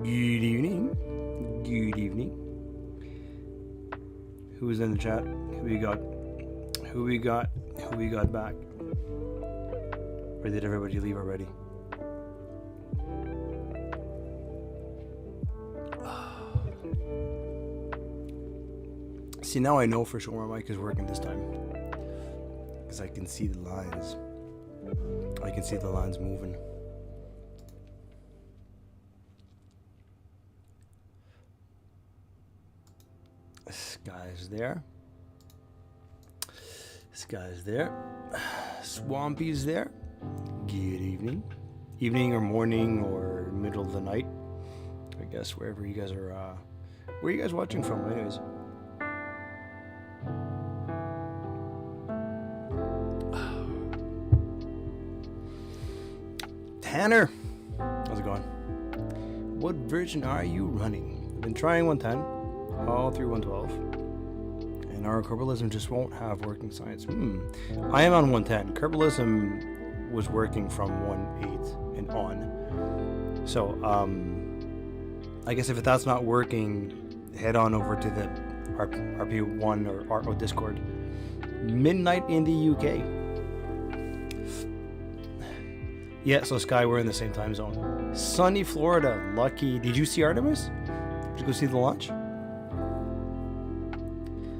Good evening. Good evening. Who's in the chat? Who we got? Who we got? Who we got back? Or did everybody leave already? See, now I know for sure my mic is working this time. Because I can see the lines. I can see the lines moving. This guy's there. This guy's there. Swampy's there. Good evening. Evening or morning or middle of the night. I guess wherever you guys are. Where are you guys watching from anyways? Tanner! How's it going? What version are you running? I've been trying 110, all through 112, and our Kerbalism just won't have working science. I am on 110. Kerbalism was working from 1.8 and on. So, I guess if that's not working, head on over to the RP1 or RO Discord. Midnight in the UK. Yeah, so Sky, we're in the same time zone. Sunny Florida, lucky. Did you see Artemis? Did you go see the launch?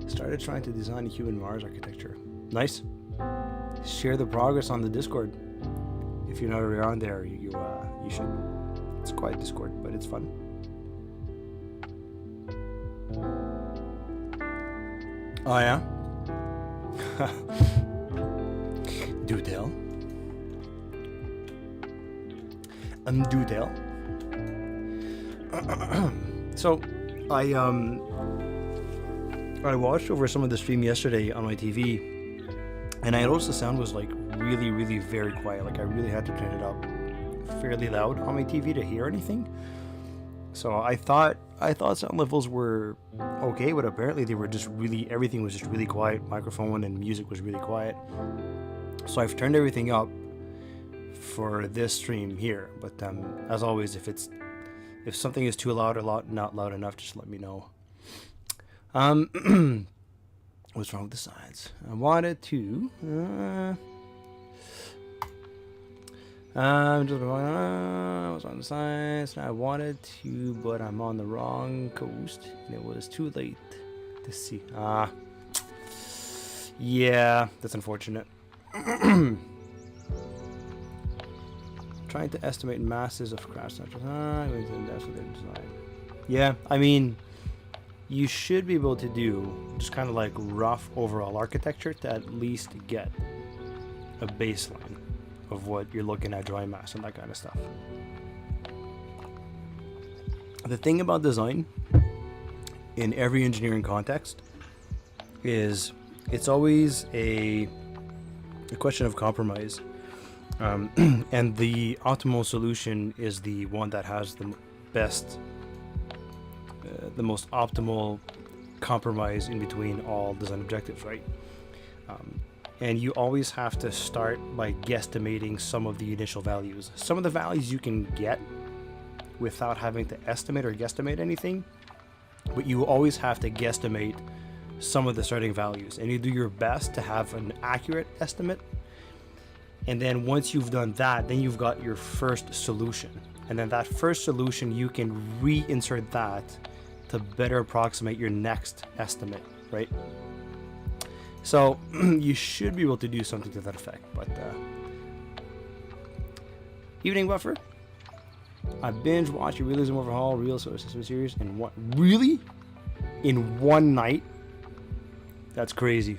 Started trying to design a human Mars architecture. Nice. Share the progress on the Discord. If you're not around there, you should. It's a quiet Discord, but it's fun. Oh yeah? Do tell. Do tell. So, I watched over some of the stream yesterday on my TV, and I noticed the sound was like really, really very quiet. Like I really had to turn it up fairly loud on my TV to hear anything. So I thought sound levels were okay, but apparently they were just really, everything was just really quiet. Microphone and music was really quiet. So I've turned everything up for this stream here, but as always, if something is too loud or not loud enough, just let me know. What's wrong with the sides? I wanted to I was on the sides. I wanted to, but I'm on the wrong coast, and it was too late to see. Yeah, that's unfortunate. Trying to estimate masses of crash centers. That's what they're designing. Yeah, I mean, you should be able to do just kind of like rough overall architecture to at least get a baseline of what you're looking at, dry mass and that kind of stuff. The thing about design in every engineering context is it's always a question of compromise. And the optimal solution is the one that has the best, the most optimal compromise in between all design objectives, right? And you always have to start by guesstimating some of the initial values. Some of the values you can get without having to estimate or guesstimate anything, but you always have to guesstimate some of the starting values, and you do your best to have an accurate estimate. And then once you've done that, then you've got your first solution. And then that first solution, you can reinsert that to better approximate your next estimate, right? So you should be able to do something to that effect. But evening buffer. I binge watched your Realism Overhaul Real Solar System series in what? Really? In one night? That's crazy.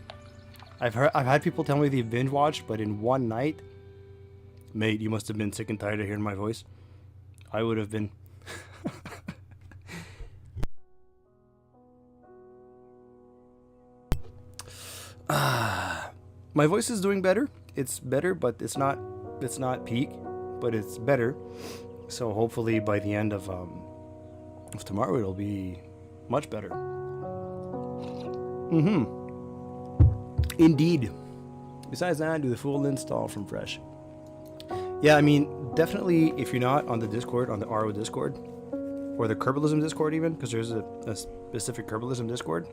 I've had people tell me they've binge watched, but in one night, mate, you must have been sick and tired of hearing my voice. I would have been. My voice is doing better. It's better, but it's not peak, but it's better. So hopefully by the end of tomorrow, it'll be much better. Indeed. Besides that, do the full install from fresh. Yeah, I mean, definitely if you're not on the Discord, on the RO Discord, or the Kerbalism Discord even, because there's a specific Kerbalism Discord.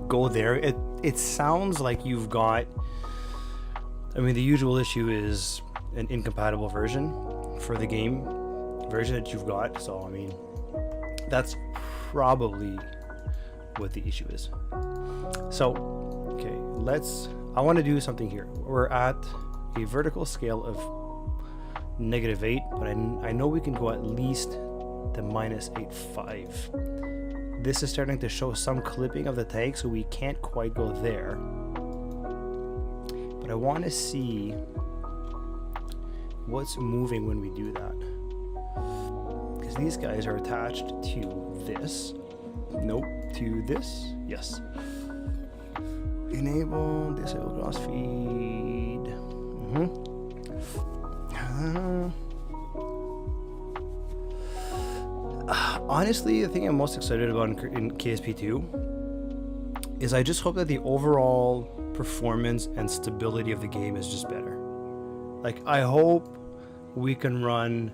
Go there. It sounds like you've got, I mean, the usual issue is an incompatible version for the game version that you've got. So, I mean, that's probably what the issue is. So, okay, I want to do something here. We're at a vertical scale of -8, but I know we can go at least to -8.5. This is starting to show some clipping of the tank, so we can't quite go there. But I want to see what's moving when we do that. Because these guys are attached to this. Nope. To this. Yes. Enable, disable cross feed. Honestly, the thing I'm most excited about in KSP2 is I just hope that the overall performance and stability of the game is just better. Like, I hope we can run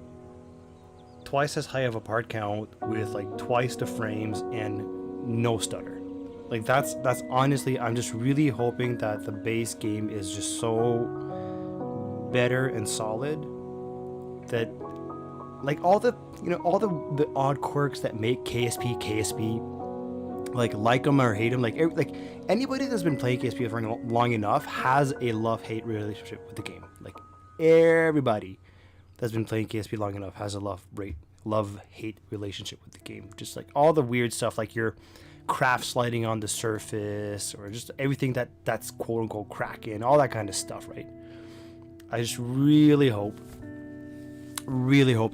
twice as high of a part count with like twice the frames and no stutter. Like, that's honestly, I'm just really hoping that the base game is just so better and solid that, like, all the odd quirks that make KSP, like them or hate them, like anybody that's been playing KSP for long enough has a love-hate relationship with the game. Like, everybody that's been playing KSP long enough has a love-hate relationship with the game. Just like all the weird stuff, like your craft sliding on the surface, or just everything that's quote-unquote cracking, all that kind of stuff, right? I just really hope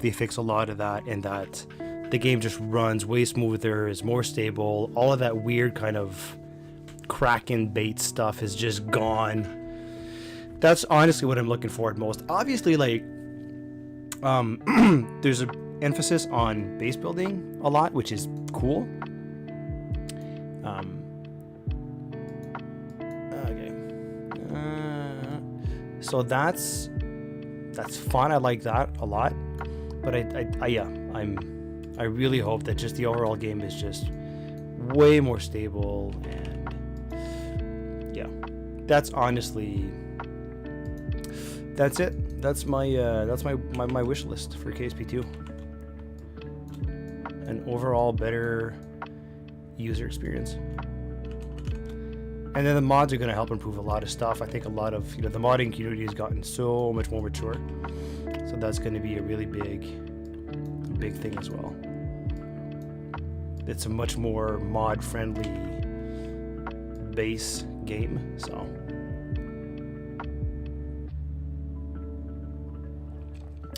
they fix a lot of that, and that the game just runs way smoother, is more stable. All of that weird kind of cracking bait stuff is just gone. That's honestly what I'm looking for most. Obviously, like, there's an emphasis on base building a lot, which is cool. Okay. So that's fun. I like that a lot. But I really hope that just the overall game is just way more stable, and yeah, that's honestly, that's it. That's my wish list for KSP2. An overall better user experience. And then the mods are going to help improve a lot of stuff. I think a lot of, the modding community has gotten so much more mature. So that's going to be a really big thing as well. It's a much more mod-friendly base game, so.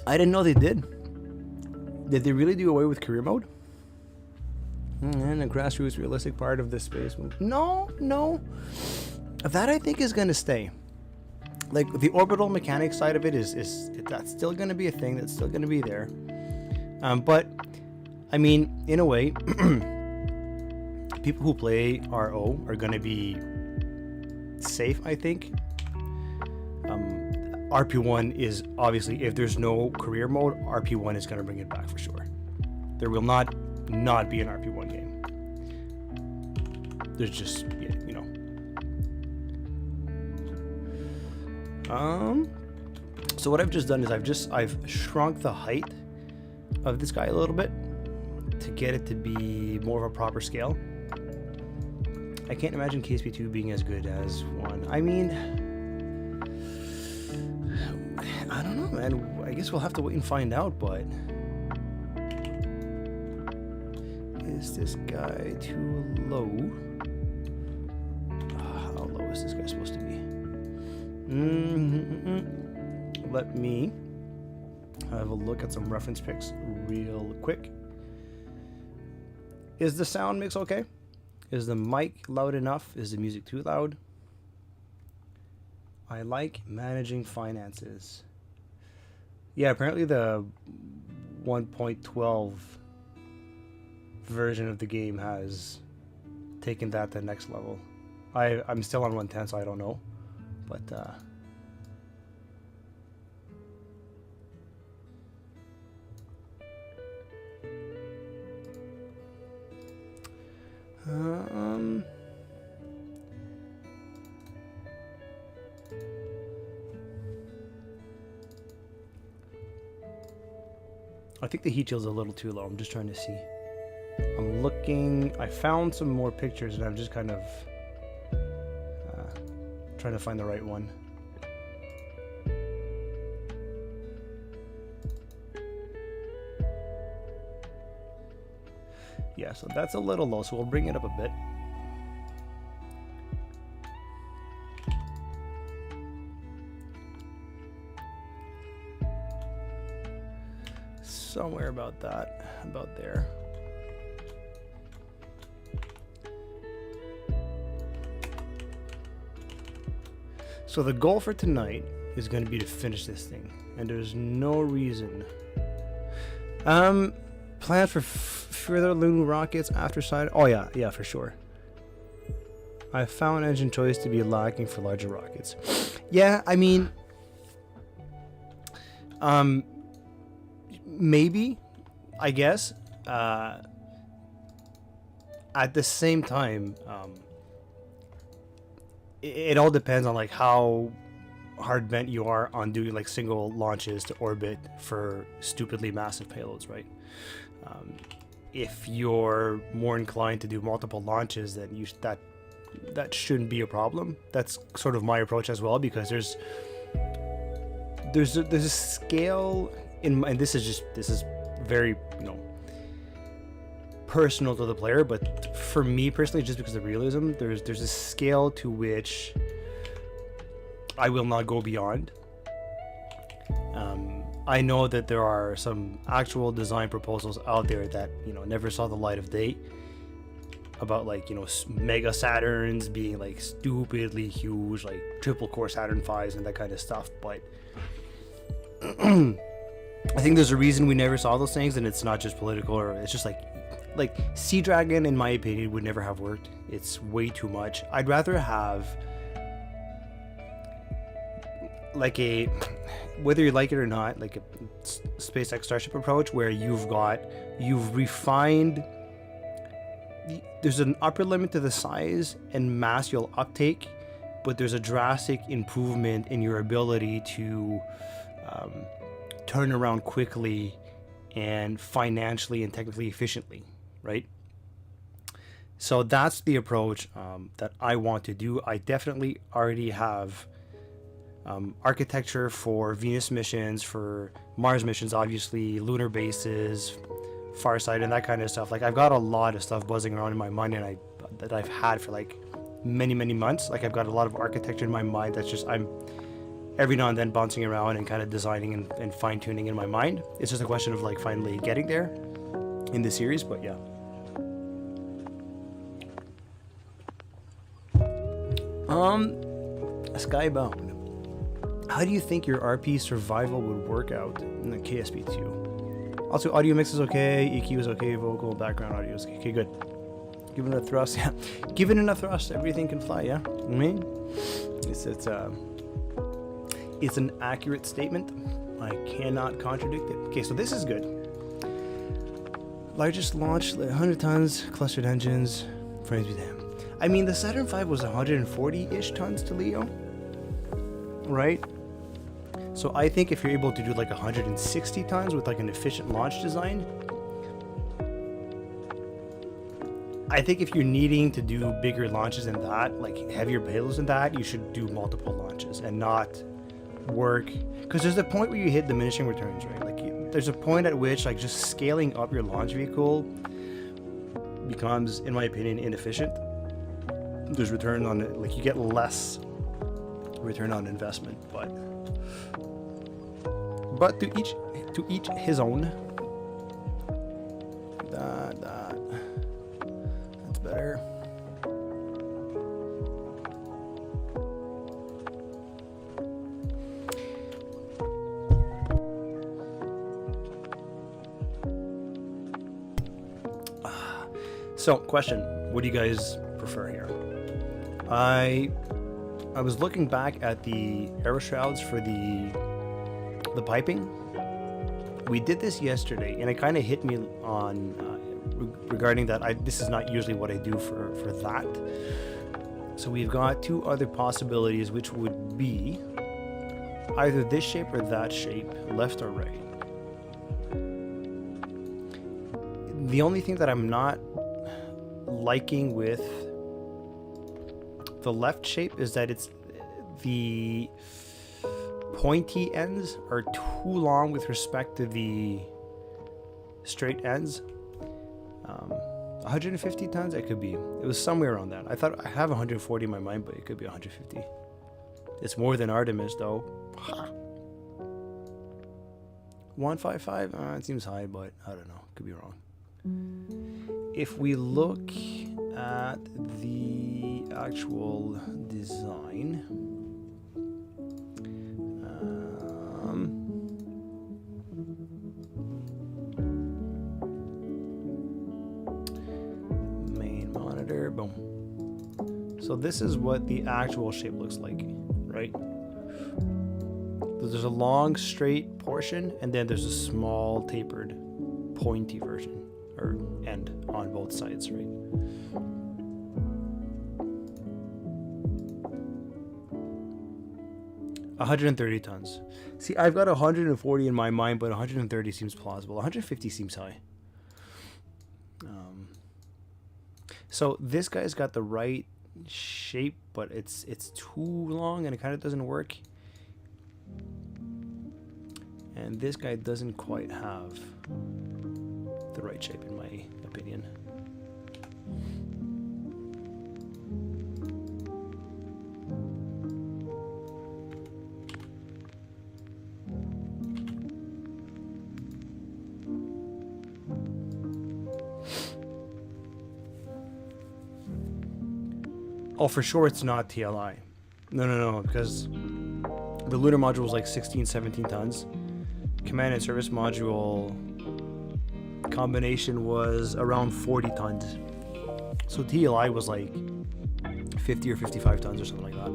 I didn't know they did. Did they really do away with career mode? And the grassroots realistic part of this space. No. That I think is going to stay. Like, the orbital mechanics side of it that's still going to be a thing. That's still going to be there. But, I mean, in a way, people who play RO are going to be safe, I think. RP1 is obviously, if there's no career mode, RP1 is going to bring it back for sure. There will not be an RP1 game. There's just, so what I've just done is I've shrunk the height of this guy a little bit to get it to be more of a proper scale. I can't imagine KSP2 being as good as 1. I mean, I don't know, man. I guess we'll have to wait and find out, but is this guy too low? How low is this guy supposed to be? Let me have a look at some reference pics real quick. Is the sound mix okay? Is the mic loud enough? Is the music too loud? I like managing finances. Yeah, apparently the 1.12 version of the game has taken that to the next level. I'm still on 110, so I don't know. But I think the heat shield's a little too low. I'm just trying to see. I'm looking. I found some more pictures, and I'm just kind of trying to find the right one. Yeah, so that's a little low, so we'll bring it up a bit. Somewhere about that, about there. So the goal for tonight is going to be to finish this thing, and there's no reason. Plans for further lunar rockets after side. Oh yeah, for sure. I found engine choice to be lacking for larger rockets. Yeah, I mean, maybe, I guess. At the same time, it all depends on like how hard bent you are on doing like single launches to orbit for stupidly massive payloads, right? If you're more inclined to do multiple launches, then that shouldn't be a problem. That's sort of my approach as well, because there's a scale in, and this is very, you know, personal to the player, but for me personally, just because of realism, there's a scale to which I will not go beyond. I know that there are some actual design proposals out there that, you know, never saw the light of day, about like, you know, mega Saturns being like stupidly huge, like triple core Saturn V's and that kind of stuff, but I think there's a reason we never saw those things, and it's not just political, or it's just like Sea Dragon, in my opinion, would never have worked. It's way too much. I'd rather have like a, whether you like it or not, like a SpaceX Starship approach, where you've refined, there's an upper limit to the size and mass you'll uptake, but there's a drastic improvement in your ability to turn around quickly and financially and technically efficiently, right? So that's the approach that I want to do. I definitely already have architecture for Venus missions, for Mars missions, obviously, lunar bases, Farsight, and that kind of stuff. Like, I've got a lot of stuff buzzing around in my mind, and that I've had for like many months. Like, I've got a lot of architecture in my mind that's just, I'm every now and then bouncing around and kind of designing and fine-tuning in my mind. It's just a question of like finally getting there in the series, but yeah. Skybound. How do you think your RP survival would work out in the KSP2? Also, audio mix is okay, EQ is okay, vocal, background audio is okay. Okay, good. Given a thrust, yeah. Given enough thrust, everything can fly, yeah? I mean, it's an accurate statement. I cannot contradict it. Okay, so this is good. Largest launch, 100 tons, clustered engines, frames with them. I mean, the Saturn V was 140-ish tons to Leo, right? So I think if you're able to do like 160 tons with like an efficient launch design, I think if you're needing to do bigger launches than that, like heavier payloads than that, you should do multiple launches and not work, because there's a point where you hit diminishing returns, right? Like there's a point at which like just scaling up your launch vehicle becomes, in my opinion, inefficient. There's return on it, like you get less return on investment, but to each his own. That's better. So, question, what do you guys prefer here? I was looking back at the aeroshrouds for the piping. We did this yesterday, and it kind of hit me on regarding that. This is not usually what I do for that. So we've got two other possibilities, which would be either this shape or that shape, left or right. The only thing that I'm not liking with the left shape is that it's the pointy ends are too long with respect to the straight ends. 150 tons, it could be. It was somewhere around that. I thought I have 140 in my mind, but it could be 150. It's more than Artemis, though. 155? It seems high, but I don't know. Could be wrong. If we look at the actual design, main monitor, boom. So this is what the actual shape looks like, right? There's a long straight portion, and then there's a small tapered pointy version or end on both sides, right? $130 tons. See, I've got 140 in my mind, but 130 seems plausible. 150 seems high. So this guy's got the right shape, but it's too long and it kind of doesn't work. And this guy doesn't quite have the right shape, in my opinion. Oh, for sure it's not TLI. No, because the lunar module was like 16, 17 tons. Command and service module combination was around 40 tons. So TLI was like 50 or 55 tons or something like that.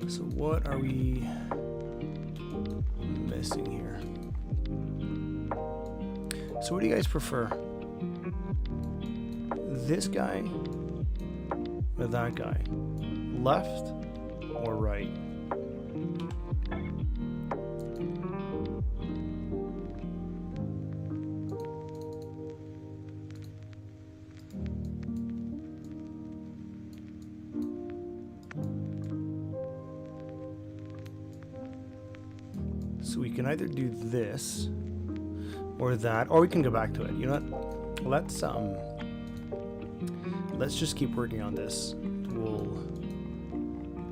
So what are we missing here? So what do you guys prefer? This guy or that guy? Left or right? So we can either do this or that, or we can go back to it. You know what? Let's just keep working on this.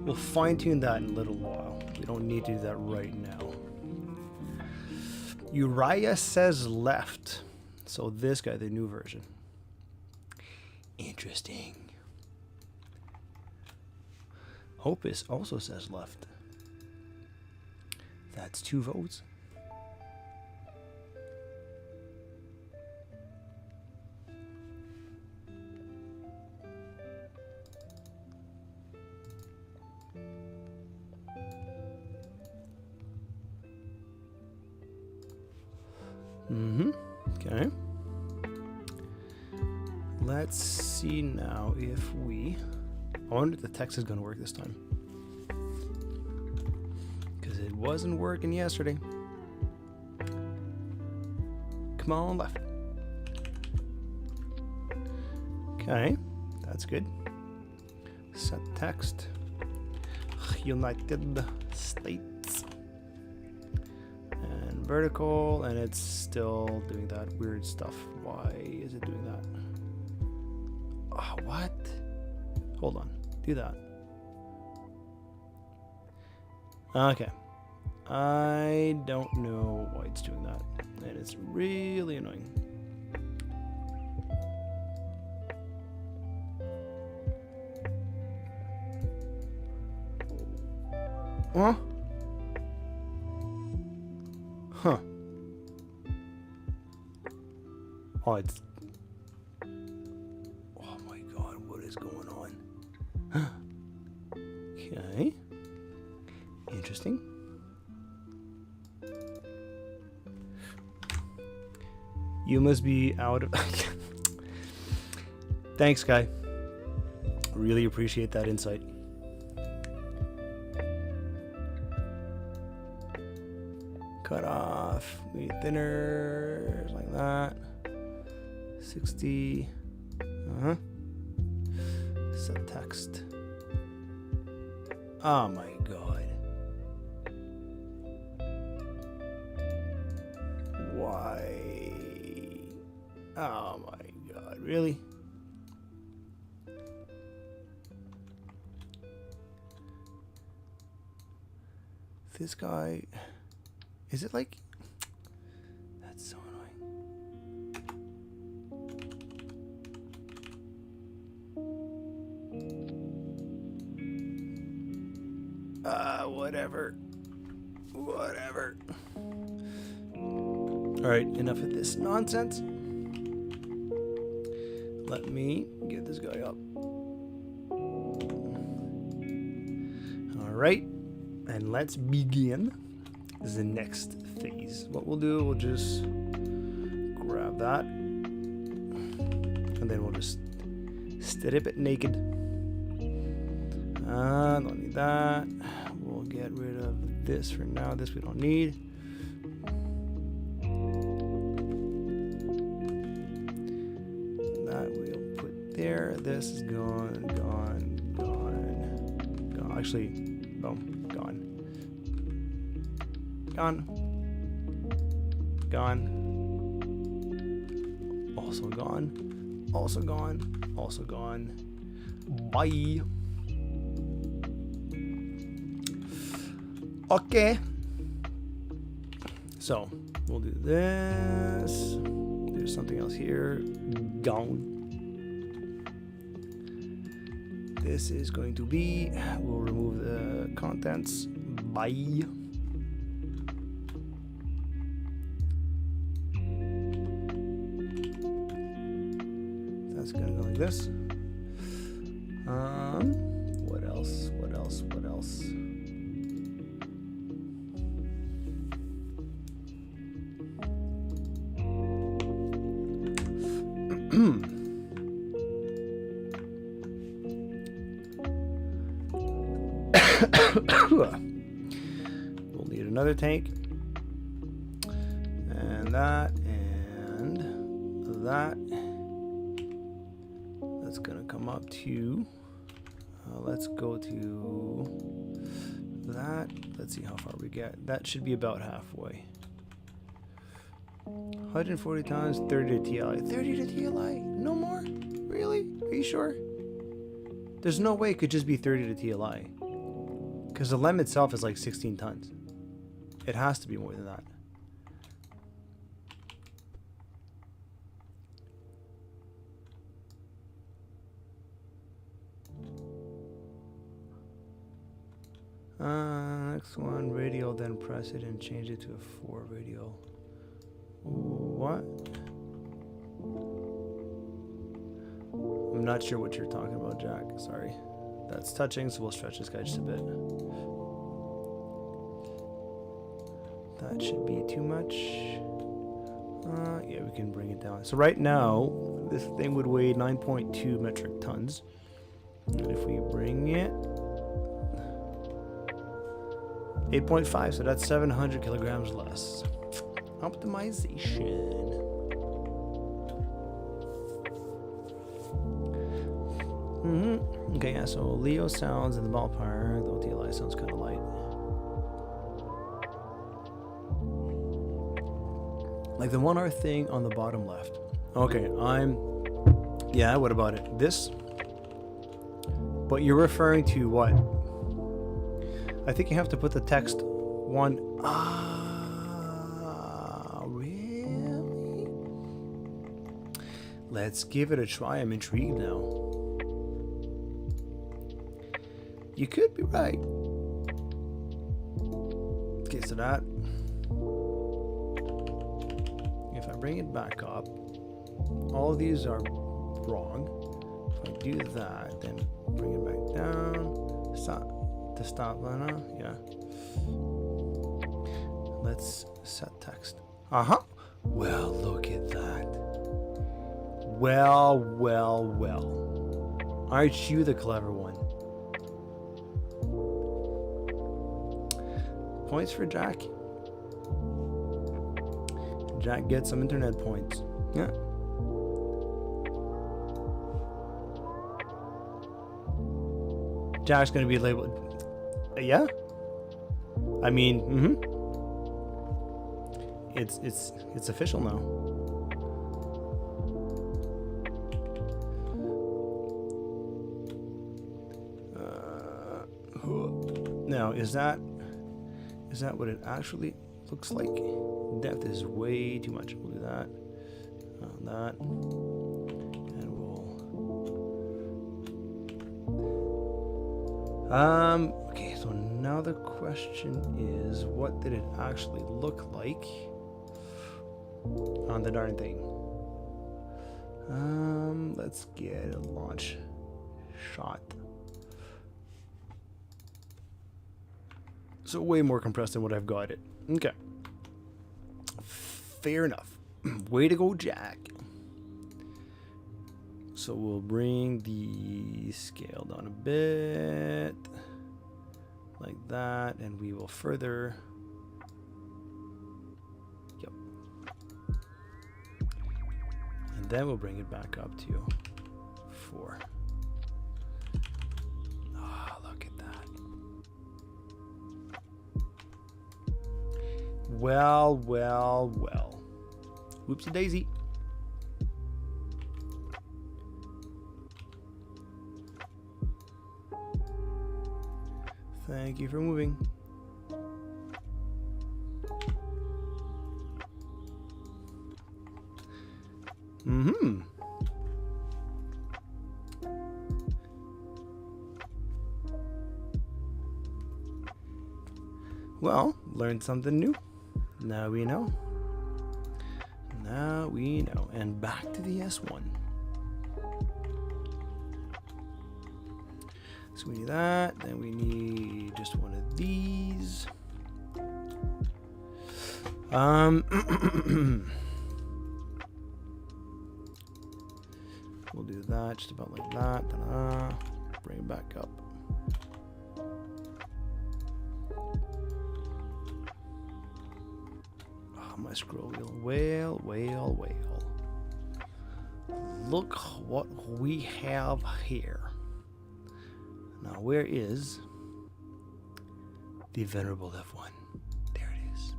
We'll fine-tune that in a little while. We don't need to do that right now. Uriah says left. So this guy, the new version. Interesting. Hopus also says left. That's 2 votes. Okay. Let's see now if we... I wonder if the text is going to work this time. Because it wasn't working yesterday. Come on, left. Okay, that's good. Set text. United States. And vertical, and it's still doing that weird stuff. Why is it doing that? Oh, what? Hold on. Do that. Okay. I don't know why it's doing that, and it's really annoying. Huh? Huh. Oh, it's... Oh my god, what is going on? Okay. Interesting. You must be out of... Thanks, Kai. Really appreciate that insight. Cut off, make it thinner, like that. 60. Set text. Oh my god. Why? Oh my god, really? This guy... Is it like... That's so annoying. Whatever. Whatever. Alright, enough of this nonsense. Let me get this guy up. Alright, and let's begin the next phase. What we'll do, we'll just grab that, and then we'll just strip it naked. Don't need that. We'll get rid of this for now. This we don't need. That we'll put there. This is gone, gone, gone, gone. Actually, boom, gone. Gone. Gone. Also gone. Also gone. Also gone. Bye. Okay. So, we'll do this. There's something else here. Gone. This is going to be... We'll remove the contents. Bye. That's gonna go like this. What else? What else? What else? We'll need another tank, and that, and that. That's gonna come up to, let's go to that. Let's see how far we get. That should be about halfway. 140 times 30 to TLI. 30 to TLI? No more? Really? Are you sure? There's no way it could just be 30 to TLI. Because the LEM itself is like 16 tons. It has to be more than that. Next one, radial, then press it and change it to a 4 radial. What? I'm not sure what you're talking about, Jack. Sorry. That's touching, so we'll stretch this guy just a bit. That should be too much. Yeah, we can bring it down. So right now, this thing would weigh 9.2 metric tons. And if we bring it 8.5, so that's 700 kilograms less. Optimization. Okay, yeah, so Leo sounds in the ballpark, though TLI sounds kind of light. Like the 1 hour thing on the bottom left. Okay, yeah, what about it? This? But you're referring to what? I think you have to put the text one. Really? Let's give it a try. I'm intrigued now. You could be right. Okay, so that. If I bring it back up, all of these are wrong. If I do that, then bring it back down. Stop. To stop, yeah. Let's set text. Well, look at that. Well. Aren't you the clever one? Points for Jack. Jack gets some internet points. Yeah. Jack's gonna be labeled. Yeah. I mean, It's official now. Now, is that what it actually looks like? Depth is way too much. We'll do that. That. And we'll... Okay, so now the question is, what did it actually look like on the darn thing? Let's get a launch shot. So way more compressed than what I've got it. Okay. Fair enough. Way to go, Jack. So we'll bring the scale down a bit. Like that. And we will further. Yep. And then we'll bring it back up to 4. Well. Whoopsie daisy. Thank you for moving. Well, learned something new. Now we know. And back to the S1. So we need that. Then we need just one of these. We'll do that just about like that. Ta-da. Bring it back up. My scroll wheel. Well. Look what we have here. Now, where is the venerable F1? There it is.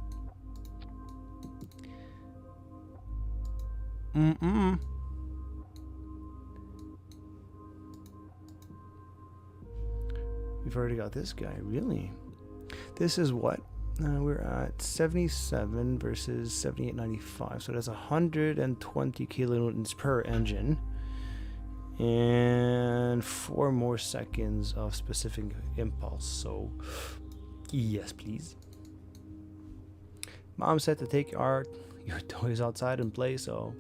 We've already got this guy, really. This is what? We're at 77 versus 7895, so that's 120 kilonewtons per engine, and 4 more seconds of specific impulse. So, yes, please. Mom said to take your toys outside and play, so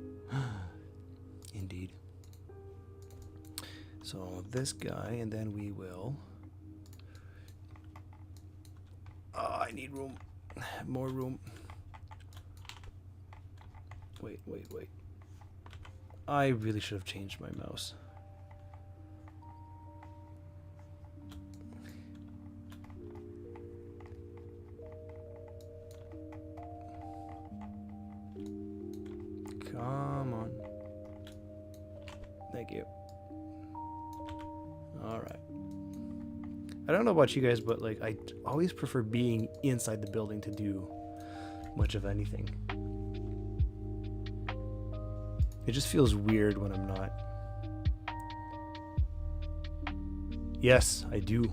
indeed. So this guy, and then we will. I need room. More room. Wait. I really should have changed my mouse. Come on. Thank you. All right. I don't know about you guys, but like I always prefer being inside the building to do much of anything. It just feels weird when I'm not. Yes, I do.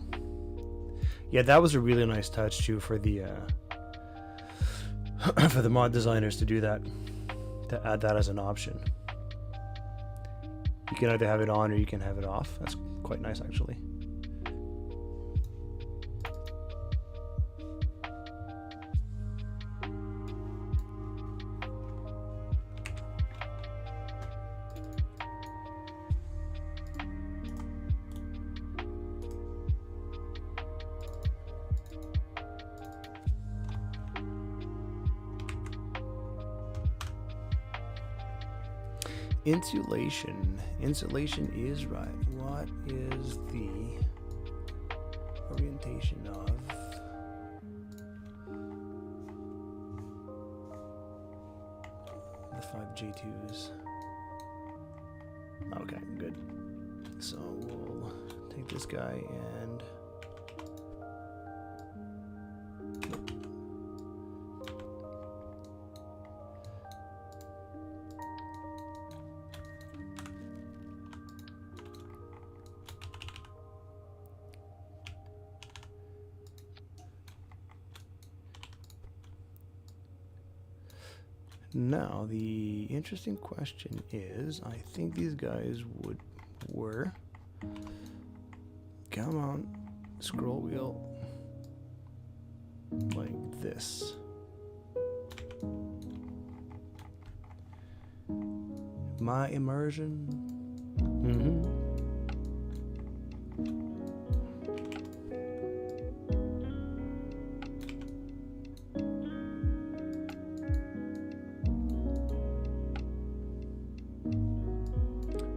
Yeah, that was a really nice touch too for the for the mod designers to do that, to add that as an option. You can either have it on or you can have it off. That's quite nice actually. Insulation. Insulation is right. What is the orientation of the 5J2s? Okay, good. So we'll take this guy and now, the interesting question is, I think these guys were, come on, scroll wheel, like this. My immersion.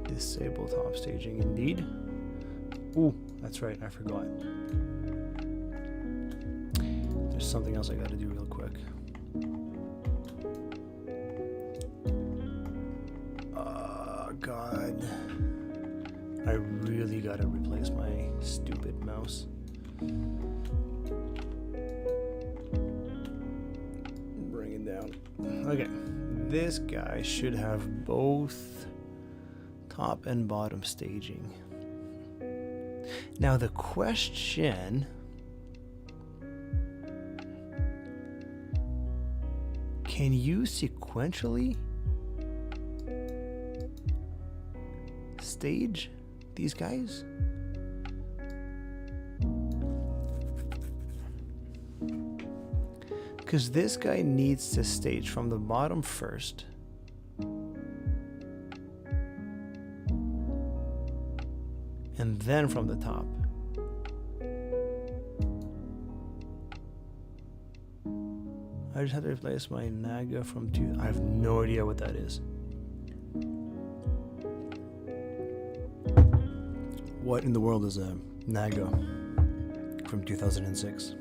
Disable top staging indeed. Ooh, that's right, I forgot. There's something else I gotta do real quick. God. I really gotta replace my stupid mouse. Bring it down. Okay, this guy should have both top and bottom staging. Now the question, can you sequentially stage these guys? Because this guy needs to stage from the bottom first, and then from the top. I just have to replace my Naga from 2. I have no idea what that is. What in the world is a Naga from 2006?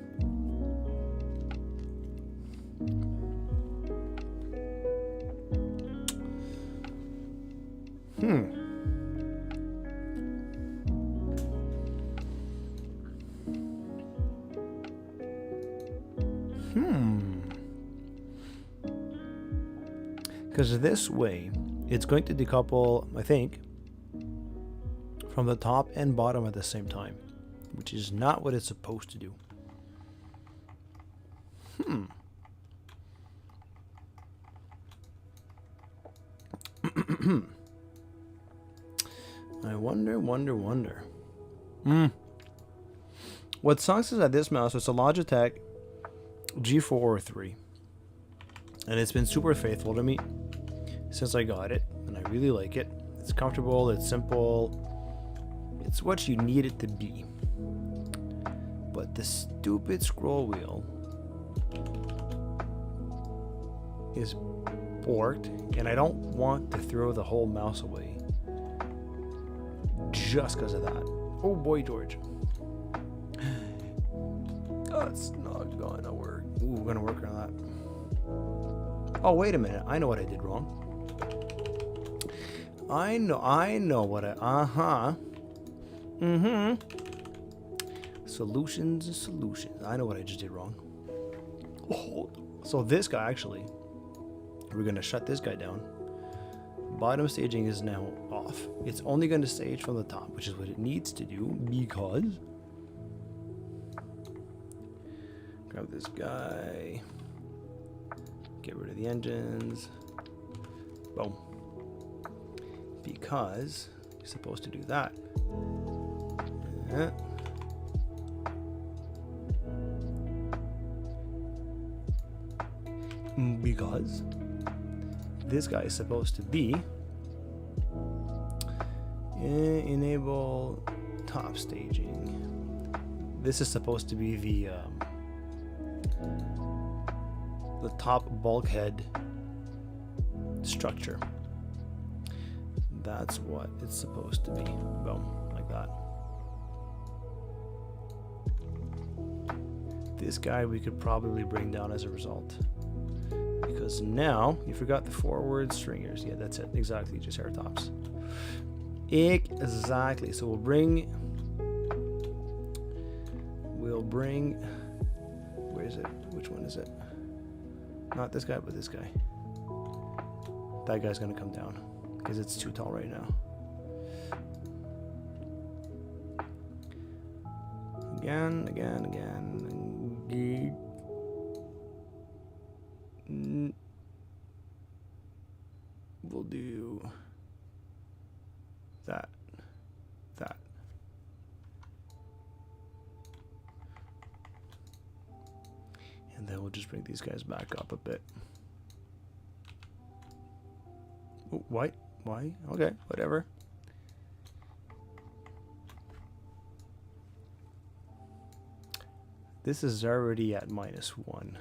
Because this way, it's going to decouple, I think, from the top and bottom at the same time, which is not what it's supposed to do. I wonder. What sucks is that this mouse, it's a Logitech G4 and it's been super faithful to me since I got it, and I really like it. It's comfortable, it's simple, it's what you need it to be. But the stupid scroll wheel is borked, and I don't want to throw the whole mouse away just because of that. Oh boy, George. That's not gonna work. Ooh, we're gonna work on that. Oh, wait a minute. I know what I did wrong. I know what Solutions. I know what I just did wrong. Oh, so this guy, actually, we're gonna shut this guy down, bottom staging is now off. It's only going to stage from the top, which is what it needs to do, because grab this guy, get rid of the engines, boom, because you're supposed to do that. Because this guy is supposed to be enable top staging. This is supposed to be the top bulkhead structure. That's what it's supposed to be. Boom, like that. This guy we could probably bring down as a result. Because now, you forgot the forward stringers. Yeah, that's it. Exactly, just hair tops. Exactly. So we'll bring, where is it? Which one is it? Not this guy, but this guy. That guy's gonna come down because it's too tall right now. Again. We'll do that. And then we'll just bring these guys back up a bit. Oh, why? Okay, whatever. This is already at -1.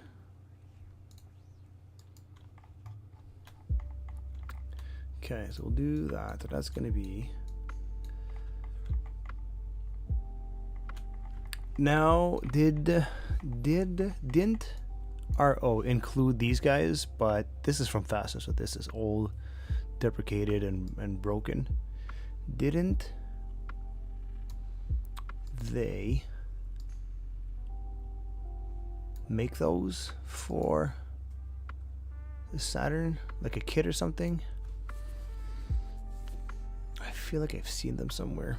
Okay, so we'll do that. So that's going to be... Now, didn't RO include these guys? But this is from Faster, so this is old, deprecated, and broken. Didn't they make those for the Saturn? Like a kit or something? I feel like I've seen them somewhere.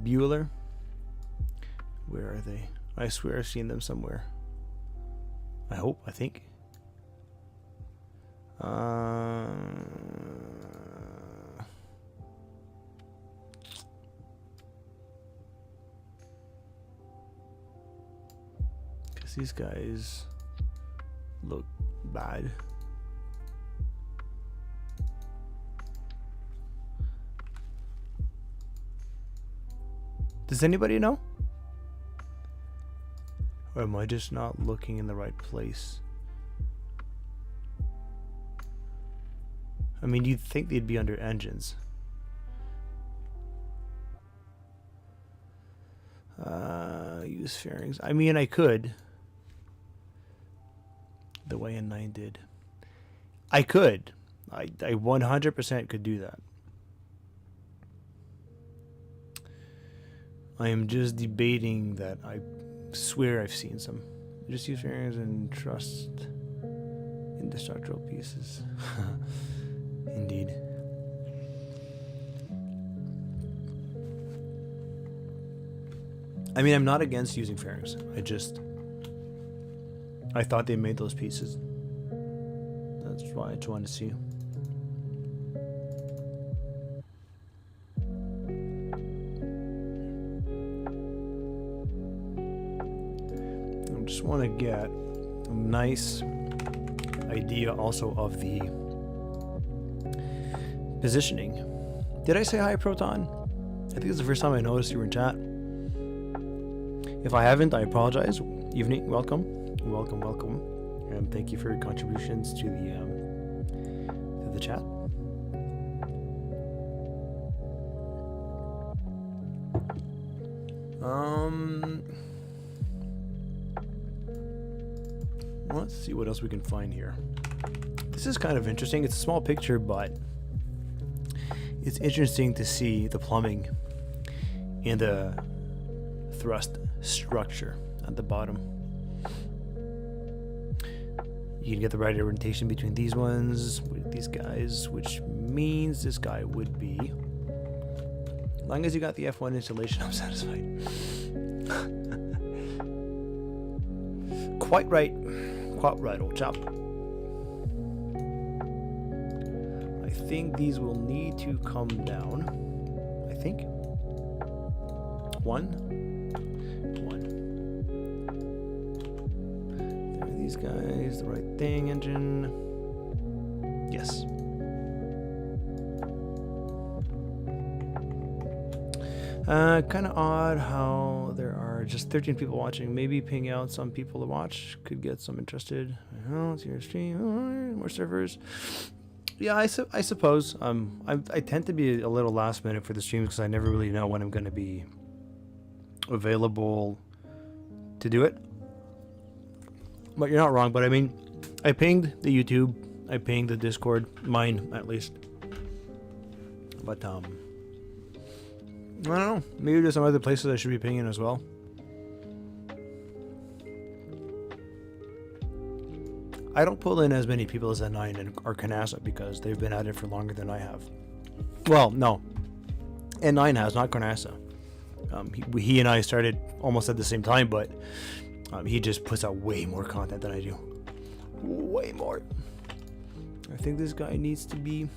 Bueller? Where are they? I swear I've seen them somewhere. I think. Because these guys look bad. Does anybody know? Or am I just not looking in the right place? I mean, you'd think they'd be under engines. Use fairings. I mean, I could. The way N9 did. I could. I 100% could do that. I am just debating that. I swear I've seen some. Just use fairings and trust indestructible pieces. Indeed. I mean, I'm not against using fairings. I thought they made those pieces. That's why I just wanted to see. I just want to get a nice idea also of the positioning. Did I say hi, Proton? I think it's the first time I noticed you were in chat. If I haven't, I apologize. Evening, welcome, and thank you for your contributions to the chat. Let's see what else we can find here. This is kind of interesting. It's a small picture, but it's interesting to see the plumbing and the thrust structure at the bottom. You can get the right orientation between these ones with these guys, which means this guy would be, as long as you got the F1 installation, I'm satisfied. Quite right, old chap. I think these will need to come down. I think one. There are these guys, the right thing engine. Yes. Kind of odd how there are just 13 people watching. Maybe ping out some people to watch. Could get some interested. I don't know, it's your stream. More servers. Yeah, I suppose. I tend to be a little last minute for the streams because I never really know when I'm going to be available to do it. But you're not wrong. But I mean, I pinged the YouTube. I pinged the Discord. Mine, at least. But, I don't know. Maybe there's some other places I should be pinging as well. I don't pull in as many people as N9 or Canassa because they've been at it for longer than I have. Well, no. N9 has, not Canassa. He and I started almost at the same time, but he just puts out way more content than I do. Way more. I think this guy needs to be...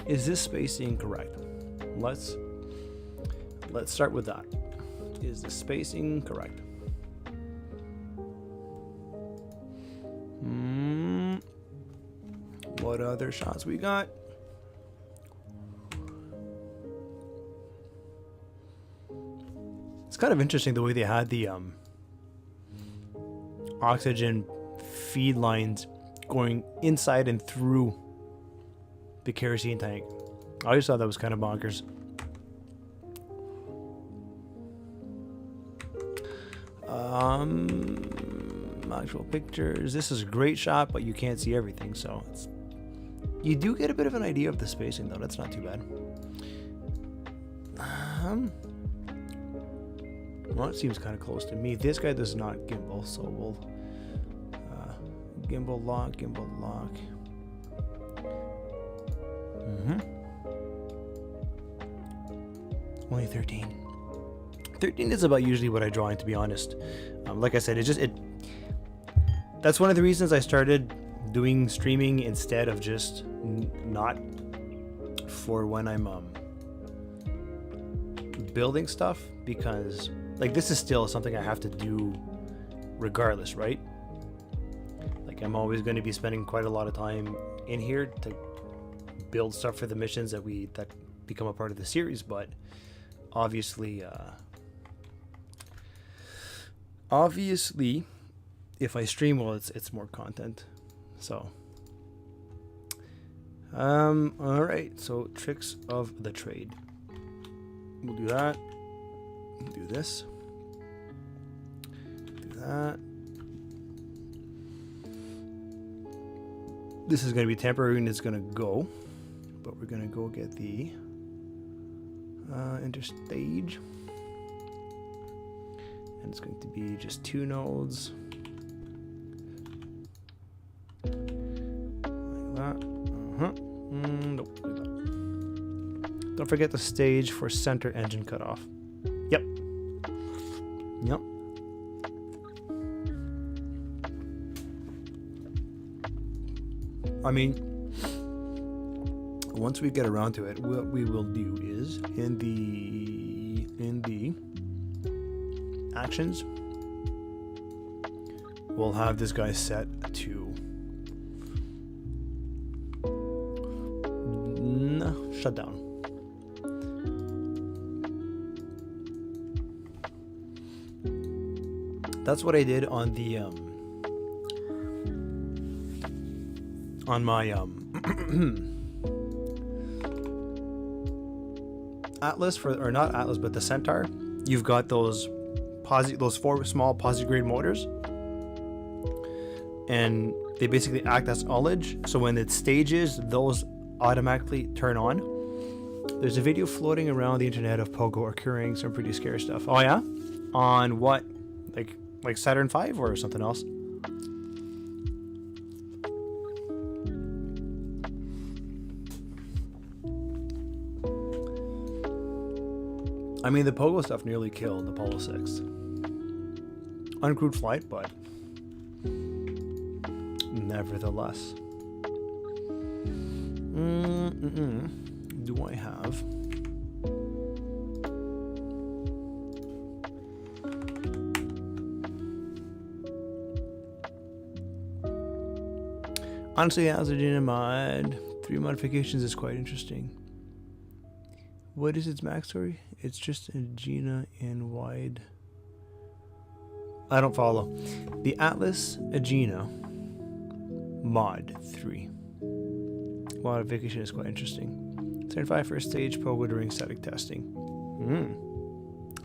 Is this spacing correct? Let's start with that. Is the spacing correct? What other shots we got? It's kind of interesting the way they had the oxygen feed lines going inside and through the kerosene tank. I always thought that was kind of bonkers. Actual pictures. This is a great shot, but you can't see everything, so you do get a bit of an idea of the spacing, though. That's not too bad. Well, it seems kind of close to me. This guy does not gimbal, so we'll gimbal lock. Only 13. 13 is about usually what I draw in, to be honest. Like I said, that's one of the reasons I started doing streaming instead of just not for when I'm building stuff, because like this is still something I have to do regardless, right? Like I'm always going to be spending quite a lot of time in here to build stuff for the missions that become a part of the series, but obviously if I stream, well, it's more content. So all right, so tricks of the trade. We'll do that. We'll do this. Do that. This is going to be temporary and it's going to go, but we're going to go get the interstage. And it's going to be just 2 nodes. Like that. Nope. Like that. Don't forget the stage for center engine cutoff. Yep. I mean, once we get around to it, what we will do is in the actions, we'll have this guy set to shut down. That's what I did on the on my Atlas, or not Atlas, but the Centaur. You've got those 4 small posigrade motors, and they basically act as ullage. So when it stages, those automatically turn on. There's a video floating around the internet of Pogo occurring some pretty scary stuff. Oh yeah? On what? Like Saturn V or something else? I mean, the Pogo stuff nearly killed Apollo 6. Uncrewed flight, but nevertheless. Do I have? Honestly, as a Gina mod, 3 modifications is quite interesting. What is its max story? It's just a Gina in wide. I don't follow. The Atlas Agena mod 3 modification is quite interesting. Saturn V first stage Pogo during static testing.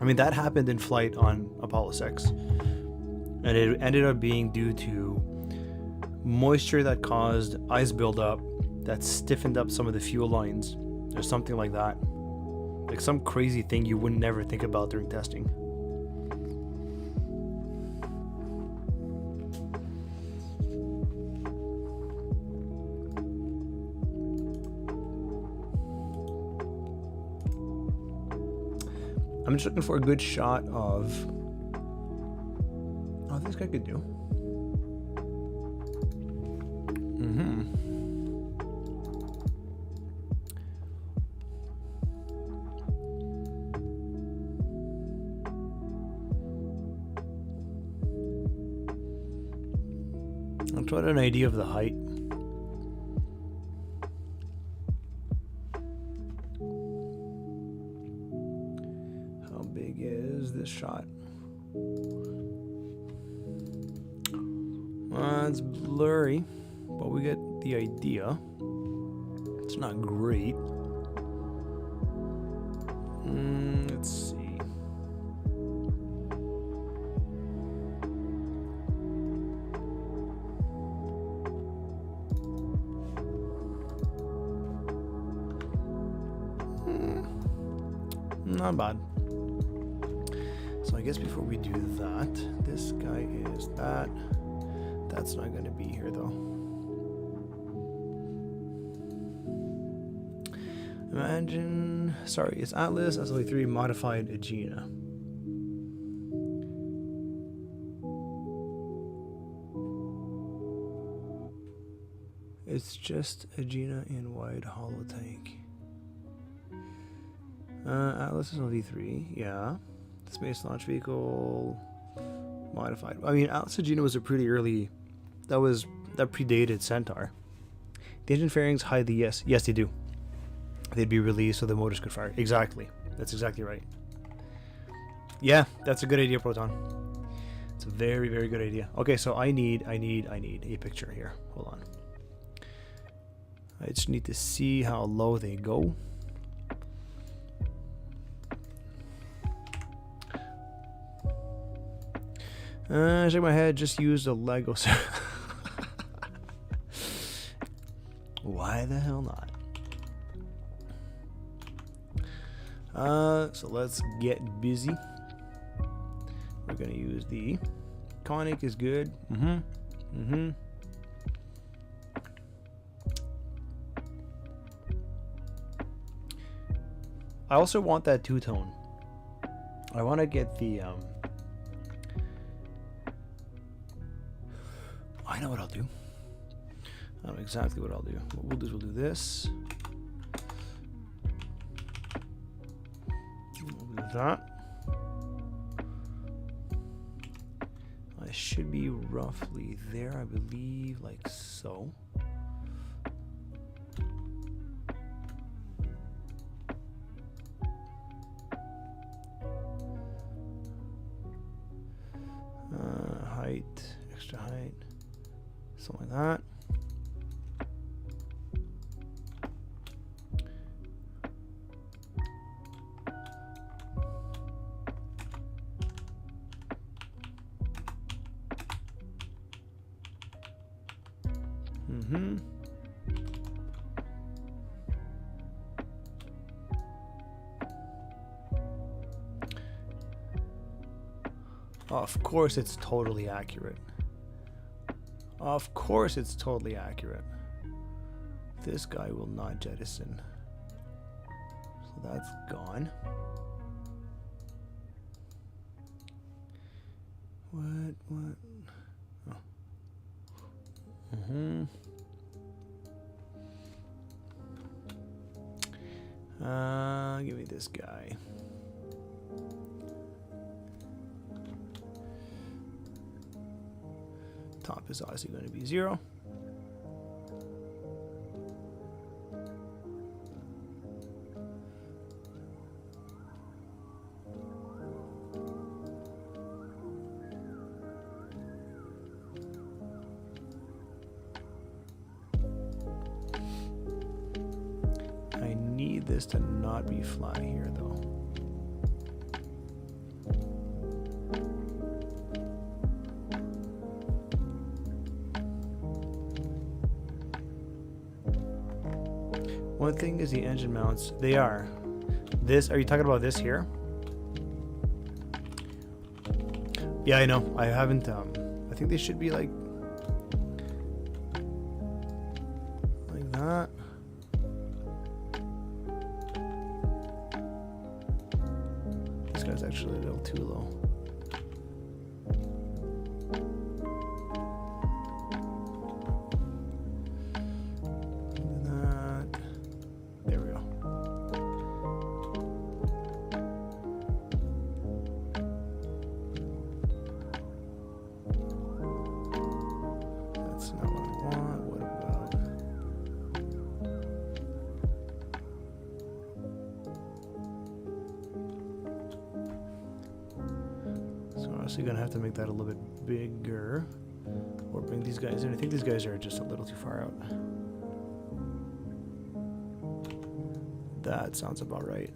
I mean, that happened in flight on Apollo 6, and it ended up being due to moisture that caused ice buildup that stiffened up some of the fuel lines or something like that. Like some crazy thing you would never think about during testing. I'm just looking for a good shot of. Oh, this guy could do. I'll try to get an idea of the height. How big is this shot? It's blurry, but we get the idea. It's not great. Let's see. Not bad. So I guess before we do that, this guy is that. That's not going to be here though. Imagine, sorry, it's Atlas SLA3 modified Agena. It's just Agena in wide hollow tank. Atlas SLV3, yeah. Space launch vehicle modified. I mean, Atlas Agena was a pretty early. That predated Centaur. The engine fairings hide the yes. Yes, they do. They'd be released so the motors could fire. Exactly. That's exactly right. Yeah, that's a good idea, Proton. It's a very, very good idea. Okay, so I need a picture here. Hold on. I just need to see how low they go. Shake my head, just used a Lego set. Why the hell not? So let's get busy. We're gonna use the conic is good. I also want that two-tone. I want to get the I know what I'll do. I know exactly what I'll do. What we'll do is we'll do this. We'll do that. I should be roughly there, I believe, like so. Height, extra height. Something like that. Of course it's totally accurate. Of course it's totally accurate. This guy will not jettison. So that's gone. What? Oh. Give me this guy. Top is obviously going to be 0. I need this to not be flat here though. One thing is the engine mounts. They are. This, are you talking about this here? Yeah, I know. I haven't, I think they should be like that. This guy's actually a little too low. So you're gonna have to make that a little bit bigger, or bring these guys in. I think these guys are just a little too far out. That sounds about right.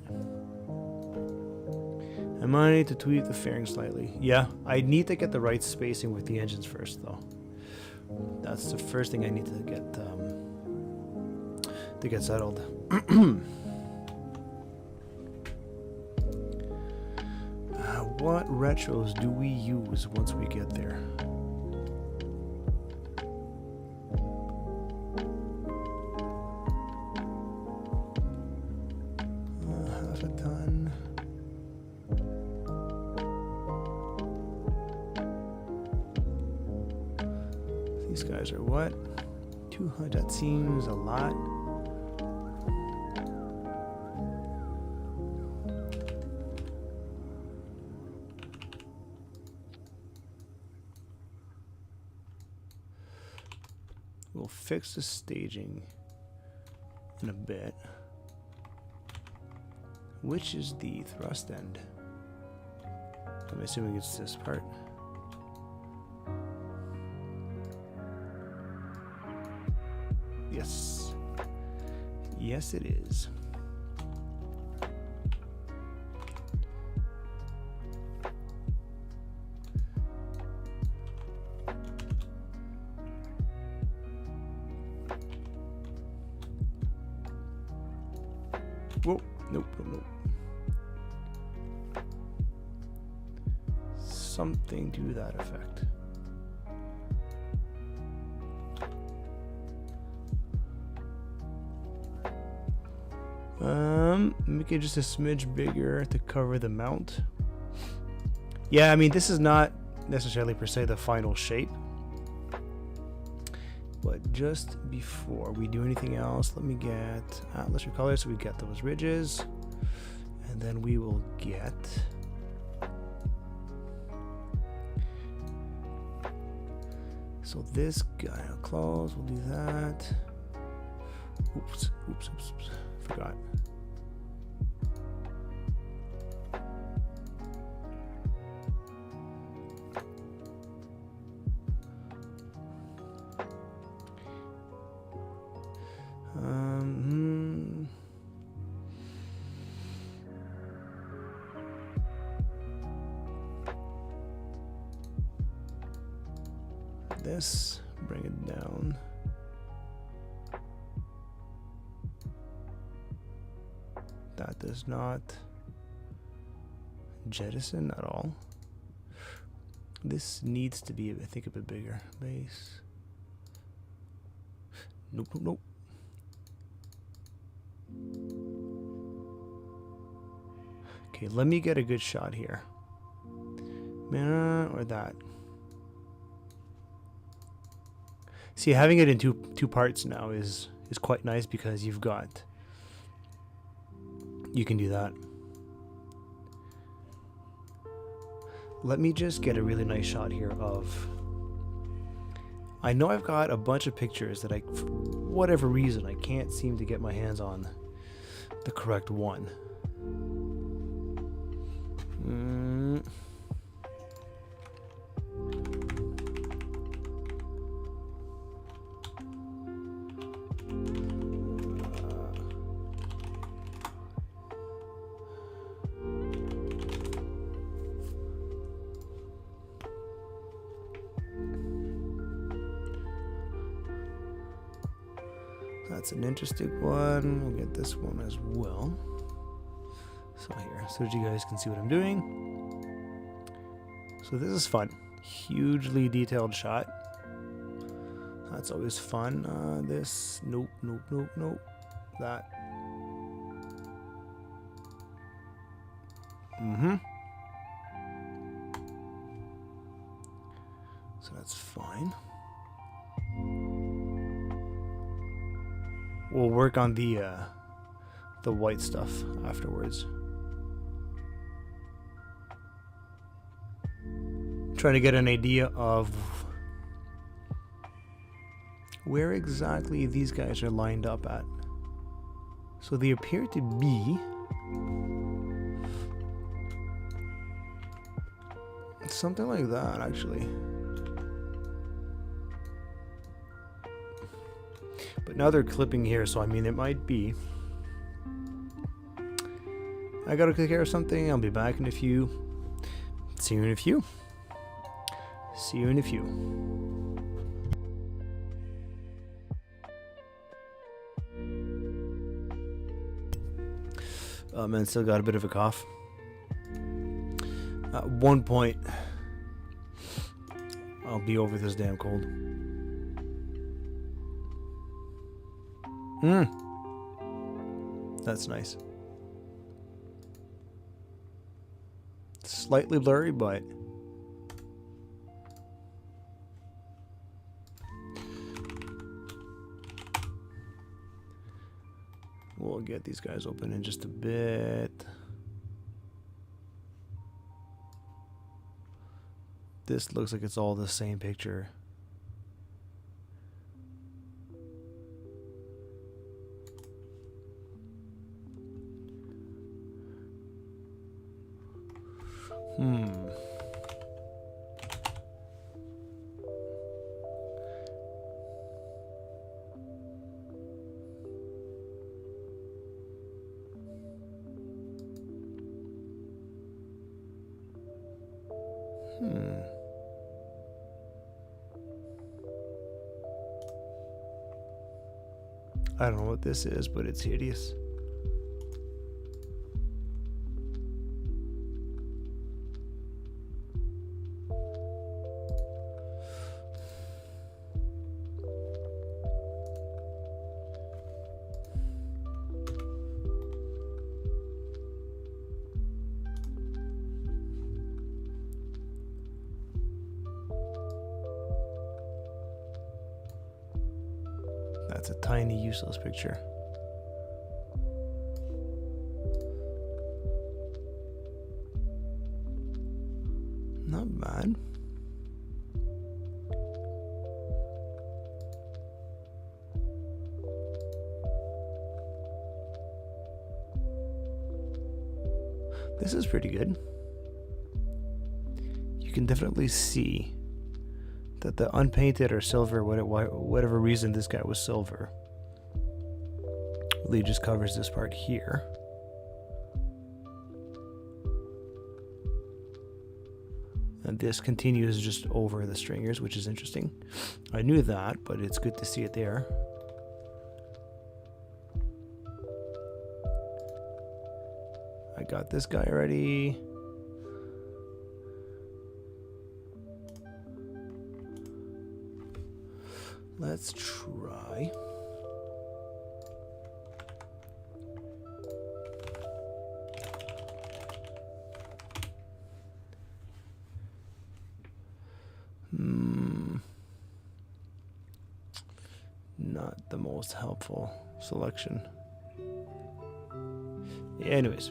I might need to tweak the fairing slightly. Yeah, I need to get the right spacing with the engines first, though. That's the first thing I need to get settled. What retros do we use once we get there? Half a ton. These guys are what? 200. That seems a lot. We'll fix the staging in a bit. Which is the thrust end? I'm assuming it's this part. Yes. Yes, it is. Whoa, nope. Something to that effect. Make it just a smidge bigger to cover the mount. Yeah, I mean, this is not necessarily per se the final shape. But just before we do anything else, let me get Atlas recolor so we get those ridges. And then we will get so this guy will close, we'll do that. Oops, forgot. This, bring it down. That does not jettison at all. This needs to be, I think, a bit bigger. Base. Nope, nope, nope. Okay, let me get a good shot here. Or that. See, having it in two parts now is quite nice because you can do that. Let me just get a really nice shot here of... I know I've got a bunch of pictures that for whatever reason, I can't seem to get my hands on the correct one. That's an interesting one. We'll get this one as well. So here, so that you guys can see what I'm doing. So this is fun. Hugely detailed shot. That's always fun. This, nope, nope, nope, nope. That. So that's fine. We'll work on the white stuff afterwards. Trying to get an idea of where exactly these guys are lined up at. So they appear to be something like that, actually. But now they're clipping here, so I mean, it might be. I gotta take care of something. I'll be back in a few. See you in a few. See you in a few. Oh man, still got a bit of a cough. At one point, I'll be over this damn cold. That's nice. Slightly blurry, but we'll get these guys open in just a bit. This looks like it's all the same picture. I don't know what this is, but it's hideous. That's a tiny, useless picture. Not bad. This is pretty good. You can definitely see that the unpainted or silver, whatever reason this guy was silver, really just covers this part here. And this continues just over the stringers, which is interesting. I knew that, but it's good to see it there. I got this guy already. Let's try. Not the most helpful selection. Anyways.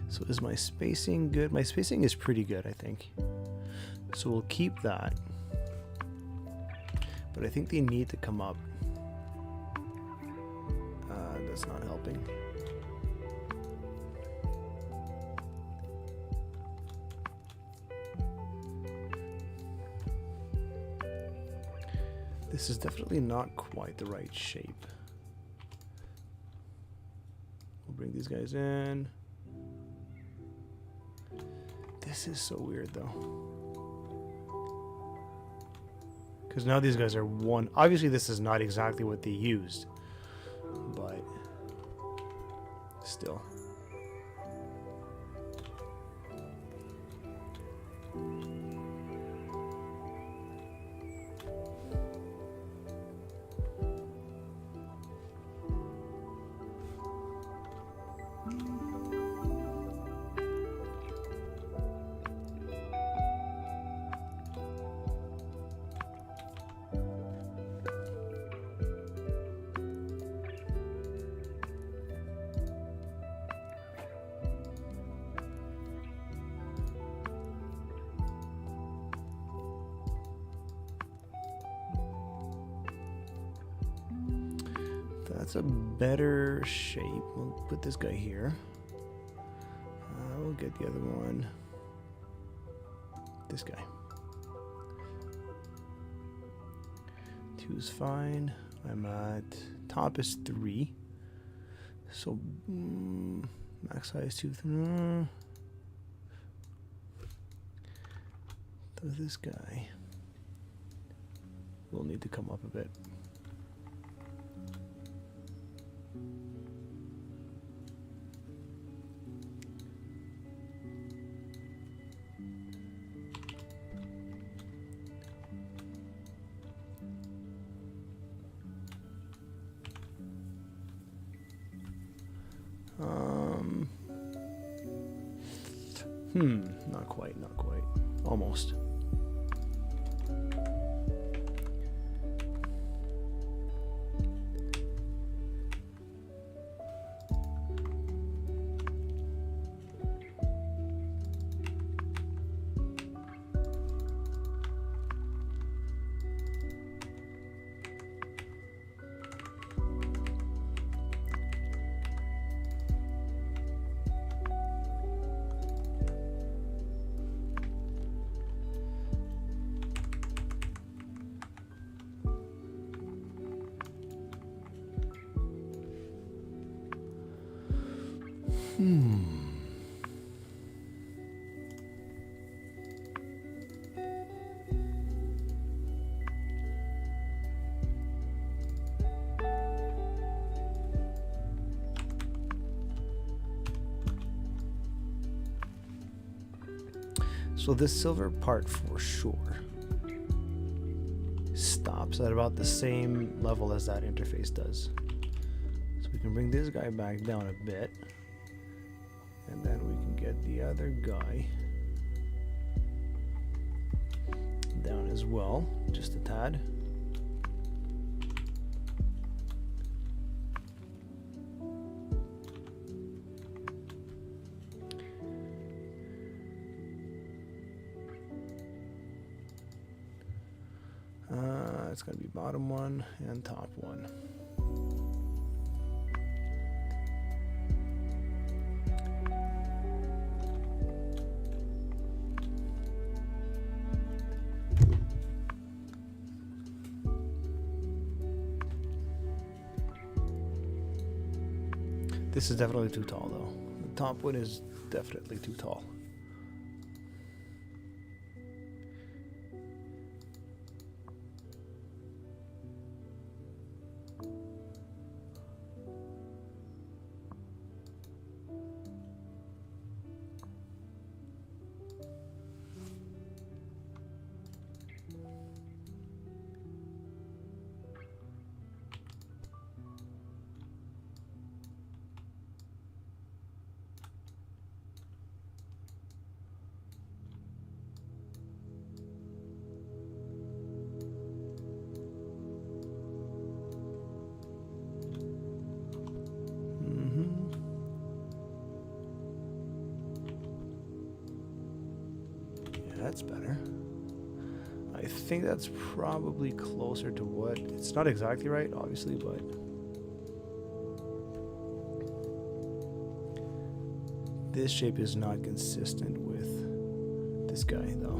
So is my spacing good? My spacing is pretty good, I think. So we'll keep that. But I think they need to come up. That's not helping. This is definitely not quite the right shape. We'll bring these guys in. This is so weird though. Because now these guys are one. Obviously this is not exactly what they used. But still. That's a better shape. We'll put this guy here. We'll get the other one. This guy. 2 is fine. I'm at top is 3. So max size 2. So this guy will need to come up a bit. Not quite, not quite. Almost. So this silver part for sure stops at about the same level as that interface does. So we can bring this guy back down a bit, and then we can get the other guy down as well, just a tad. It's going to be bottom one and top one. This is definitely too tall though. The top one is definitely too tall. That's better. I think that's probably closer to what... It's not exactly right, obviously, but... This shape is not consistent with this guy, though.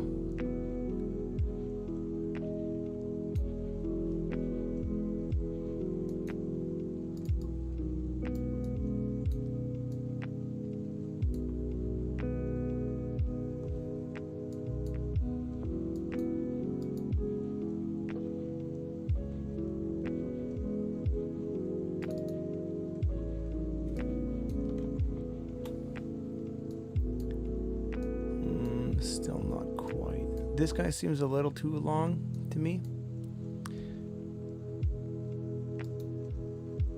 Still not quite. This guy seems a little too long to me.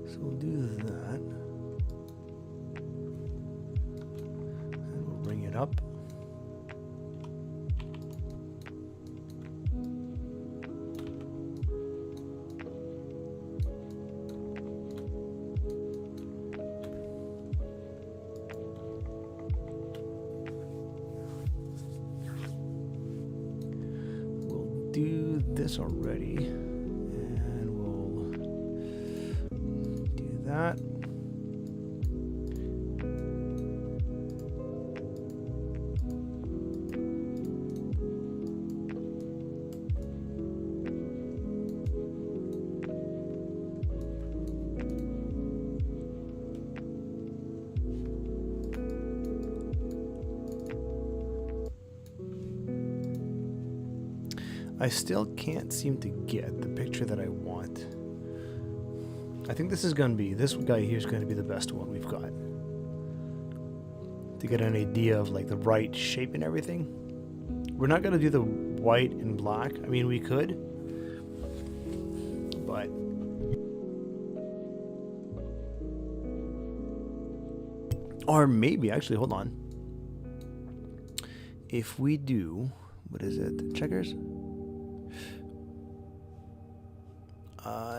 So we'll do that. And we'll bring it up. Do this already, and we'll do that. I still can't seem to get the picture that I want. I think this guy here is going to be the best one we've got. To get an idea of like the right shape and everything. We're not going to do the white and black. I mean, we could. But... Or maybe, actually, hold on. If we do... What is it? Checkers?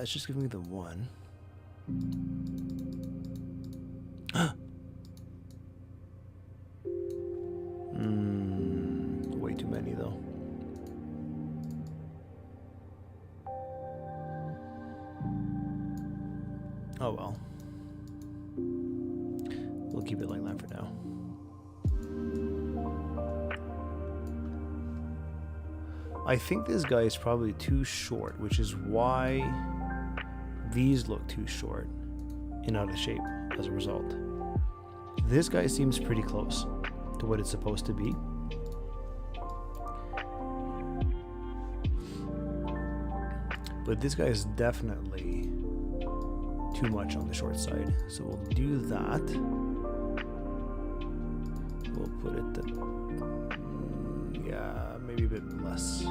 It's just giving me the one. Way too many though. Oh well. We'll keep it like that for now. I think this guy is probably too short, which is why these look too short and out of shape as a result. This guy seems pretty close to what it's supposed to be. But this guy is definitely too much on the short side. So we'll do that. We'll put it to, yeah, maybe a bit less.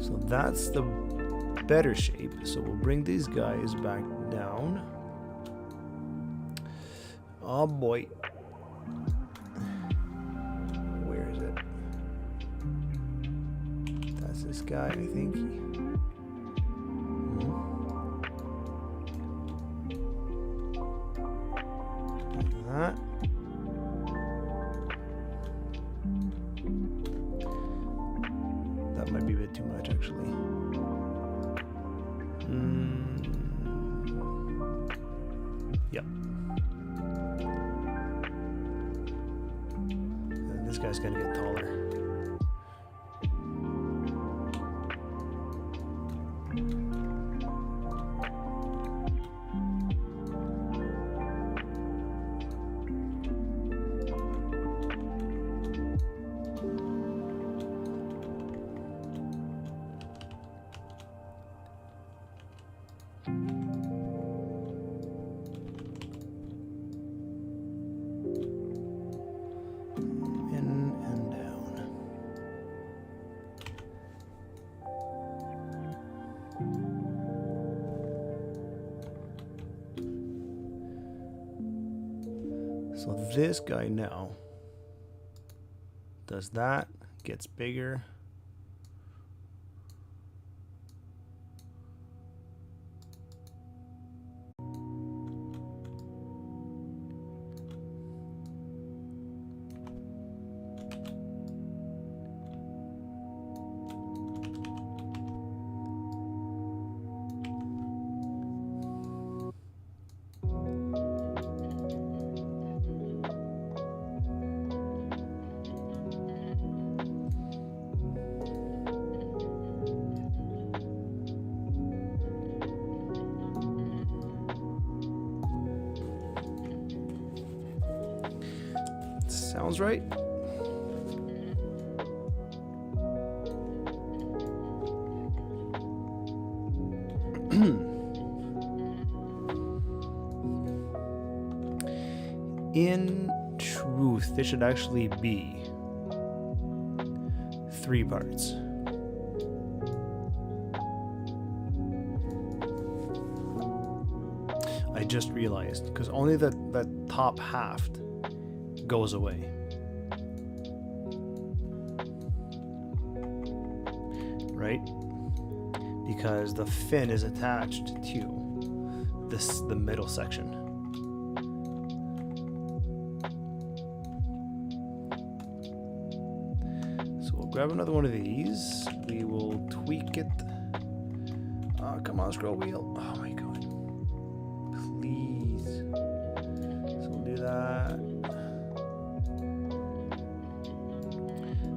So that's the better shape. So we'll bring these guys back down. Oh boy. Where is it? That's this guy, I think. that. That might be a bit too much, actually. Yep. And this guy's gonna get taller. So this guy now does that, gets bigger. Sounds right. In truth, this should actually be 3 parts. I just realized, because only the top half goes away. Right? Because the fin is attached to the middle section. So we'll grab another one of these. We will tweak it. Oh, come on, scroll wheel. Oh my god. Please. So we'll do that.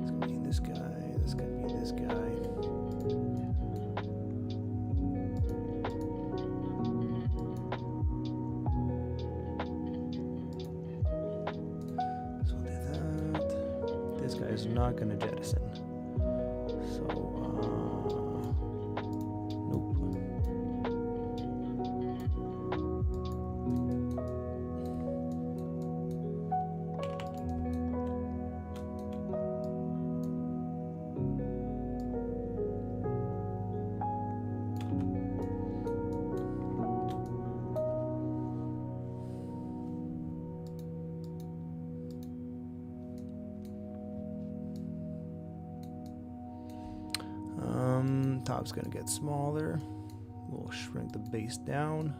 It's gonna be this guy. This gonna be this guy. Is not going to jettison. So, nope. Top's gonna get smaller. We'll shrink the base down.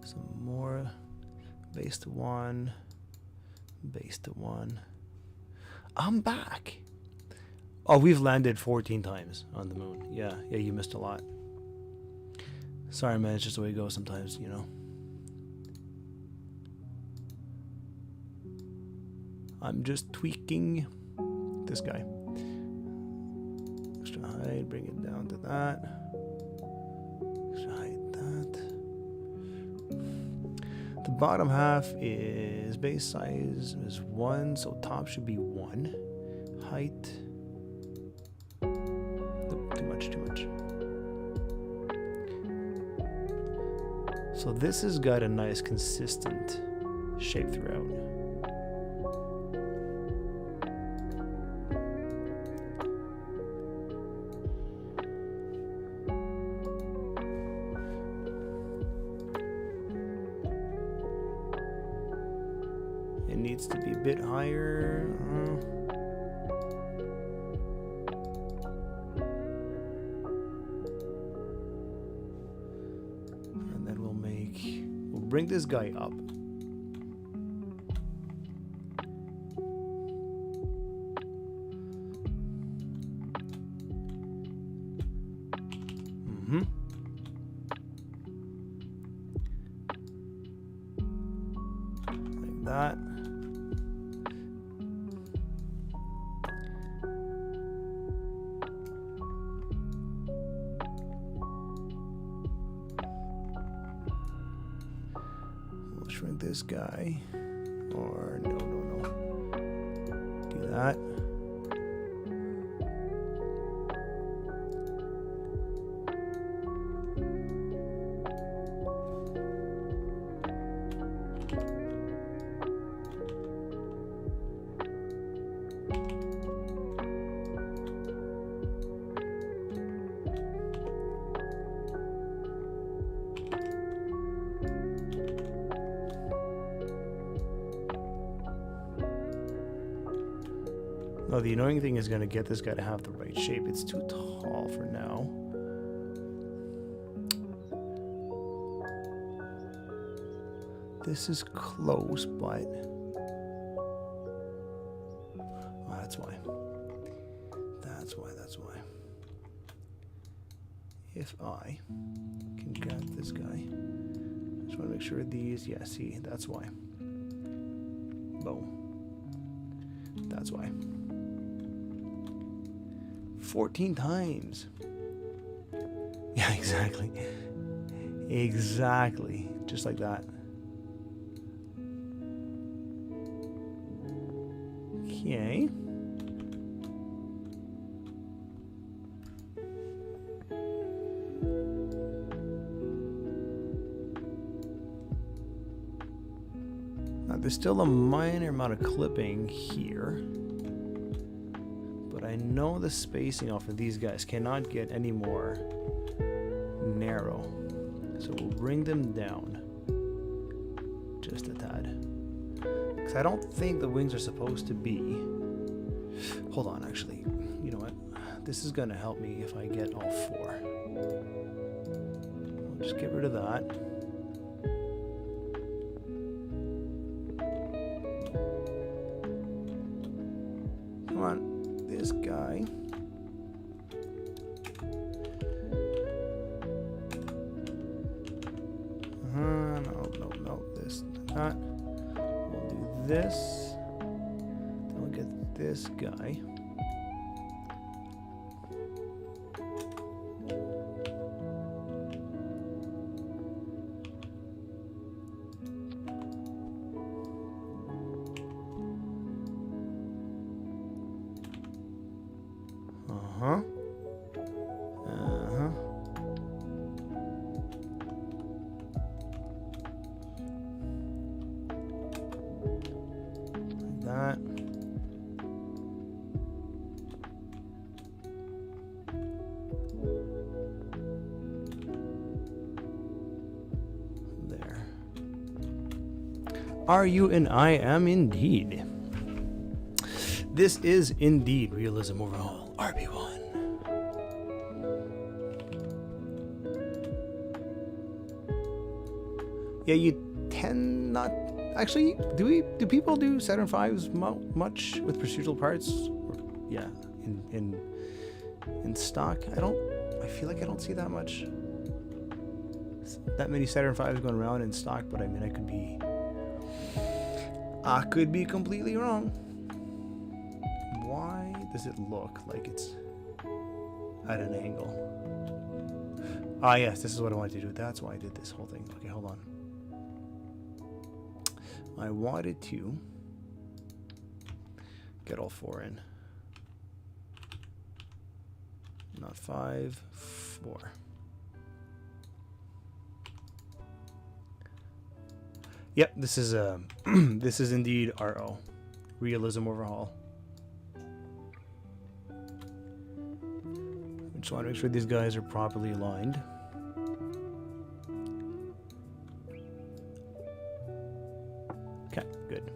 Some more. Base to 1. Base to 1. I'm back. Oh, we've landed 14 times on the moon. Yeah, you missed a lot. Sorry, man. It's just the way it goes sometimes, you know. I'm just tweaking this guy. Extra height, bring it down to that. Extra height, that. The bottom half is base size is 1, so top should be 1. Height. Nope, too much. So this has got a nice consistent shape throughout. It needs to be a bit higher. And then we'll bring this guy up. that. We'll shrink this guy. Or no. Do that. Oh, the annoying thing is going to get this guy to have the right shape. It's too tall for now. This is close, but... Oh, that's why. That's why. If I can get this guy... I just want to make sure these... Yeah, see, that's why. Boom. That's why. 14 times. Yeah, exactly. Exactly. Just like that. Okay. Now, there's still a minor amount of clipping here. I know the spacing off of these guys cannot get any more narrow. So we'll bring them down just a tad. Because I don't think the wings are supposed to be... Hold on, actually. You know what? This is going to help me if I get all four. I'll just get rid of that. Come on. This guy. No, this, that. We'll do this. Then we'll get this guy. That. There. Are you? And I am indeed. This is indeed Realism Overhaul RP1. Yeah, you tend not... Actually, do people do Saturn V's much with procedural parts? Or, yeah, in stock. I feel like I don't see that much. That many Saturn V's going around in stock, but I mean, I could be completely wrong. Why does it look like it's at an angle? Ah, yes, this is what I wanted to do. That's why I did this whole thing. Okay, hold on. I wanted to get all four in. Not 5, 4. Yep, this is this is indeed RO, Realism Overhaul. Just want to make sure these guys are properly aligned. Okay, good.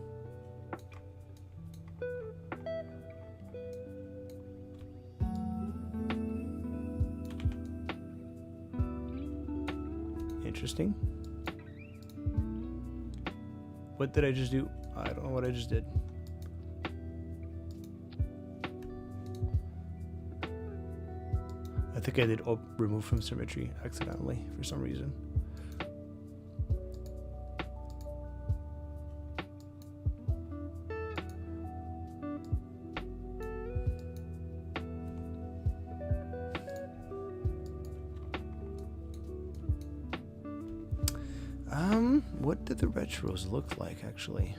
Interesting. What did I just do? I don't know what I just did. I think I did remove from symmetry accidentally for some reason. what did the retros look like actually?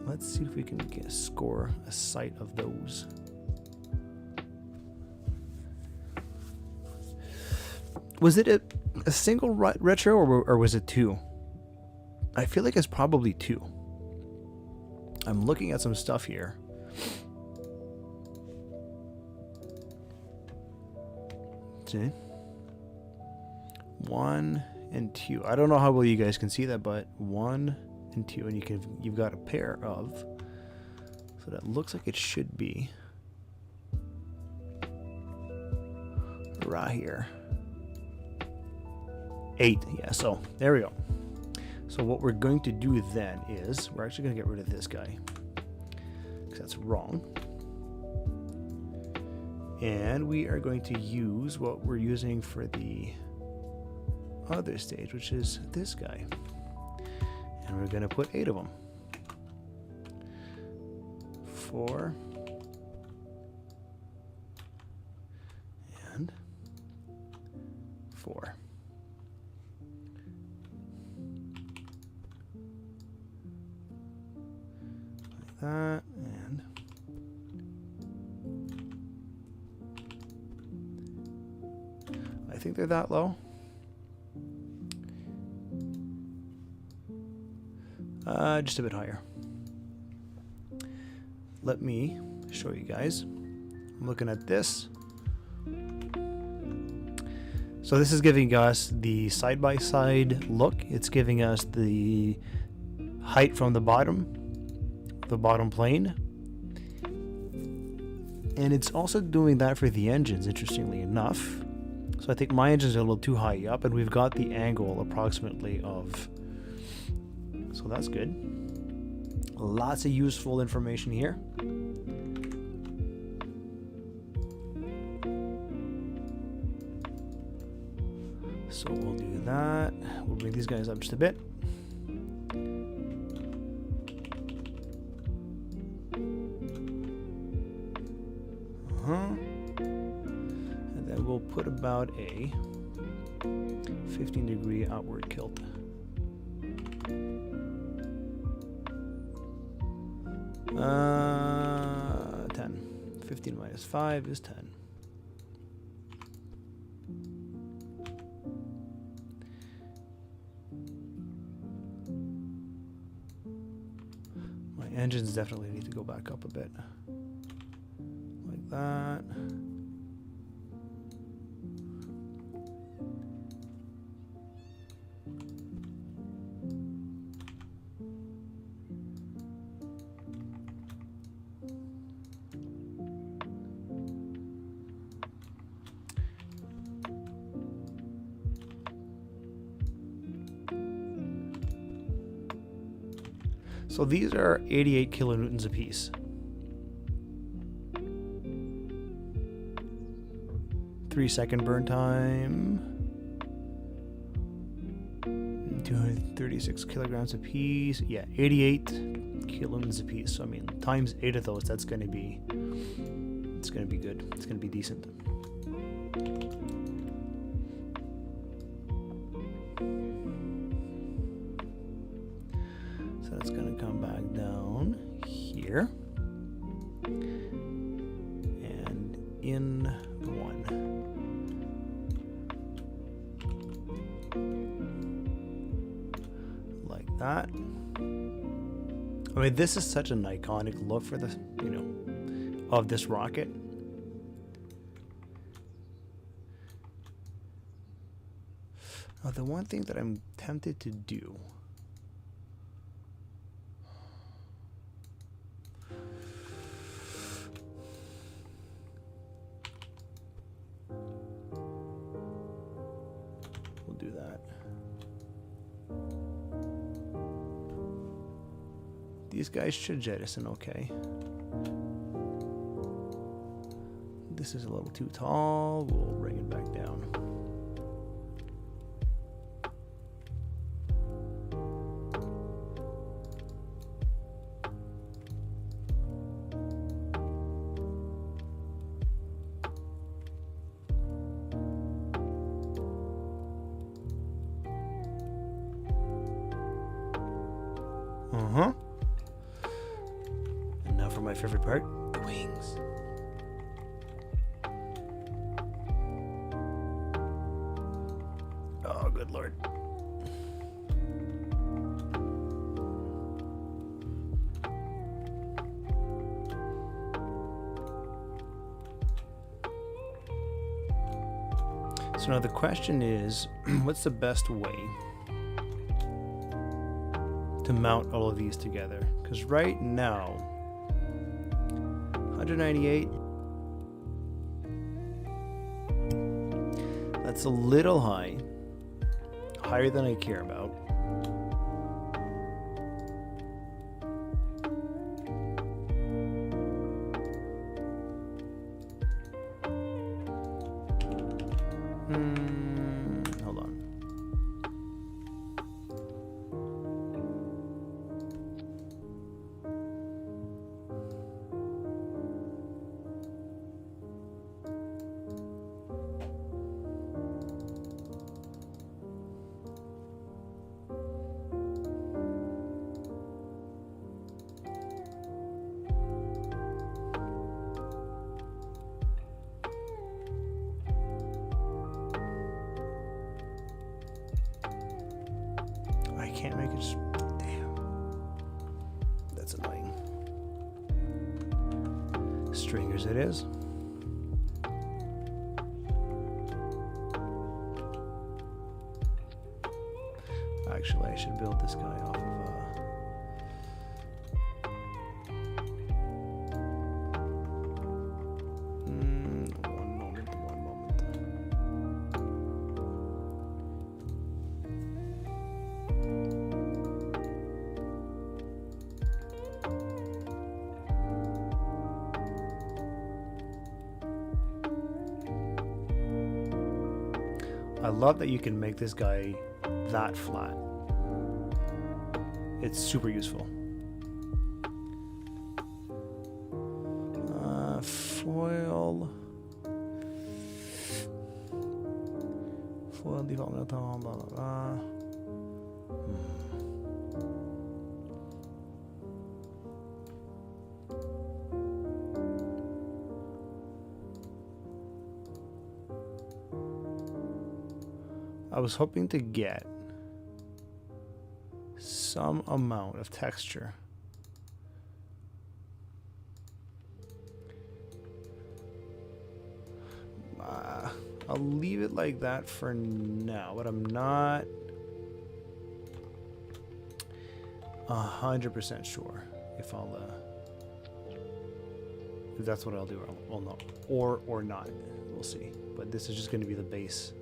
Let's see if we can score a sight of those. Was it a single retro or was it two? I feel like it's probably two. I'm looking at some stuff here. See? 1 and 2. I don't know how well you guys can see that, but 1 and 2, and you've got a pair of. So that looks like it should be right here. 8. Yeah. So there we go. So what we're going to do then is we're actually going to get rid of this guy because that's wrong. And we are going to use what we're using for the other stage, which is this guy. And we're going to put 8 of them. 4. And 4. Like that. And I think they're that low. Just a bit higher. Let me show you guys. I'm looking at this. So this is giving us the side-by-side look. It's giving us the height from the bottom plane. And it's also doing that for the engines, interestingly enough. So I think my engine's a little too high up, and we've got the angle approximately of. So that's good. Lots of useful information here. So we'll do that. We'll bring these guys up just a bit. And then we'll put about a 15-degree outward kilt. 10. 15 minus 5 is 10. My engines definitely need to go back up a bit. Like that. So these are 88 kilonewtons a piece. 3-second burn time. 236 kilograms a piece. Yeah, 88 kilonewtons a piece. So I mean, times 8 of those, that's going to be. It's going to be good. It's going to be decent. So that's going to come back down here and in 1. Like that. I mean, this is such an iconic look for the, of this rocket. Now, the one thing that I'm tempted to do. Do that. These guys should jettison okay. This is a little too tall. We'll bring it back down. Uh-huh. And now for my favorite part, the wings. Oh, good lord. So now the question is, what's the best way to mount all of these together? Because right now, 198, that's a little high, higher than I care about. Hold on. I can't make it. Damn. That's annoying. Stringers it is. Actually, I should build this guy off of one moment. I love that you can make this guy that flat. It's super useful. Foil development, blah blah blah. I was hoping to get some amount of texture. I'll leave it like that for now, but I'm not 100% sure if if that's what I'll do. Well, no, or not. We'll see. But this is just going to be the base.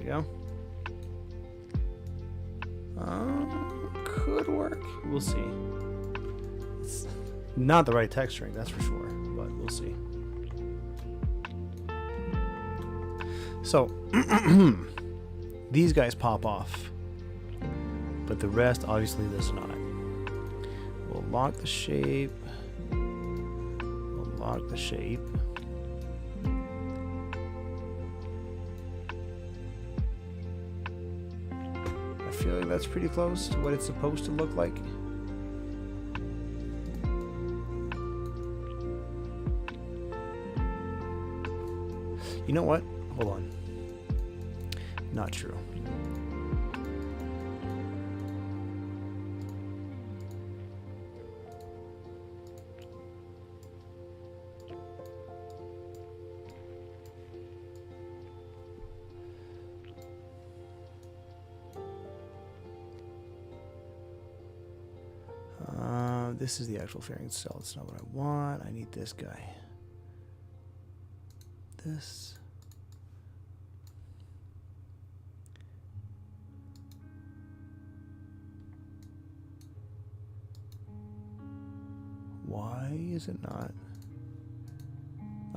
Go. Could work. We'll see. It's not the right texturing, that's for sure, but we'll see. So, these guys pop off, but the rest obviously does not. We'll lock the shape. We'll lock the shape. I feel like that's pretty close to what it's supposed to look like. You know what? Hold on. Not true. This is the actual fairing cell. It's not what I want. I need this guy. This. Why is it not?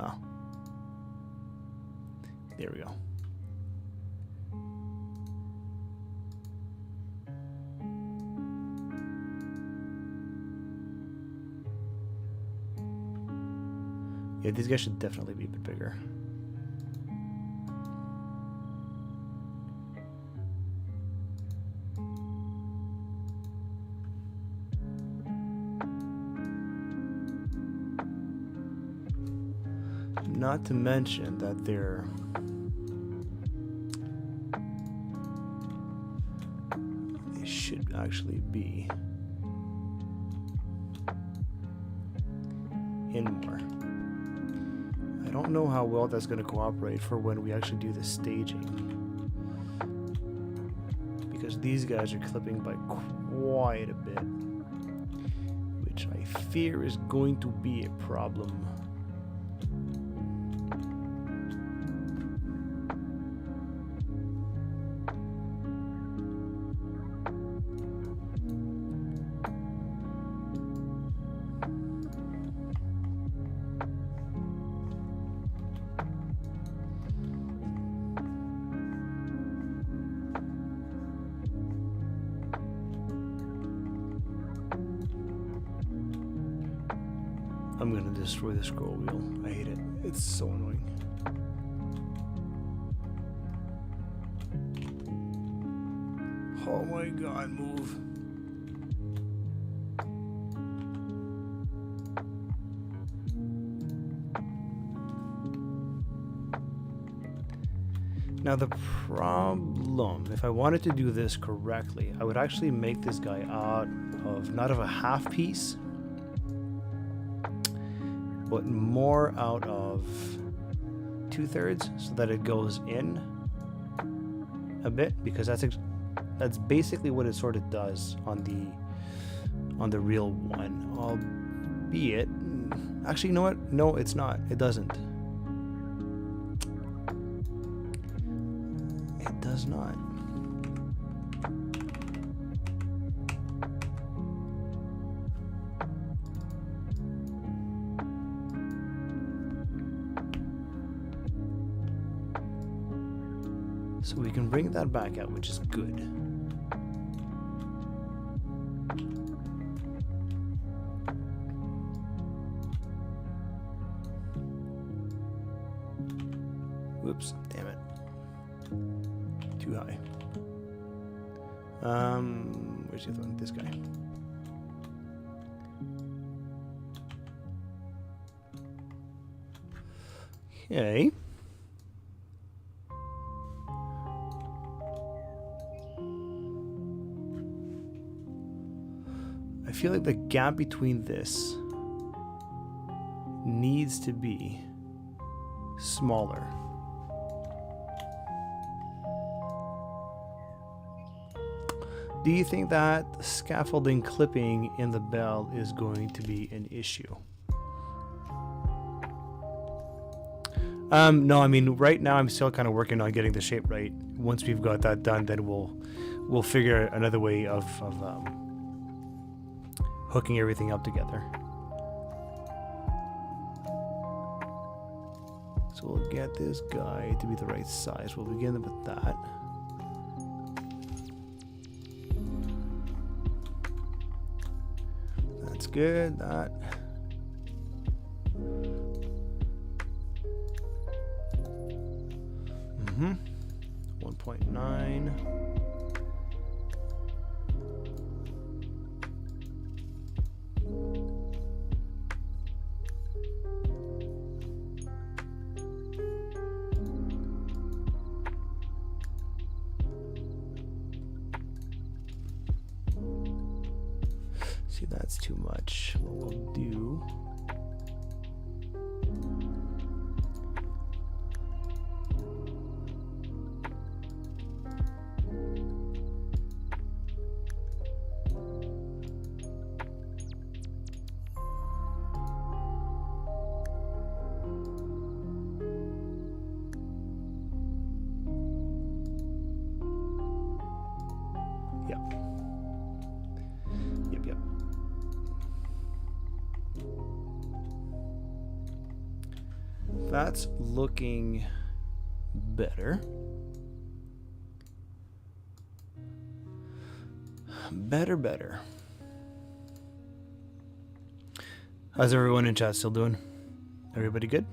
Oh. There we go. Yeah, these guys should definitely be a bit bigger. Not to mention that they should actually be in more. I don't know how well that's going to cooperate for when we actually do the staging, because these guys are clipping by quite a bit, which I fear is going to be a problem. I'm gonna destroy the scroll wheel. I hate it. It's so annoying. Oh my god, move. Now the problem, if I wanted to do this correctly, I would actually make this guy out of, not of a half piece, but more out of 2/3, so that it goes in a bit, because that's basically what it sort of does on the real one. Albeit, actually, you know what? No, it's not. It doesn't. It does not. So we can bring that back out, which is good. Whoops, damn it. Too high. Where's the other one? This guy. Okay. I feel like the gap between this needs to be smaller. Do you think that scaffolding clipping in the bell is going to be an issue? No, I mean, right now I'm still kind of working on getting the shape right. Once we've got that done, then we'll figure another way of hooking everything up together. So we'll get this guy to be the right size. We'll begin with that. That's good. That. 1.9. See, that's too much. What we'll do, That's looking better. Better. How's everyone in chat still doing? Everybody good?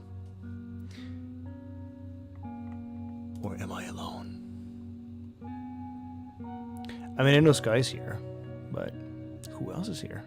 Or am I alone? I mean, I know Sky's here, but who else is here?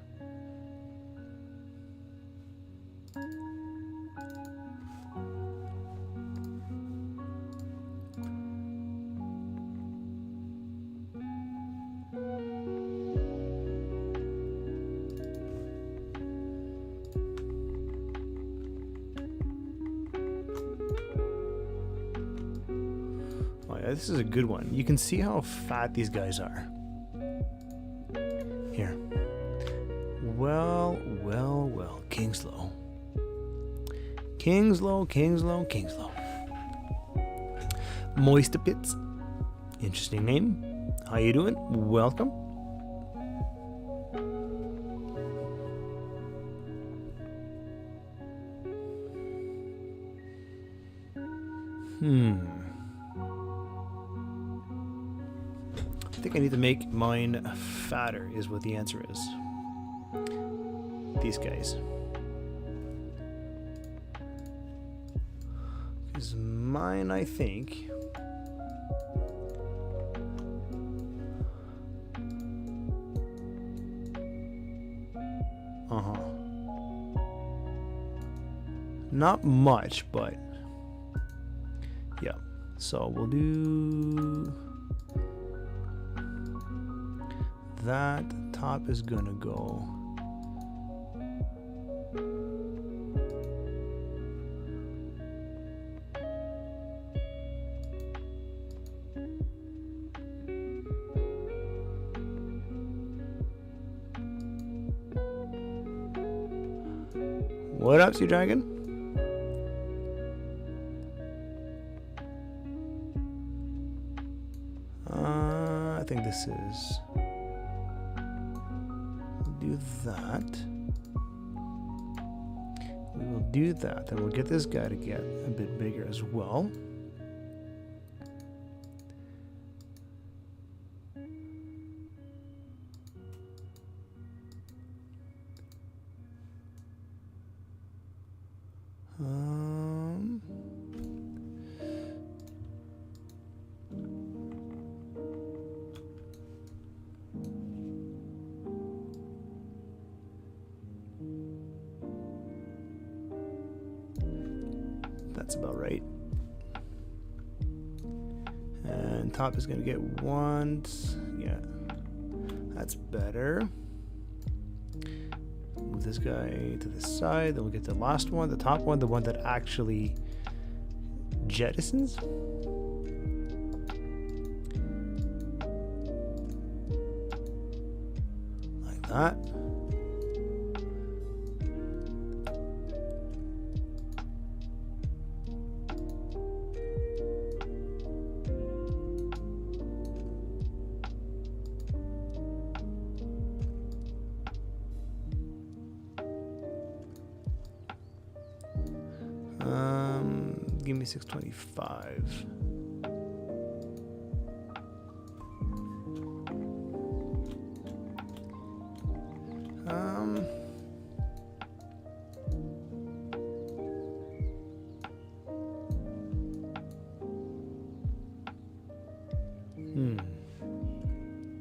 This is a good one. You can see how fat these guys are. Here. Well. Kingslow. Moistapits. Interesting name. How you doing? Welcome. I think I need to make mine fatter is what the answer is. These guys. Because mine, I think... Not much, but... Yeah. So we'll do... That top is gonna go what up, Sea Dragon? I think this is do that. We will do that. Then we'll get this guy to get a bit bigger as well. That's about right. And top is going to get one. Yeah, that's better. Move this guy to the side. Then we'll get the last one, the top one, the one that actually jettisons. Like that. Give me 625.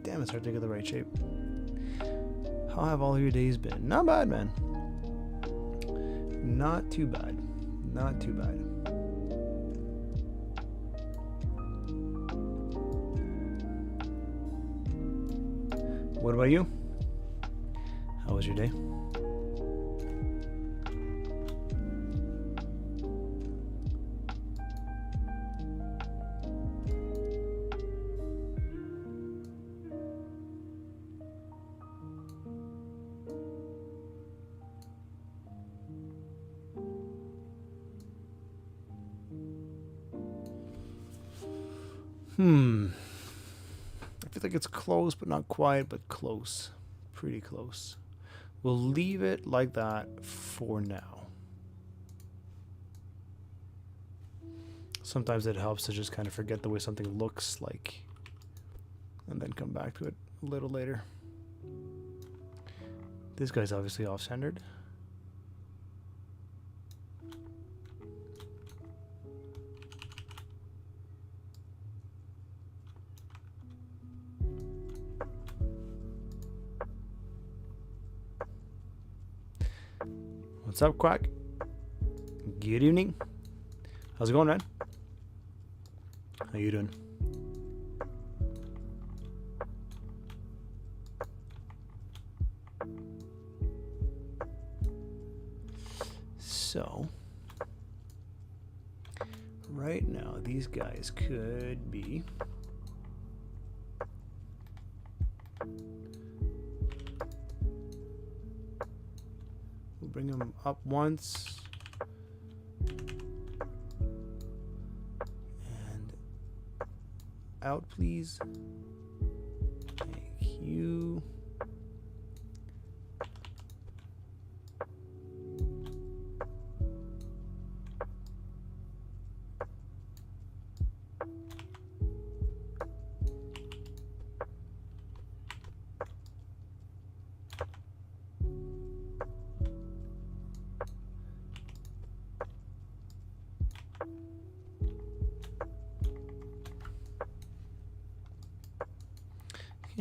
Damn, it's hard to get the right shape. How have all your days been? Not bad, man. Not too bad. Not too bad. What about you? How was your day? I feel like it's close, but not quite, but close. Pretty close. We'll leave it like that for now. Sometimes it helps to just kind of forget the way something looks like and then come back to it a little later. This guy's obviously off-centered. What's up, Quack? Good evening. How's it going, man? How you doing? So, right now, these guys could be we'll bring them up once and out, please. Thank you.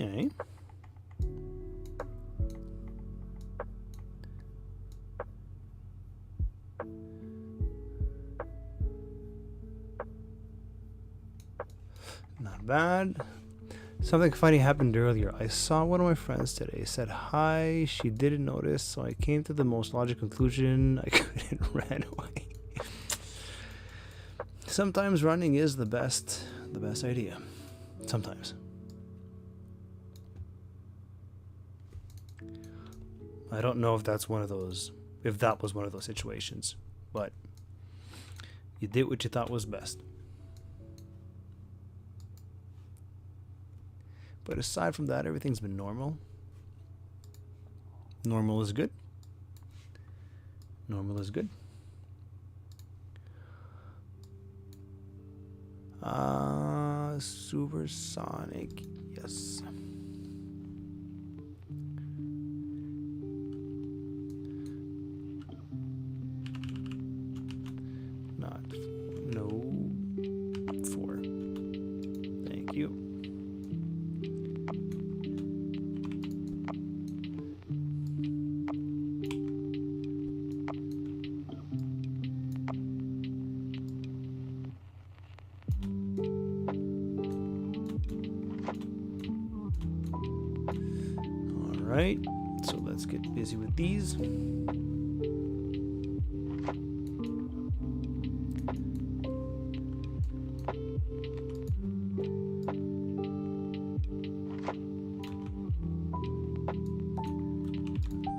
Okay. Not bad. Something funny happened earlier. I saw one of my friends today. Said hi. She didn't notice, so I came to the most logical conclusion I could and ran away. Sometimes running is the best idea. Sometimes. I don't know if that's one of those, if that was one of those situations, but you did what you thought was best. But aside from that, everything's been normal. Normal is good. Normal is good. Supersonic, yes. Right, so let's get busy with these.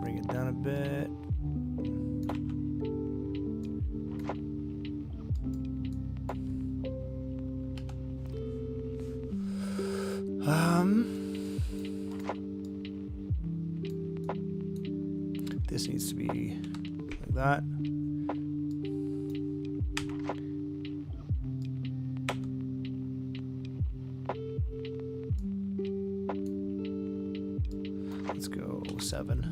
Bring it down a bit. This needs to be like that. Let's go 7.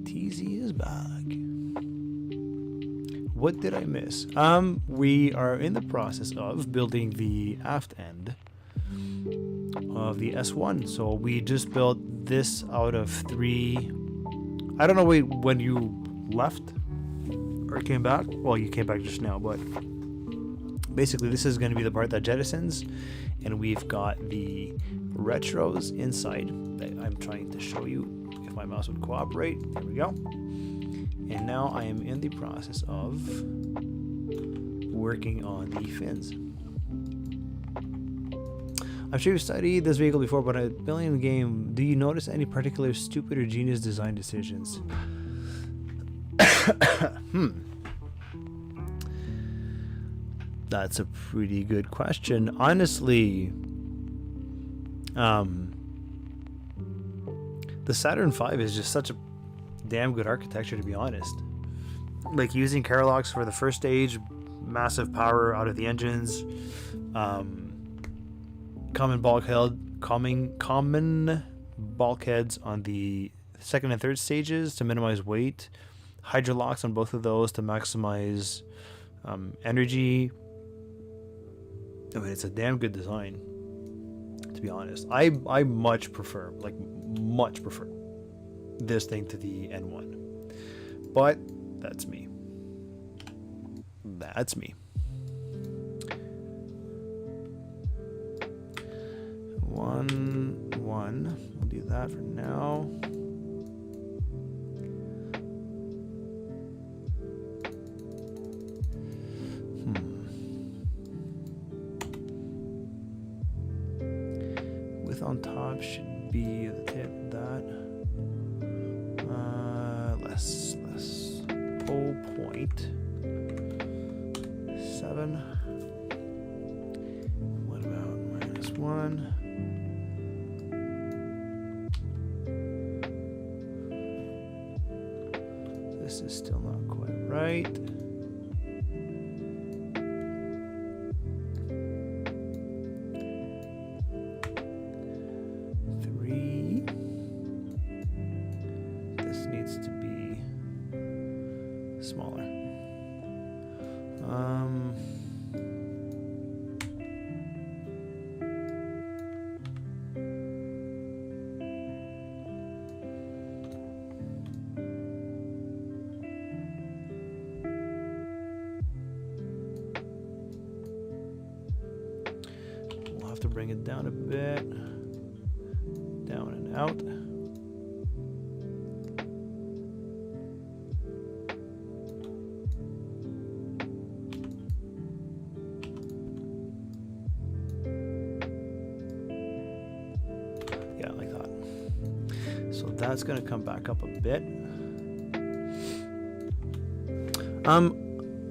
TZ is back. What did I miss? We are in the process of building the aft end of the S1. So we just built this out of 3. I don't know when you left or came back. Well, you came back just now, but basically this is going to be the part that jettisons, and we've got the retros inside that I'm trying to show you if my mouse would cooperate. There we go. And now I am in the process of working on the fins. I'm sure you've studied this vehicle before, but a billion game, do you notice any particular stupid or genius design decisions? That's a pretty good question. Honestly, the Saturn V is just such a damn good architecture, to be honest. like using Carolocks for the first stage, massive power out of the engines, common bulkheads on the second and third stages to minimize weight, hydrolocks on both of those to maximize energy. I mean, it's a damn good design, to be honest. I much prefer this thing to the N1, but that's me. One. We'll do that for now. Width on top should be the tip of that. Less. 0.7. What about -1? This is still not quite right. This needs to be smaller. We'll have to bring it down a bit. Down and out. Yeah, like that. So that's going to come back up a bit.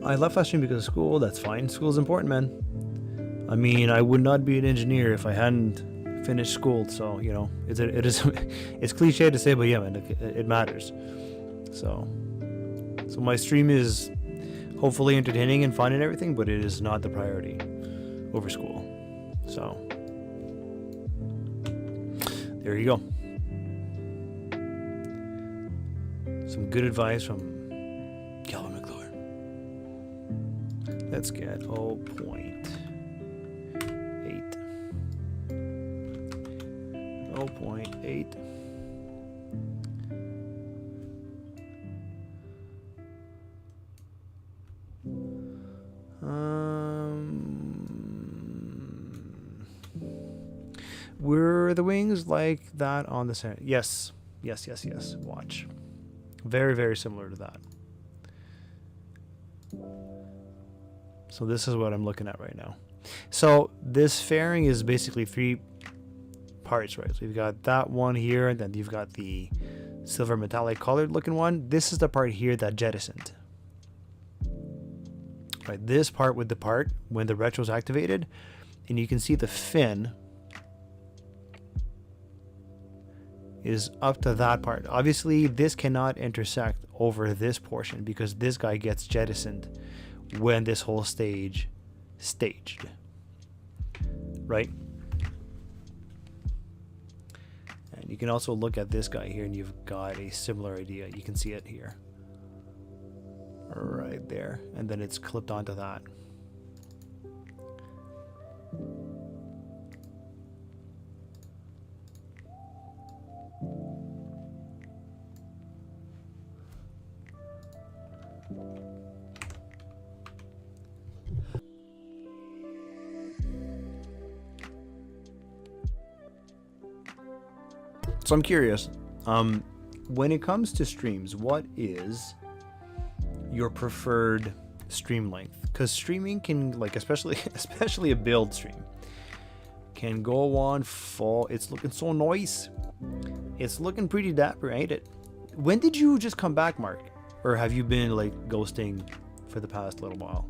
I left Livestream because of school. That's fine. School's important, man. I mean, I would not be an engineer if I hadn't finished school. So, you know, it is it's cliche to say, but yeah, man, it matters. So my stream is hopefully entertaining and fun and everything, but it is not the priority over school. So there you go. Some good advice from Maclure. Let's get 0.8. 0.8. Were the wings like that on the center? Yes. Watch. Very, very similar to that. So this is what I'm looking at right now. So this fairing is basically 3 parts, right? So you've got that one here, and then you've got the silver metallic colored looking one. This is the part here that jettisoned. Right, this part would depart when the retro is activated, and you can see the fin is up to that part. Obviously, this cannot intersect over this portion because this guy gets jettisoned when this whole stage staged, right? And you can also look at this guy here and you've got a similar idea. You can see it here right there, and then it's clipped onto that. So I'm curious, when it comes to streams, what is your preferred stream length? Because streaming can, like, especially a build stream, can go on full. It's looking so nice. It's looking pretty dapper, ain't it? When did you just come back, Mark? Or have you been, like, ghosting for the past little while?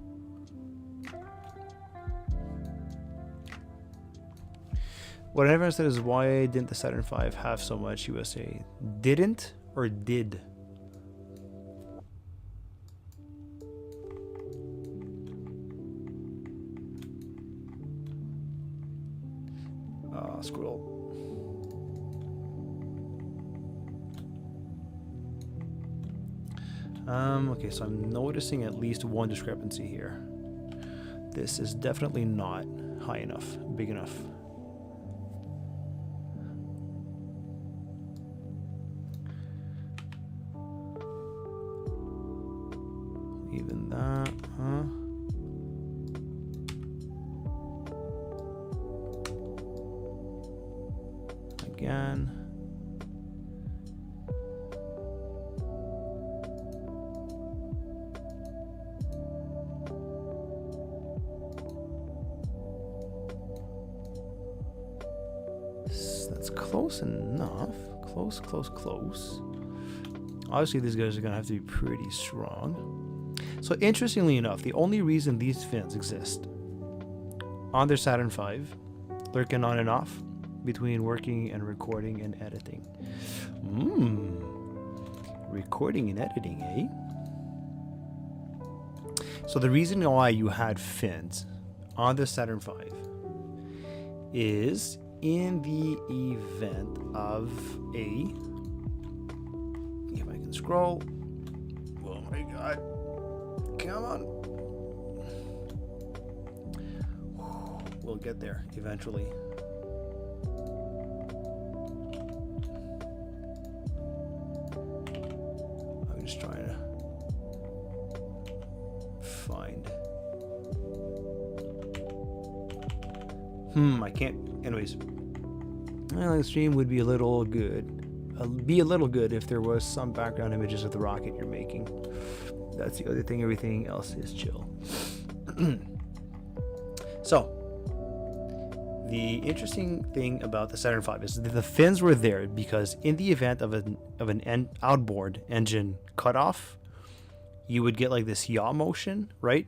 What I never understood is why didn't the Saturn V have so much USA? Didn't or did? Okay, so I'm noticing at least one discrepancy here. This is definitely not high enough, big enough. Even that, huh? Again. That's close enough. Close, close, close. Obviously, these guys are going to have to be pretty strong. So, interestingly enough, the only reason these fins exist on their Saturn V, lurking on and off between working and recording and editing. Recording and editing, eh? So, the reason why you had fins on the Saturn V is in the event of a, if I can scroll, oh my god, come on, we'll get there eventually. I'm just trying to find, I can't. Anyways, the stream would be a little good. Be a little good if there was some background images of the rocket you're making. That's the other thing. Everything else is chill. So, the interesting thing about the Saturn V is that the fins were there because in the event of an outboard engine cutoff, you would get like this yaw motion, right?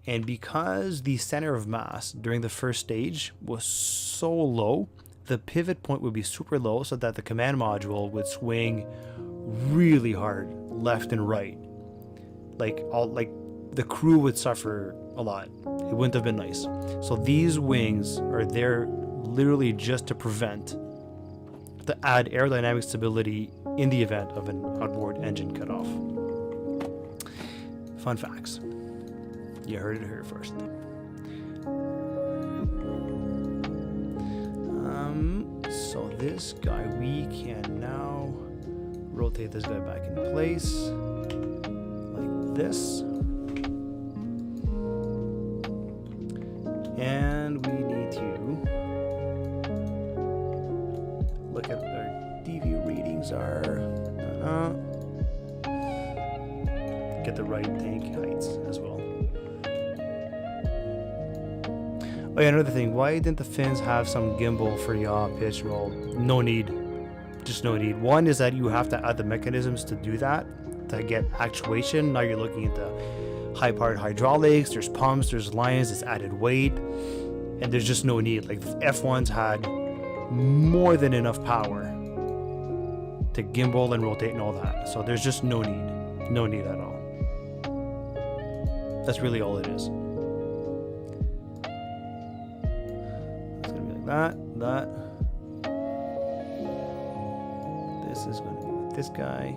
And because the center of mass during the first stage was so low, the pivot point would be super low so that the command module would swing really hard left and right. Like the crew would suffer a lot. It wouldn't have been nice. So these wings are there literally just to prevent, to add aerodynamic stability in the event of an outboard engine cutoff. Fun facts. You heard it here first. So this guy, we can now rotate this guy back in place like this. And we need to look at what our DV readings are. Get the right tank heights as well. Oh yeah, another thing, why didn't the fins have some gimbal for yaw, pitch, roll? No need. Just no need. One is that you have to add the mechanisms to do that, to get actuation. Now you're looking at the high powered hydraulics, there's pumps, there's lines, it's added weight, and there's just no need. Like the F1s had more than enough power to gimbal and rotate and all that. So there's just no need. No need at all. That's really all it is. That. This is going to be with this guy.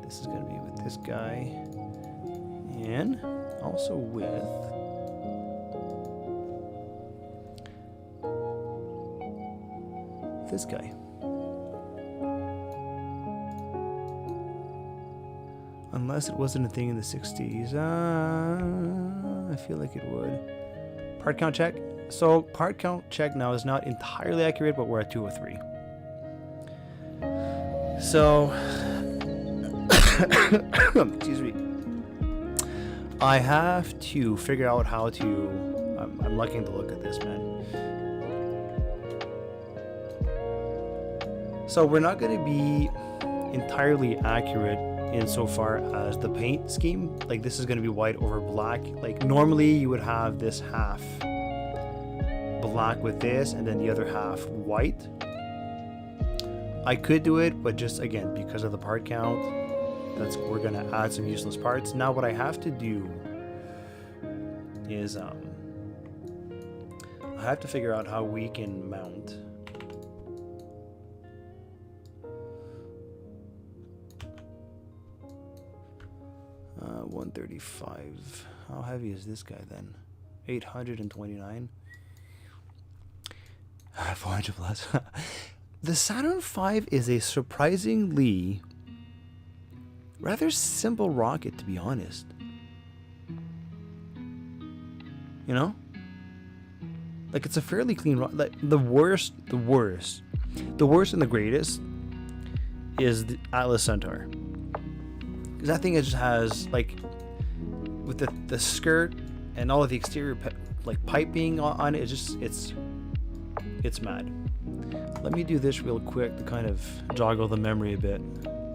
This is going to be with this guy. And also with this guy. Unless it wasn't a thing in the 60s. I feel like it would. Part count check. So part count check now is not entirely accurate, but we're at 203. So, excuse me. I have to figure out how to. I'm liking the look at this, man. So we're not going to be entirely accurate insofar as the paint scheme. Like this is going to be white over black. Like normally you would have this half black with this and then the other half white. I could do it, but just again because of the part count, we're gonna add some useless parts. Now what I have to do is I have to figure out how we can mount 135. How heavy is this guy then? 829. 400 plus. The Saturn V is a surprisingly rather simple rocket, to be honest. You know? Like, it's a fairly clean rocket. Like, the worst and the greatest is the Atlas Centaur. Because that thing just has, like, with the skirt and all of the exterior like piping on it, it's mad. Let me do this real quick to kind of joggle the memory a bit.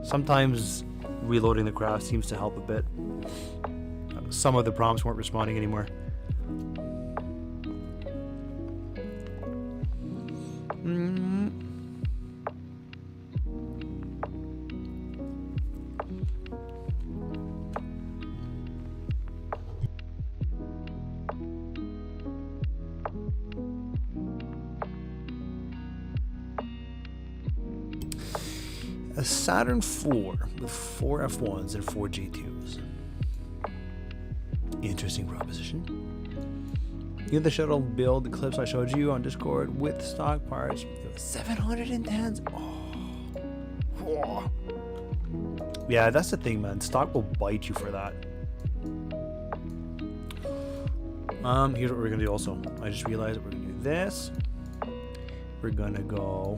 Sometimes reloading the craft seems to help a bit. Some of the prompts weren't responding anymore. A Saturn IV with 4 F1s and 4 J2s. Interesting proposition. You know the shuttle build, the clips I showed you on Discord with stock parts. 710s. Oh. Yeah, that's the thing, man. Stock will bite you for that. Here's what we're gonna do also. I just realized that we're gonna do this. We're gonna go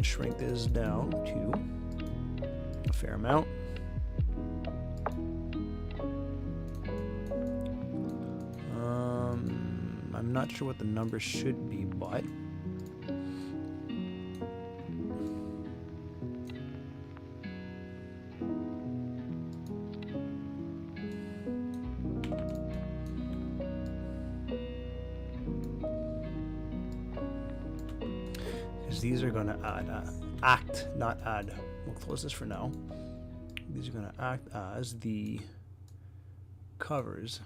shrink this down to a fair amount. I'm not sure what the number should be, but these are going to act, not add. We'll close this for now. These are going to act as the covers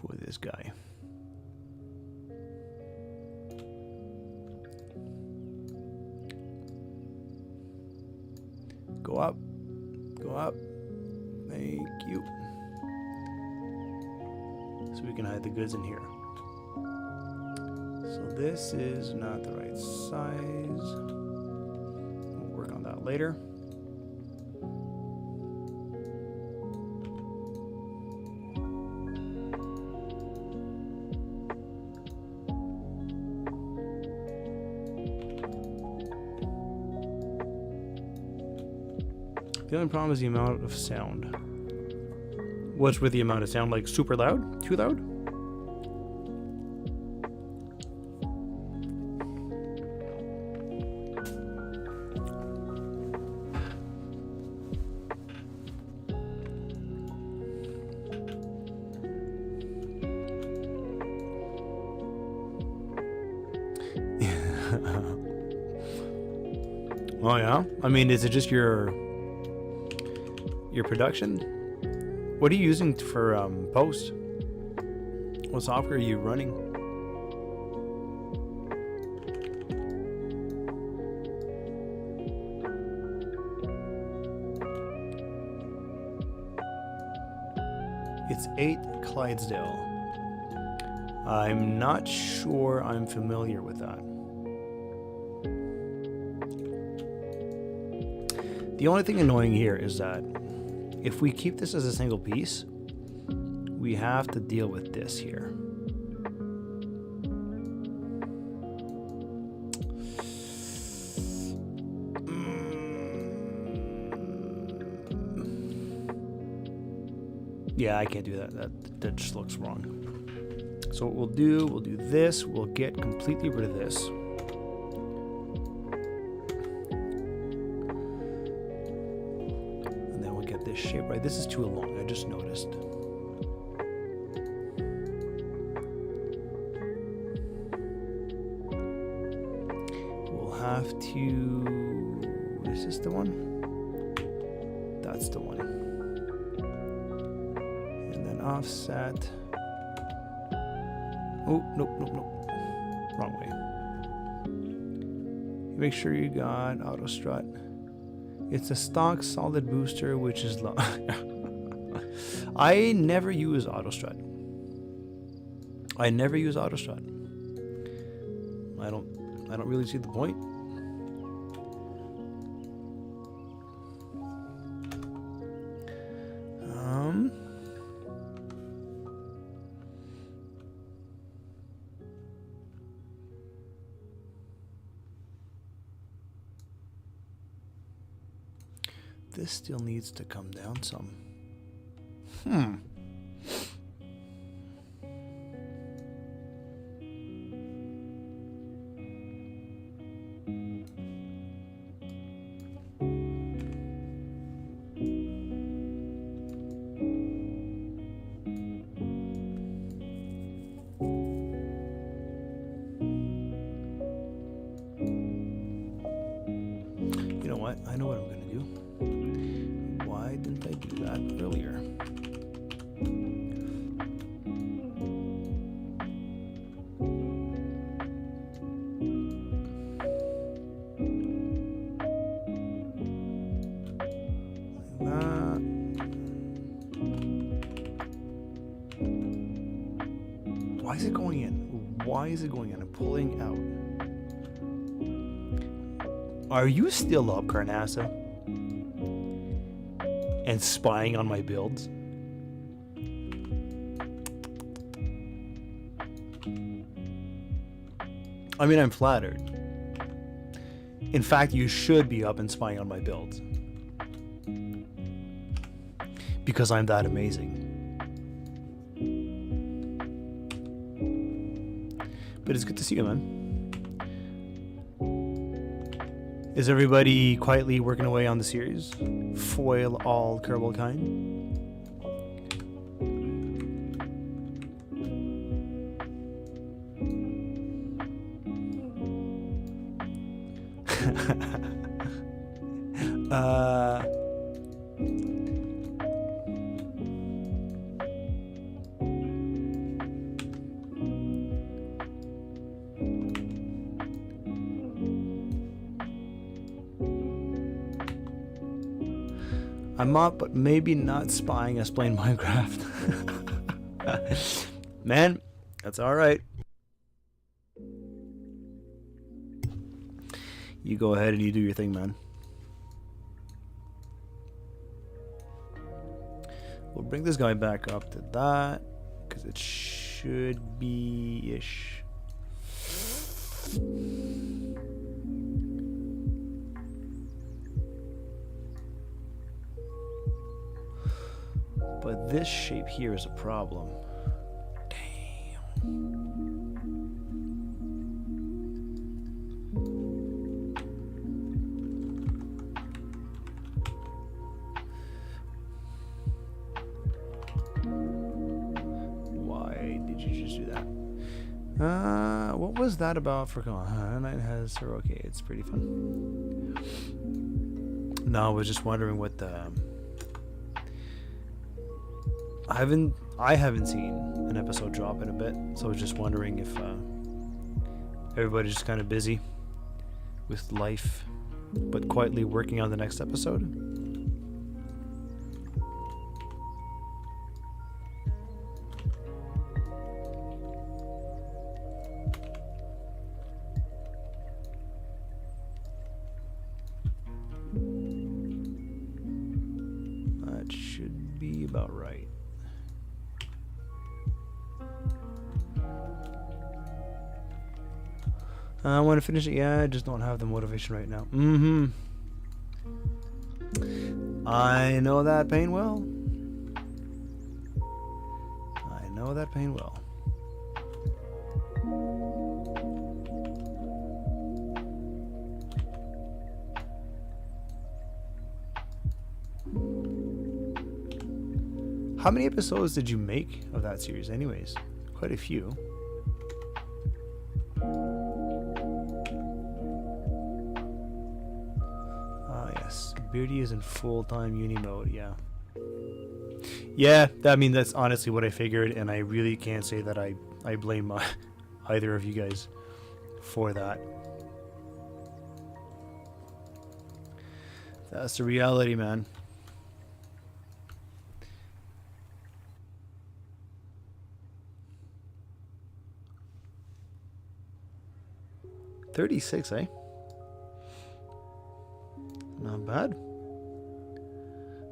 for this guy. Go up. Go up. Thank you. So we can hide the goods in here. So this is not the right size. We'll work on that later. The only problem is the amount of sound. What's with the amount of sound? Like super loud? Too loud? Oh yeah? I mean, is it just your production? What are you using for post? What software are you running? It's 8 Clydesdale. I'm not sure I'm familiar with that. The only thing annoying here is that if we keep this as a single piece, we have to deal with this here. Yeah, I can't do that. That just looks wrong. So what we'll do this. We'll get completely rid of this. This shape right. This is too long. I just noticed. We'll have to. Is this the one? That's the one. And then offset. Oh, nope. Wrong way. Make sure you got auto strut. It's a stock solid booster, which is low. I never use autostrut. I never use autostrut. I don't really see the point. This still needs to come down some. You know what? I know what I'm going to do. Why didn't I do that earlier? Why is it going in? Why is it going in? I'm pulling out. Are you still up, Carnassa? And spying on my builds? I mean, I'm flattered. In fact, you should be up and spying on my builds. Because I'm that amazing. But it's good to see you, man. Is everybody quietly working away on the series? Foil all Kerbal kind? I'm up, but maybe not spying us playing Minecraft. Man, that's alright. You go ahead and you do your thing, man. We'll bring this guy back up to that, because it should be ish. But this shape here is a problem. Damn. Why did you just do that? What was that about for it has okay, it's pretty fun. No, I was just wondering what the I haven't seen an episode drop in a bit, so I was just wondering if everybody's just kind of busy with life, but quietly working on the next episode. That should be about right. I want to finish it. Yeah, I just don't have the motivation right now. I know that pain well. I know that pain well. How many episodes did you make of that series anyways? Quite a few. Beardy is in full-time uni mode, yeah. Yeah, I mean, that's honestly what I figured, and I really can't say that I blame either of you guys for that. That's the reality, man. $36, eh? Not bad.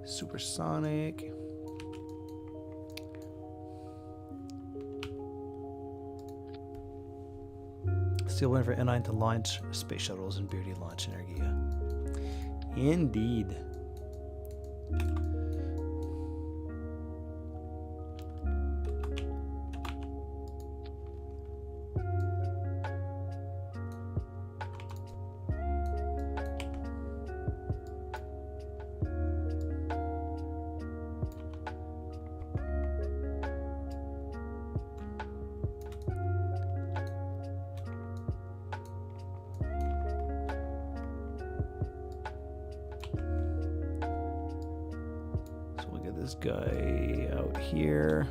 Supersonic. Still waiting for N9 to launch space shuttles and Beardy launch Energia. Indeed. This guy out here.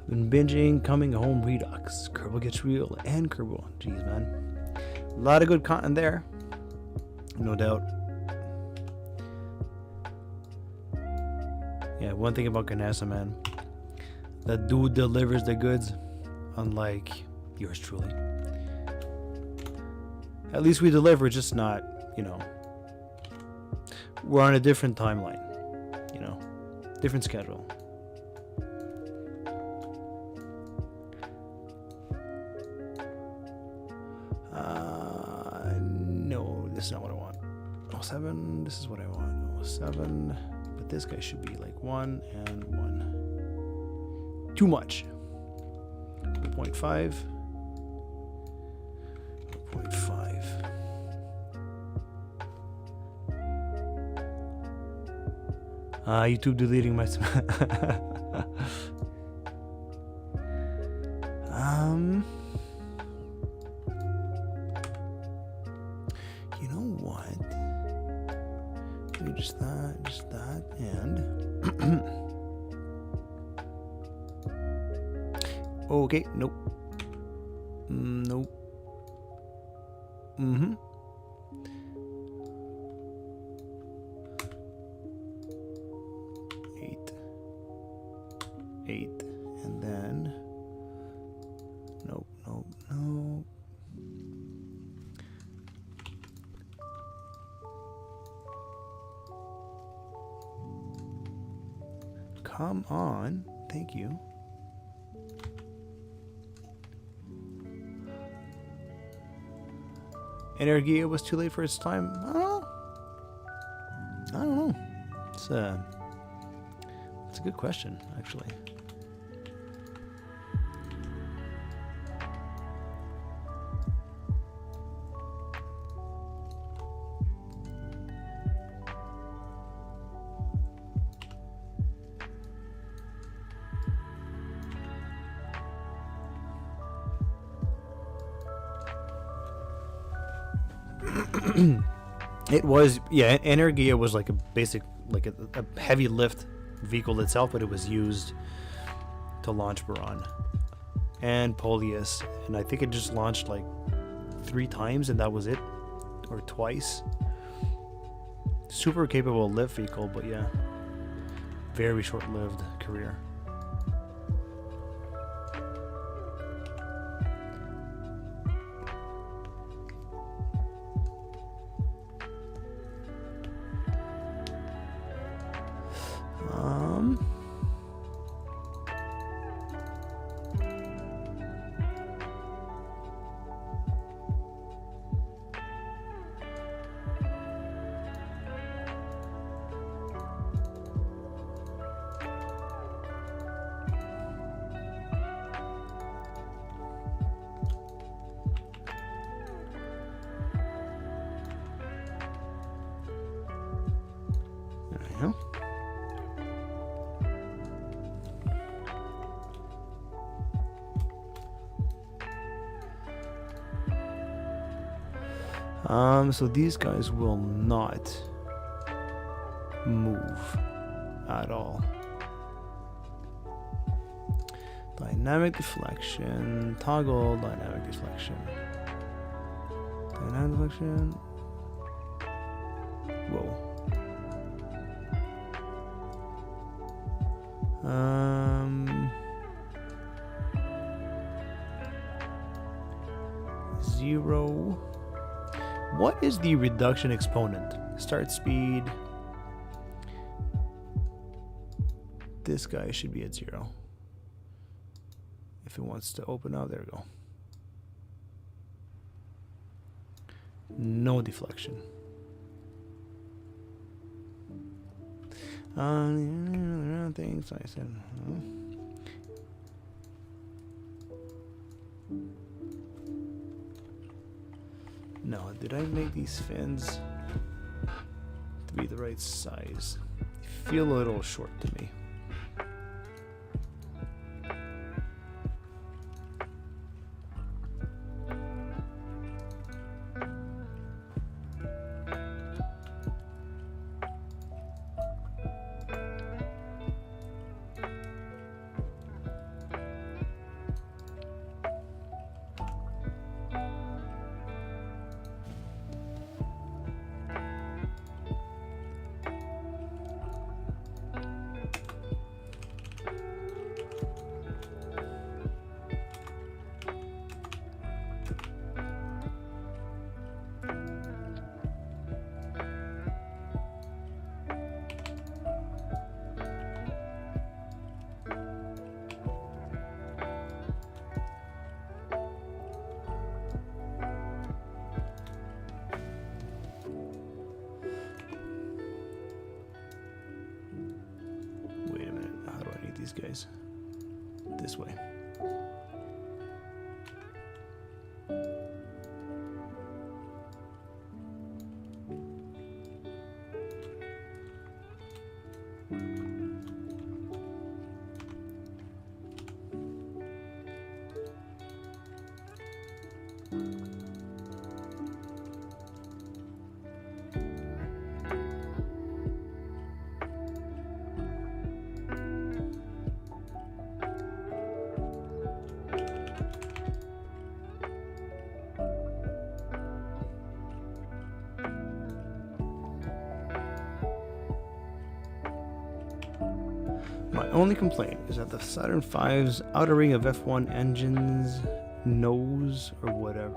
Been binging Coming Home Redux, Kerbal Gets Real, and Kerbal. Jeez, man. A lot of good content there. No doubt. Yeah, one thing about Ganessa, man. That dude delivers the goods, unlike yours truly. At least we deliver, just not, you know, we're on a different timeline, you know, different schedule. No, this is not what I want. 07, this is what I want. 07, but this guy should be like 1 and 1. Too much. 0.5. 0.5. YouTube deleting my you know what? Maybe just that, and okay, nope. Nope. Mm-hmm. Eight, and then nope. Come on, thank you. Energia was too late for its time. I don't know. It's a good question, actually. It was, yeah, Energia was like a basic, like a heavy lift vehicle itself, but it was used to launch Buran and Polius, and I think it just launched like 3 times and that was it, or twice. Super capable lift vehicle, but yeah, very short-lived career. So these guys will not move at all. Dynamic deflection, toggle dynamic deflection. Dynamic deflection. Whoa. 0. What is the reduction exponent? Start speed. This guy should be at 0. If it wants to open up, there we go. No deflection. Things I said. No, did I make these fins to be the right size? They feel a little short to me. These guys this way. My only complaint is that the Saturn V's outer ring of F1 engines nose or whatever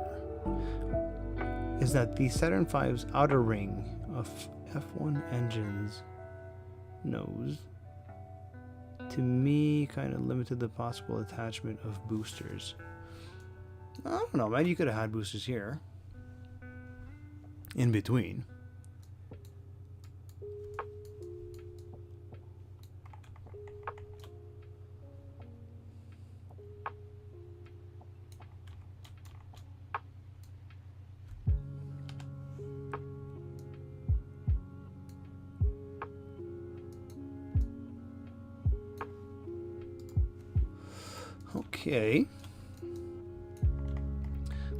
is that the Saturn V's outer ring of F1 engines nose to me kind of limited the possible attachment of boosters. I don't know, man, you could have had boosters here in between. Okay,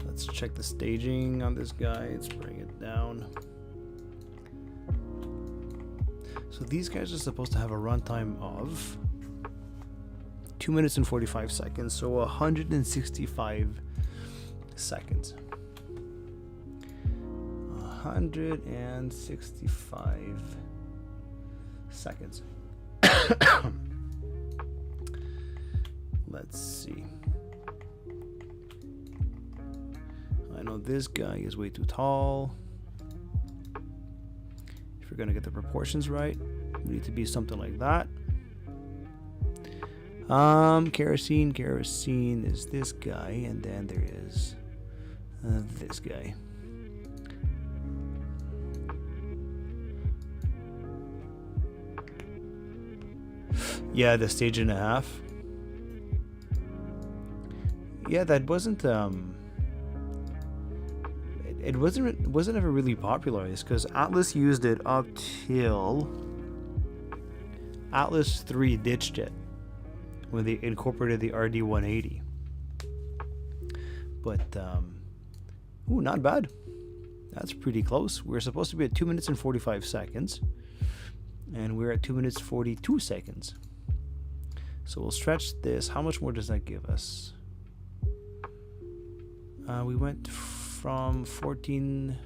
let's check the staging on this guy. Let's bring it down. So these guys are supposed to have a runtime of 2 minutes and 45 seconds, so 165 seconds. 165 seconds. Let's see. I know this guy is way too tall. If you're gonna get the proportions right, we need to be something like that. Kerosene is this guy, and then there is this guy. Yeah, the stage and a half. Yeah, that wasn't it wasn't ever really popularized because Atlas used it up till Atlas 3 ditched it when they incorporated the RD180. But ooh, not bad. That's pretty close. We're supposed to be at 2 minutes and 45 seconds, and we're at 2 minutes 42 seconds. So we'll stretch this. How much more does that give us? We went from 14.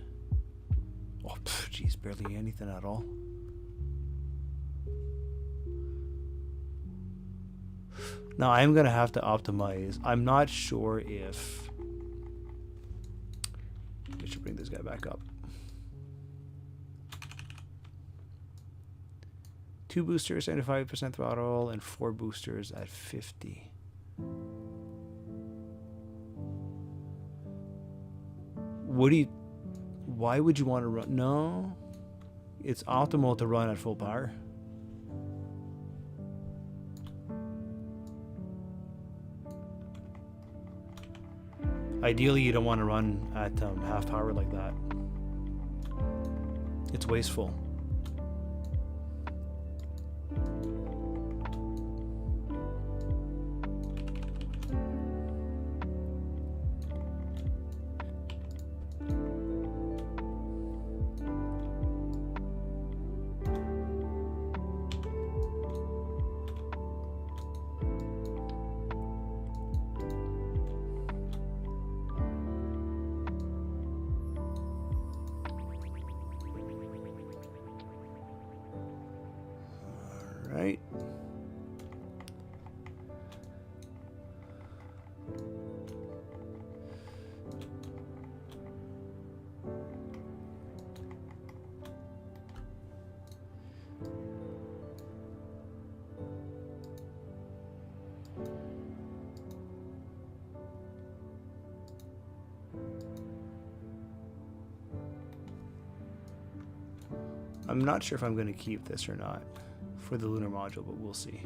Oh, geez, barely anything at all. Now I'm gonna have to optimize. I'm not sure if we should bring this guy back up. 2 boosters, 75% throttle, and 4 boosters at 50. Why would you want to run? No, it's optimal to run at full power. Ideally, you don't want to run at half power like that. It's wasteful. Right. I'm not sure if I'm going to keep this or not for the lunar module, but we'll see.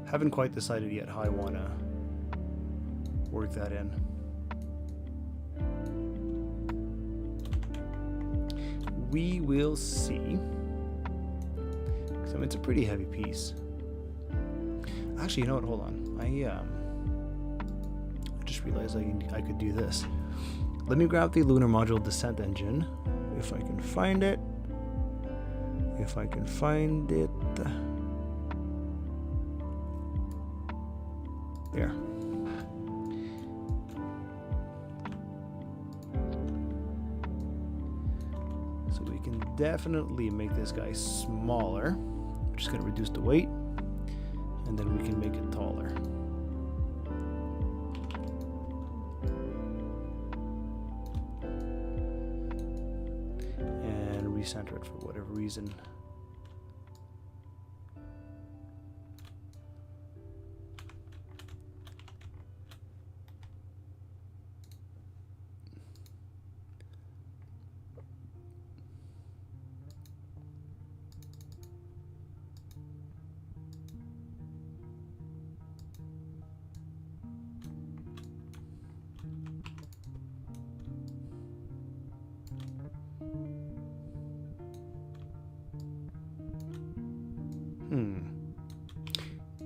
Haven't quite decided yet how I want to work that in. We will see. So, I mean, it's a pretty heavy piece. Actually, you know what? Hold on. I just realized I could do this. Let me grab the lunar module descent engine, if I can find it. If I can find it. There. So we can definitely make this guy smaller. We're just going to reduce the weight, and then we can make it taller. And recenter it for whatever reason.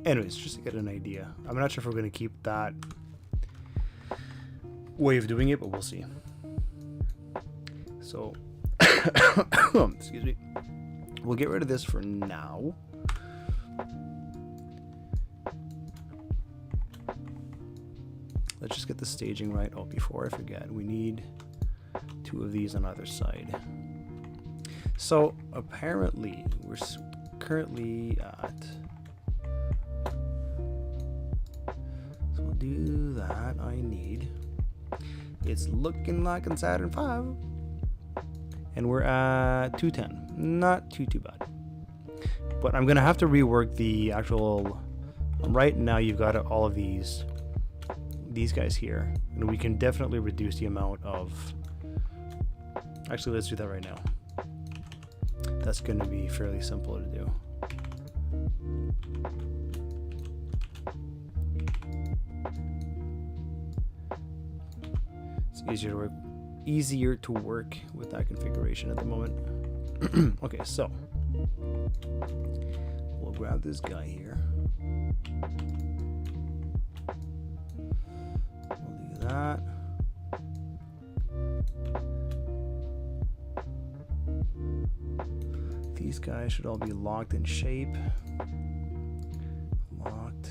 Anyways, just to get an idea. I'm not sure if we're going to keep that way of doing it, but we'll see. So, excuse me. We'll get rid of this for now. Let's just get the staging right. Oh, before I forget, we need 2 of these on either side. So, apparently, we're currently at... do that. I need, it's looking like in Saturn V, and we're at 210. Not too bad, but I'm gonna have to rework the actual. Right now you've got all of these guys here, and we can definitely reduce the amount of, actually let's do that right now. That's gonna be fairly simple to do. Easier to work with that configuration at the moment. Okay, so we'll grab this guy here. We'll do that. these guys should all be locked in shape. Locked.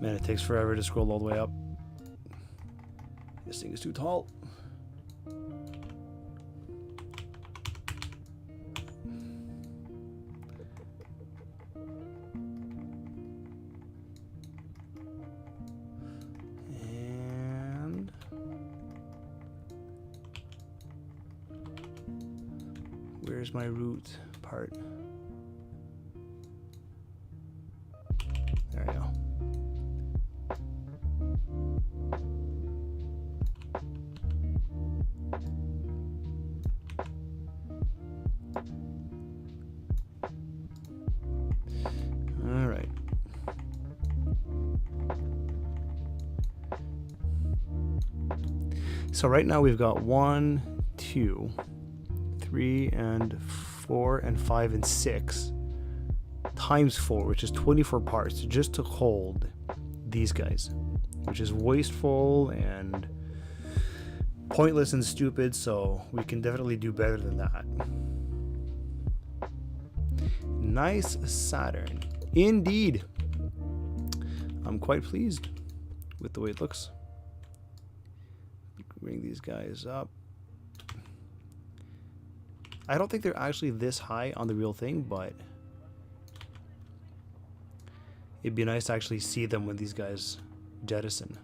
Man, it takes forever to scroll all the way up. This thing is too tall. And where's my root part? There we go. All right. So right now we've got 1, 2, 3, and 4, and 5, and 6 times 4, which is 24 parts just to hold these guys, which is wasteful and pointless and stupid, so we can definitely do better than that. Nice Saturn. Indeed. I'm quite pleased with the way it looks. Bring these guys up. I don't think they're actually this high on the real thing, but it'd be nice to actually see them when these guys jettison.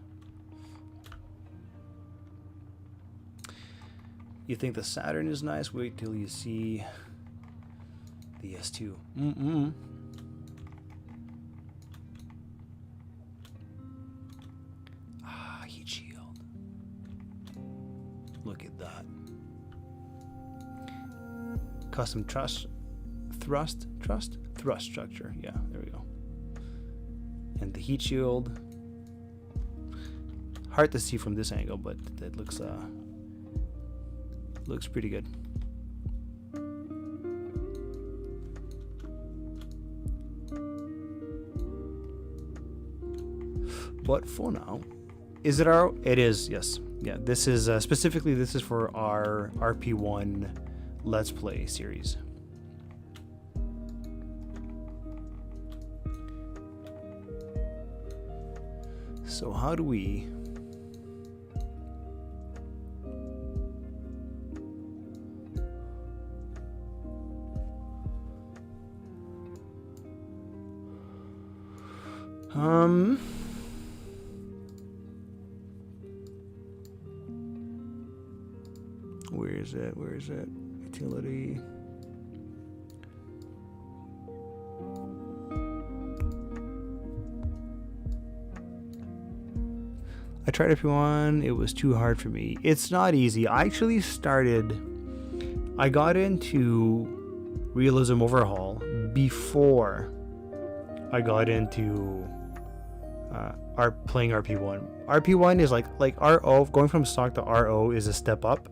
You think the Saturn is nice? Wait till you see the S2. Ah, heat shield. Look at that. Custom thrust structure. Yeah, there we go. And the heat shield. Hard to see from this angle, but that looks pretty good. But for now, is it our? It is, yes. Yeah, this is specifically this is for our RP1 Let's Play series. So how do we? Where is it? Utility. I tried everyone. It was too hard for me. It's not easy. I actually I got into Realism Overhaul before I got into playing RP1. RP1 is like RO. Going from stock to RO is a step up.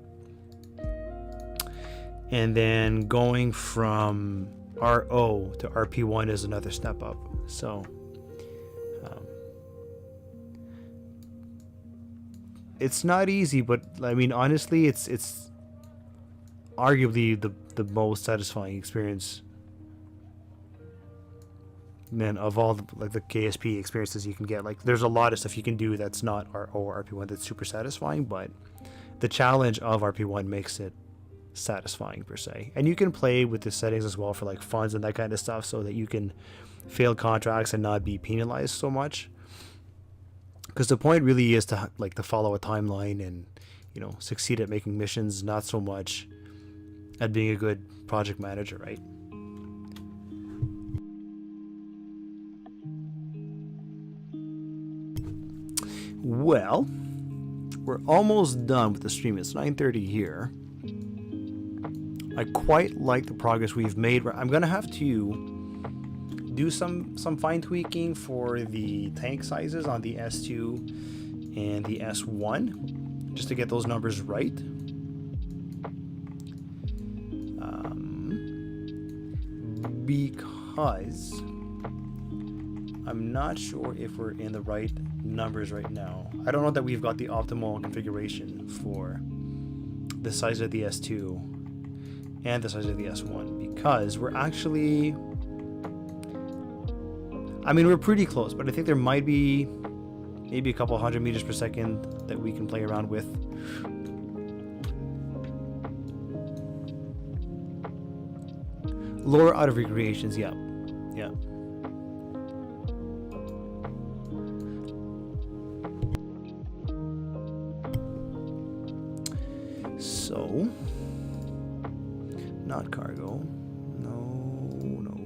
And then going from RO to RP1 is another step up. So it's not easy, but I mean, honestly, it's arguably the most satisfying experience, man, of all the KSP experiences you can get. Like, there's a lot of stuff you can do that's not RO or RP1 that's super satisfying, but the challenge of RP1 makes it satisfying per se. And you can play with the settings as well for like funds and that kind of stuff, so that you can fail contracts and not be penalized so much, because the point really is to follow a timeline and, you know, succeed at making missions, not so much at being a good project manager, right? Well, we're almost done with the stream. It's 9:30 here. I quite like the progress we've made. I'm gonna have to do some fine tweaking for the tank sizes on the S2 and the S1, just to get those numbers right. Because because I'm not sure if we're in the right numbers right now. I don't know that we've got the optimal configuration for the size of the S2 and the size of the S1, because we're actually, I mean, we're pretty close, but I think there might be maybe a couple 100 meters per second that we can play around with. Lower out of recreations, yeah. Yeah. So, not cargo. No, no.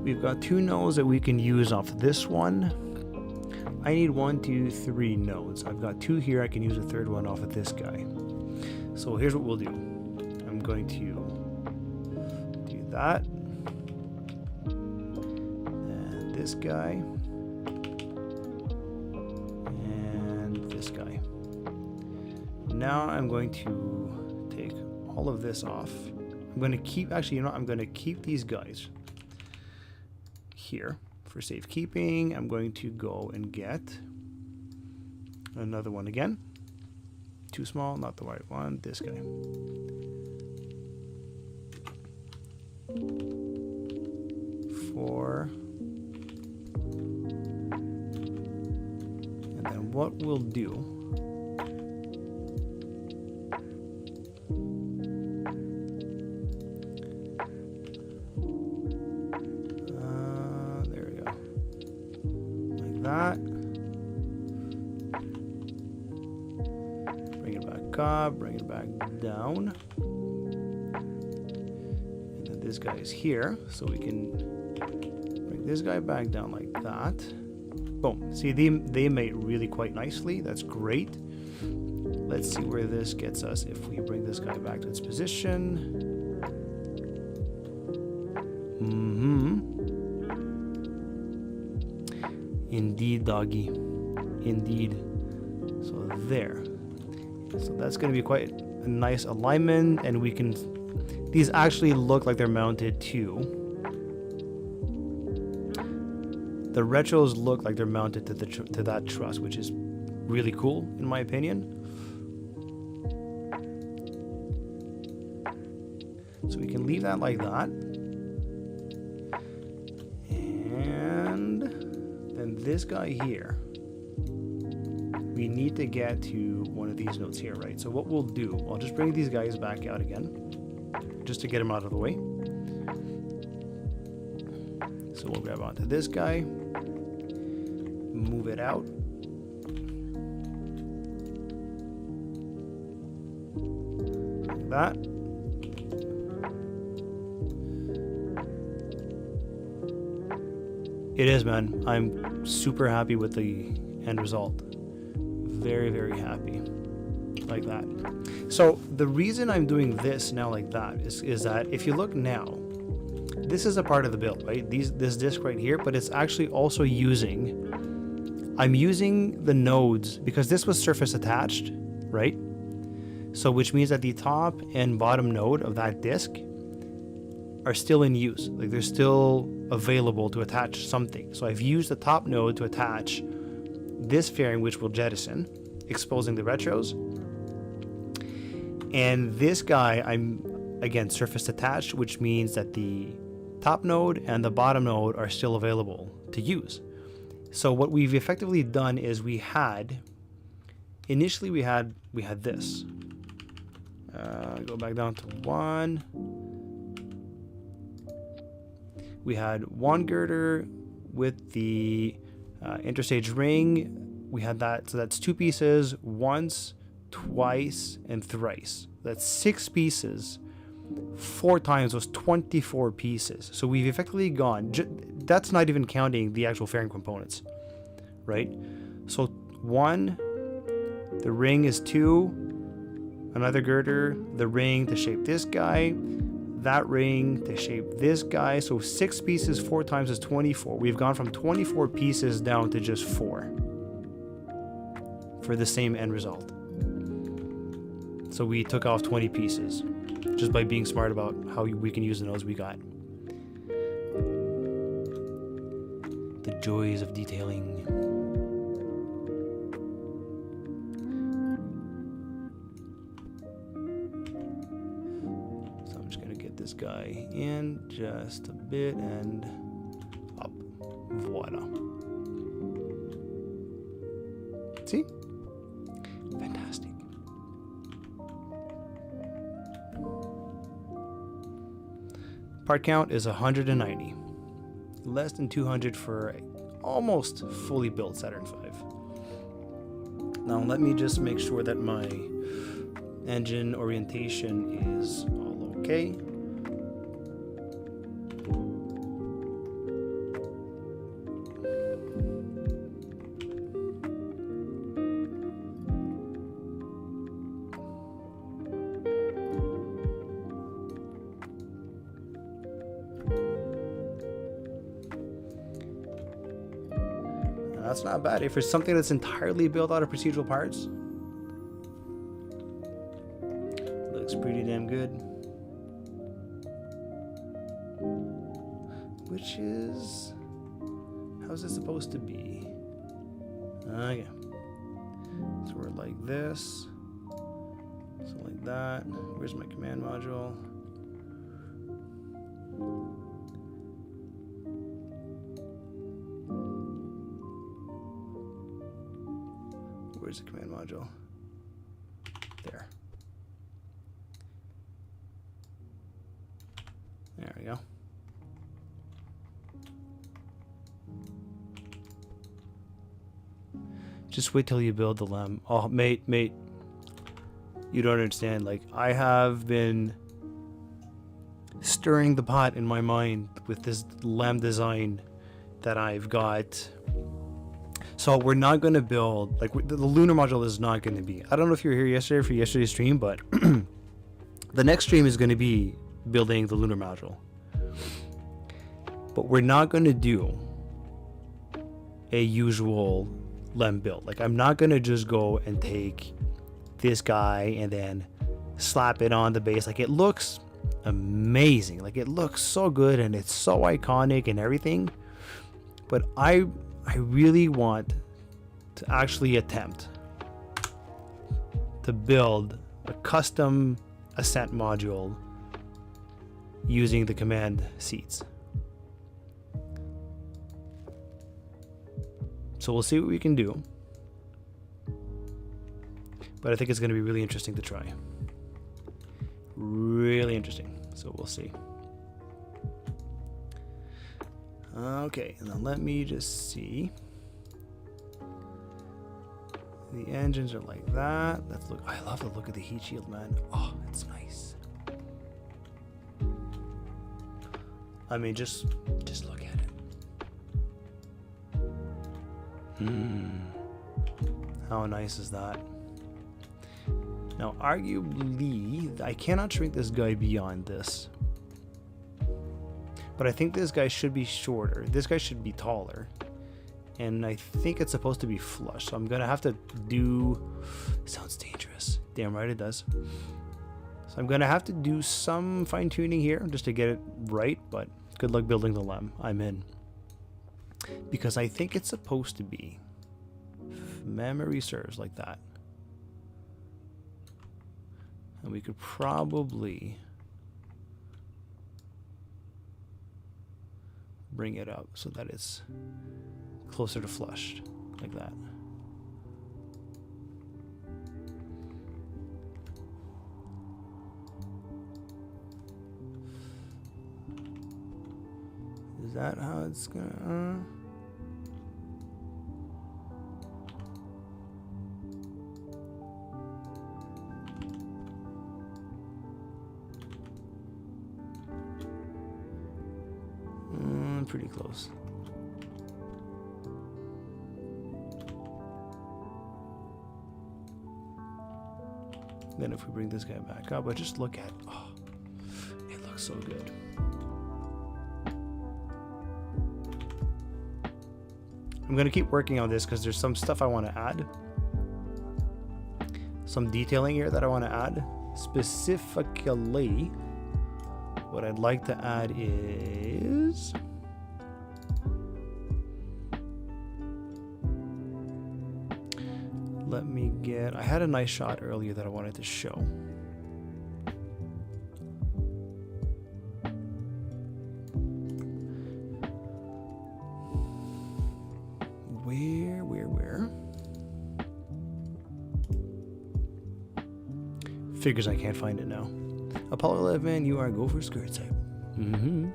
We've got 2 nodes that we can use off this one. I need 1, 2, 3 nodes. I've got 2 here. I can use a 3rd one off of this guy. So here's what we'll do. I'm going to do that. And this guy. And this guy. Now I'm going to take all of this off. I'm going to keep, actually, you know what? I'm going to keep these guys here for safekeeping. I'm going to go and get another one again. Too small, not the right one. This guy. Four. And then what we'll do, that. Bring it back up, bring it back down. And then this guy is here, so we can bring this guy back down like that. Boom. See, they mate really quite nicely. That's great. Let's see where this gets us if we bring this guy back to its position. Indeed, doggy. Indeed. So there. So that's going to be quite a nice alignment, and we can. These actually look like they're mounted to. The retros look like they're mounted to that truss, which is really cool in my opinion. So we can leave that like that. This guy here, we need to get to one of these nodes here, right? So what we'll do, I'll just bring these guys back out again, just to get them out of the way. So we'll grab onto this guy, move it out. Like that. It is, man. I'm super happy with the end result. Very, very happy. Like that. So the reason I'm doing this now like that is that if you look now, this is a part of the build, right? This disc right here, but it's actually also I'm using the nodes because this was surface attached, right? So which means that the top and bottom node of that disc are still in use. Like they're still available to attach something. So I've used the top node to attach this fairing, which will jettison, exposing the retros. And this guy, I'm again surface attached, which means that the top node and the bottom node are still available to use. So what we've effectively done is initially we had this. Go back down to 1. We had one girder with the interstage ring. We had that, so that's 2 pieces, once, twice, and thrice. That's 6 pieces 4 times was 24 pieces. So we've effectively gone, that's not even counting the actual fairing components, right? So 1, the ring is 2, another girder, the ring to shape this guy, that ring to shape this guy. So 6 pieces 4 times is 24. We've gone from 24 pieces down to just 4 for the same end result. So we took off 20 pieces just by being smart about how we can use the nodes we got. The joys of detailing. So I'm just gonna get this guy in just a bit and up. Voila. See? Fantastic. Part count is 190. Less than 200 for almost fully built Saturn V. Now let me just make sure that my engine orientation is all okay. That's not bad. If it's something that's entirely built out of procedural parts, looks pretty damn good. Which is, how's it supposed to be? Okay. So we're like this. So like that. Where's my command module? Where's the command module? There. There we go. Just wait till you build the LEM. Oh, mate, you don't understand. Like, I have been stirring the pot in my mind with this LEM design that I've got. So we're not going to build, like, the lunar module is not going to be, I don't know if you were here yesterday for yesterday's stream, but the next stream is going to be building the lunar module. But we're not going to do a usual LEM build. Like, I'm not going to just go and take this guy and then slap it on the base. Like, it looks amazing. Like, it looks so good and it's so iconic and everything. But I really want to actually attempt to build a custom ascent module using the command seats. So we'll see what we can do. But I think it's going to be really interesting to try. Really interesting. So we'll see. Okay, now let me just see. The engines are like that. Let's look. I love the look of the heat shield, man. Oh, it's nice. I mean, just look at it. How nice is that? Now, arguably, I cannot shrink this guy beyond this. But I think this guy should be shorter. This guy should be taller. And I think it's supposed to be flush. So I'm going to have to do... Sounds dangerous. Damn right it does. So I'm going to have to do some fine-tuning here just to get it right. But good luck building the LEM. I'm in. Because I think it's supposed to be, if memory serves, like that. And we could probably bring it up so that it's closer to flushed, like that. Is that how it's gonna... Pretty close. Then if we bring this guy back up, but just look at, oh, it looks so good. I'm gonna keep working on this because there's some stuff I want to add. Some detailing here that I want to add. Specifically, what I'd like to add is let me get, I had a nice shot earlier that I wanted to show. Where? Figures I can't find it now. Apollo 11, you are go for skirt type. Mm-hmm.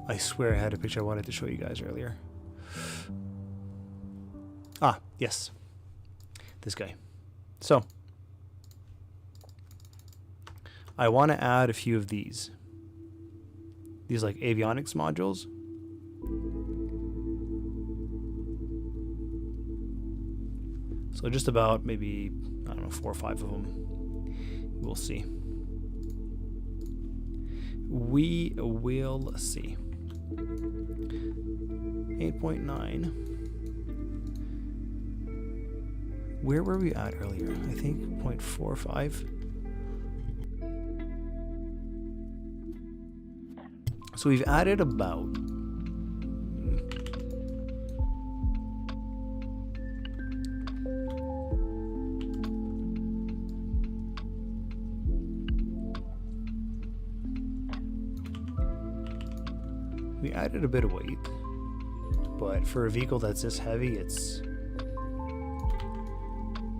I swear I had a picture I wanted to show you guys earlier. Ah, yes. This guy. So, I want to add a few of these. These like avionics modules. So just about maybe, I don't know, 4 or 5 of them. We'll see. We will see. 8.9. Where were we at earlier? I think 0.45. So we've added about we added a bit of weight, but for a vehicle that's this heavy, it's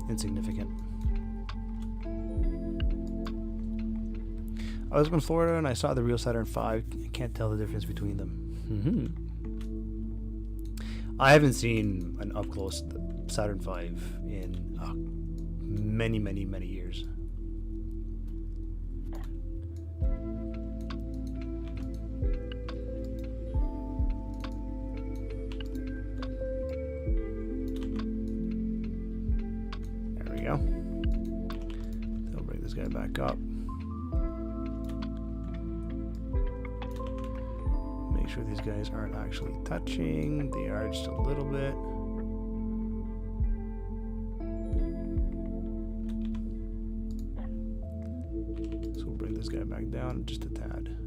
insignificant. I was in Florida and I saw the real Saturn V. I can't tell the difference between them. I haven't seen an up close Saturn V in many, many, many years. There we go. They'll bring this guy back up. Make sure these guys aren't actually touching. They are just a little bit. So we'll bring this guy back down just a tad.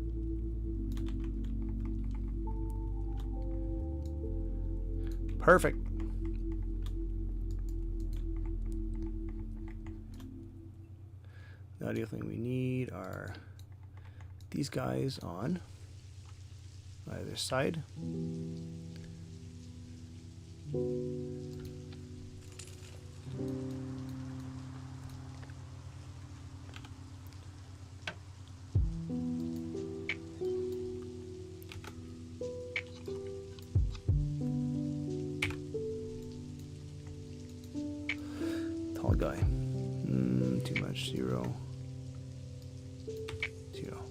Perfect. Now the other thing we need are these guys on either side. Tall guy. Too much. 0. 0.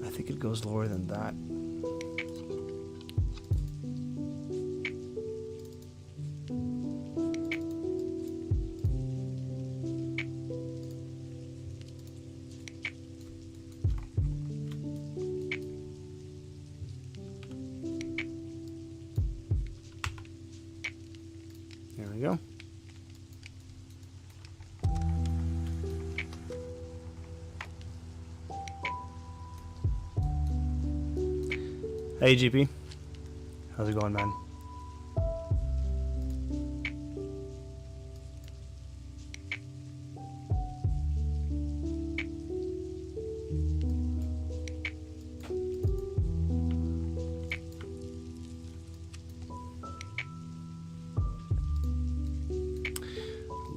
I think it goes lower than that. There we go. Hey GP, how's it going, man?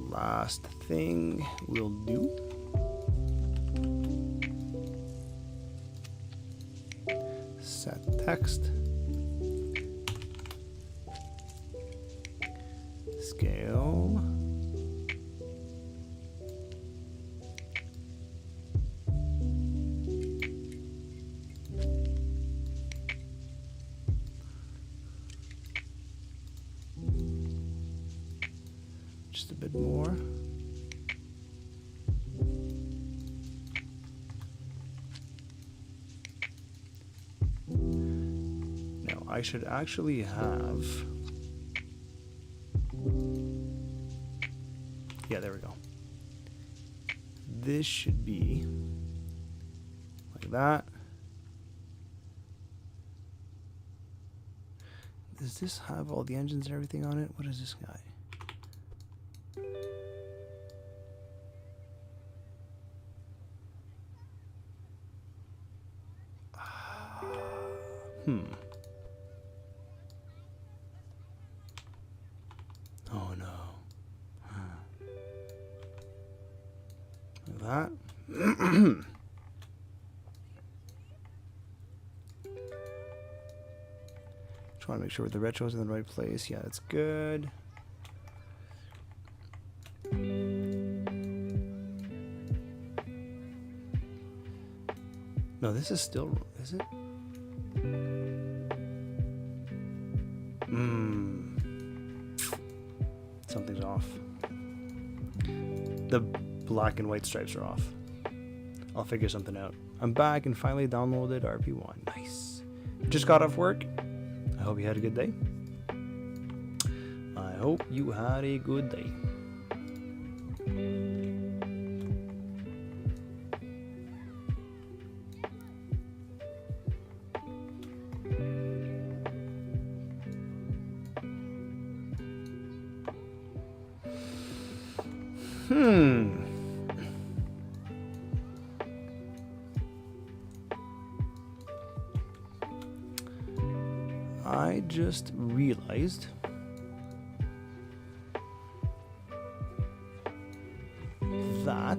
Last thing we'll do set text, scale, just a bit more. Now I should actually have, yeah, there we go. This should be like that. Does this have all the engines and everything on it? What is this guy? Oh no. Like that. Trying to make sure the retro's in the right place. Yeah, that's good. No, this is still, is it? Something's off. The black and white stripes are off. I'll figure something out. I'm back and finally downloaded RP1. Nice. Just got off work. I hope you had a good day. I hope you had a good day. I just realized that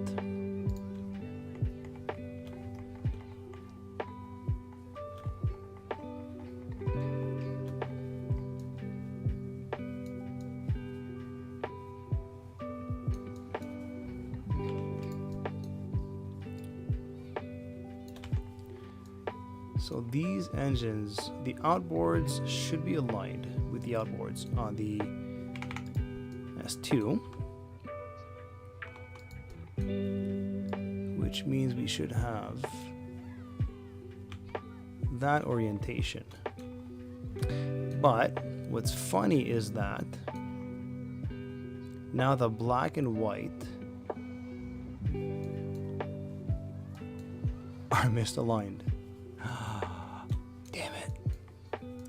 so these engines, the outboards should be aligned with the outboards on the S2, which means we should have that orientation. But what's funny is that now the black and white are misaligned. Damn it.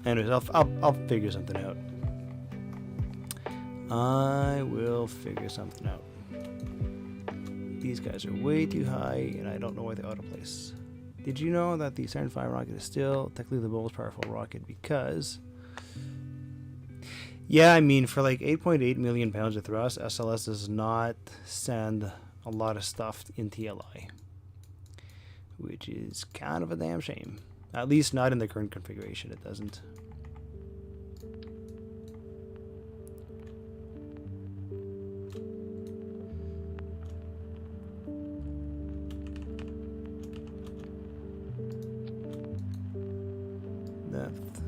Anyways, I'll figure something out. I will figure something out. These guys are way too high, and I don't know why they autoplace. Did you know that the Saturn V rocket is still technically the most powerful rocket? Because, yeah, I mean, for like 8.8 million pounds of thrust, SLS does not send a lot of stuff in TLI, which is kind of a damn shame. At least not in the current configuration, it doesn't. Depth.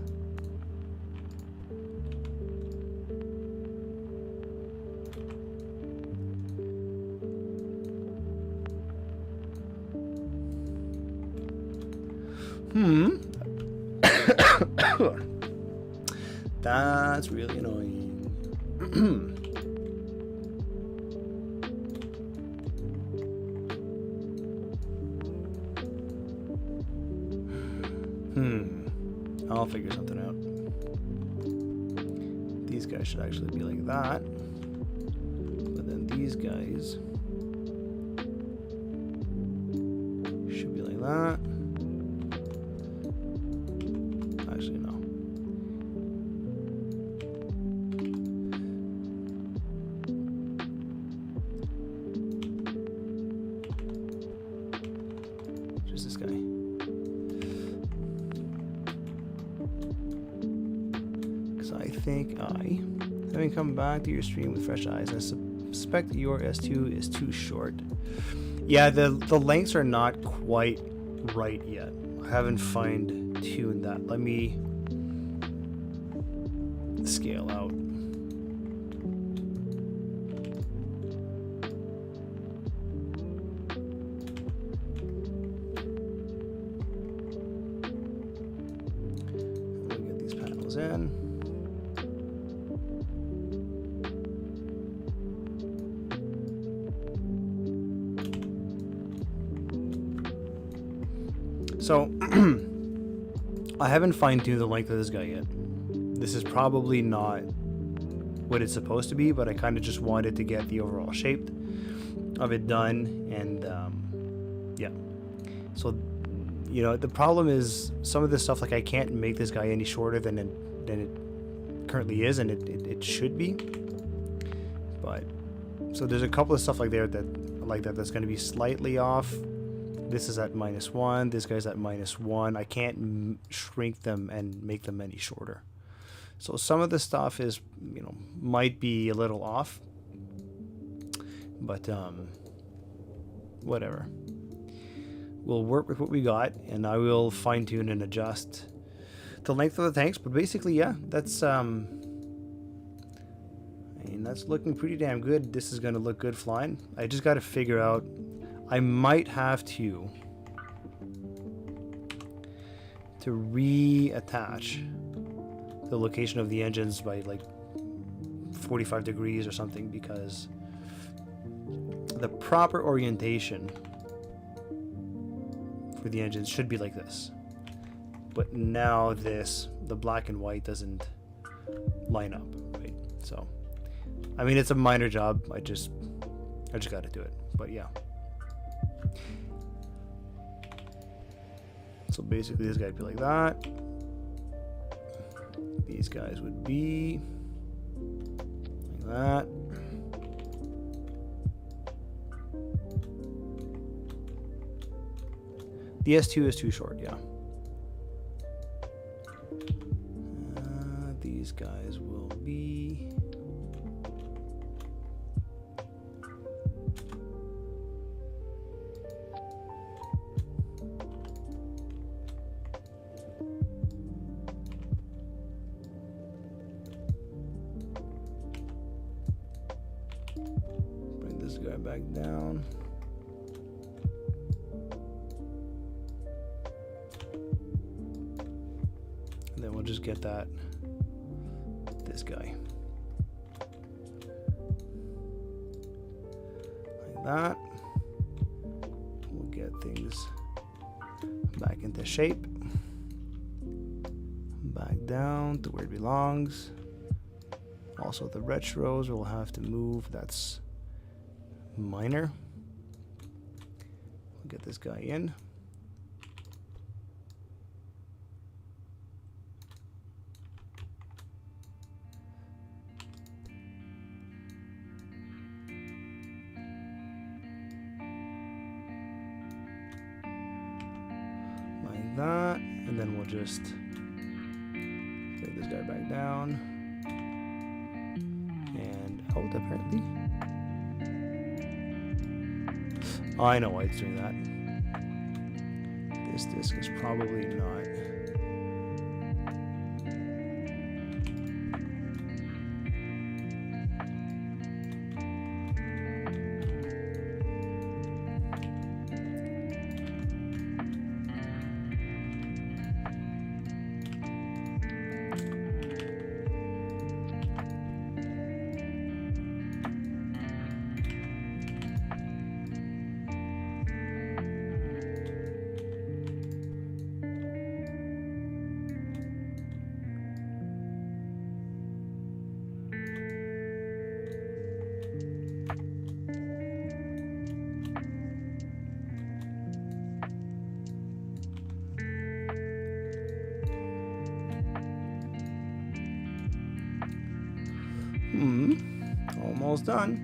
That's really annoying. I'll figure something out. These guys should actually be like that. But then these guys should be like that. Actually, no. Just this guy. So I think having come back to your stream with fresh eyes, I suspect your S2 is too short. Yeah, the lengths are not quite right yet. I haven't fine-tuned that. Let me scale out. We'll get these panels in. So, I haven't fine-tuned the length of this guy yet. This is probably not what it's supposed to be, but I kind of just wanted to get the overall shape of it done, and yeah. So, you know, the problem is some of this stuff, like I can't make this guy any shorter than it currently is, and it should be. But, so there's a couple of stuff like there that's going to be slightly off. This is at -1, this guy's at -1. I can't shrink them and make them any shorter. So some of the stuff is, you know, might be a little off, but whatever. We'll work with what we got, and I will fine tune and adjust the length of the tanks. But basically, yeah, that's I mean, that's looking pretty damn good. This is gonna look good flying. I just got to figure out. I might have to reattach the location of the engines by like 45 degrees or something, because the proper orientation for the engines should be like this. But now the black and white doesn't line up, right? So, I mean, it's a minor job. I just got to do it. But yeah. So basically this guy would be like that. These guys would be like that. The S2 is too short, yeah. These guys will be back down. And then we'll just get this guy. Like that. We'll get things back into shape. Back down to where it belongs. Also the retros will have to move. That's minor. We'll get this guy in. Like that, and then we'll just get this guy back down and out apparently. I know why it's doing that. This disc is probably not. Almost done.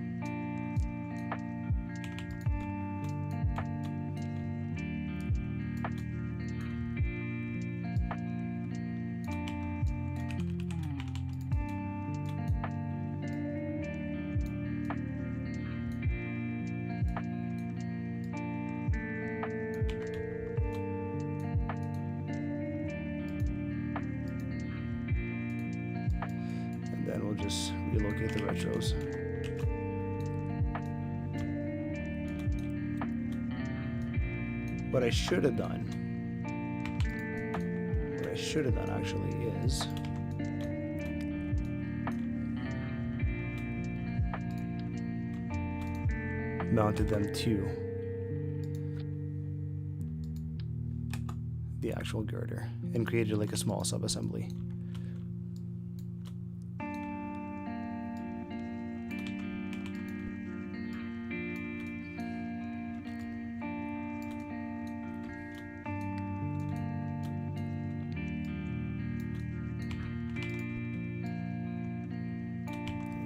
just relocate the retros. What I should have done actually is mounted them to the actual girder and created like a small sub-assembly.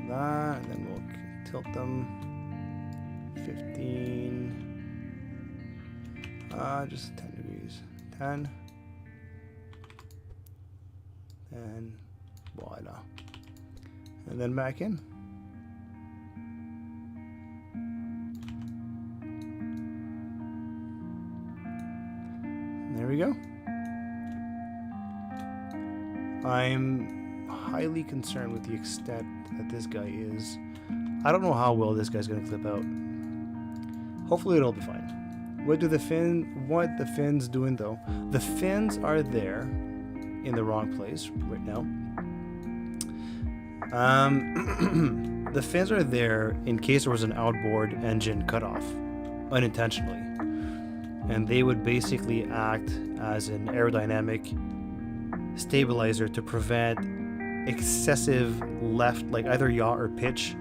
That, and then we'll tilt them 15, just 10 degrees, 10, and voila, and then back in. There we go. I'm highly concerned with the extent that this guy is. I don't know how well this guy's gonna clip out. Hopefully it'll be fine. What the fins doing though? The fins are there in the wrong place right now. The fins are there in case there was an outboard engine cutoff unintentionally, and they would basically act as an aerodynamic stabilizer to prevent excessive left, like either yaw or pitch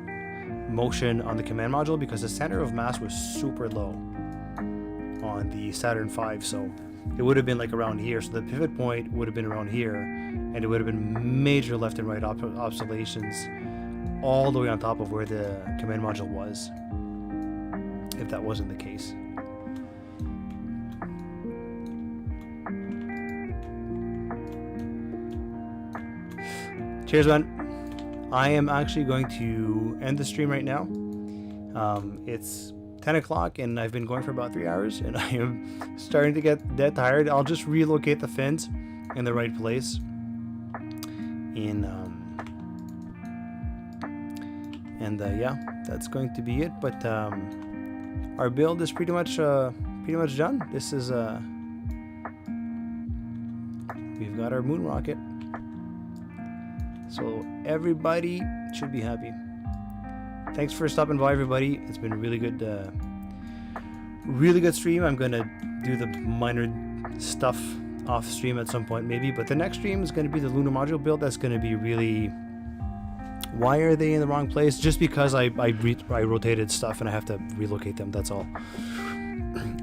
motion on the command module, because the center of mass was super low on the Saturn V, so it would have been like around here, so the pivot point would have been around here, and it would have been major left and right oscillations all the way on top of where the command module was, if that wasn't the case. Cheers, man. I am actually going to end the stream right now. It's 10 o'clock and I've been going for about 3 hours and I am starting to get dead tired. I'll just relocate the fins in the right place. Yeah, that's going to be it. But our build is pretty much done. This is we've got our moon rocket. So everybody should be happy. Thanks for stopping by, everybody. It's been a really good stream. I'm gonna do the minor stuff off stream at some point maybe, but the next stream is gonna be the lunar module build. That's gonna be really, why are they in the wrong place? Just because I rotated stuff and I have to relocate them, that's all.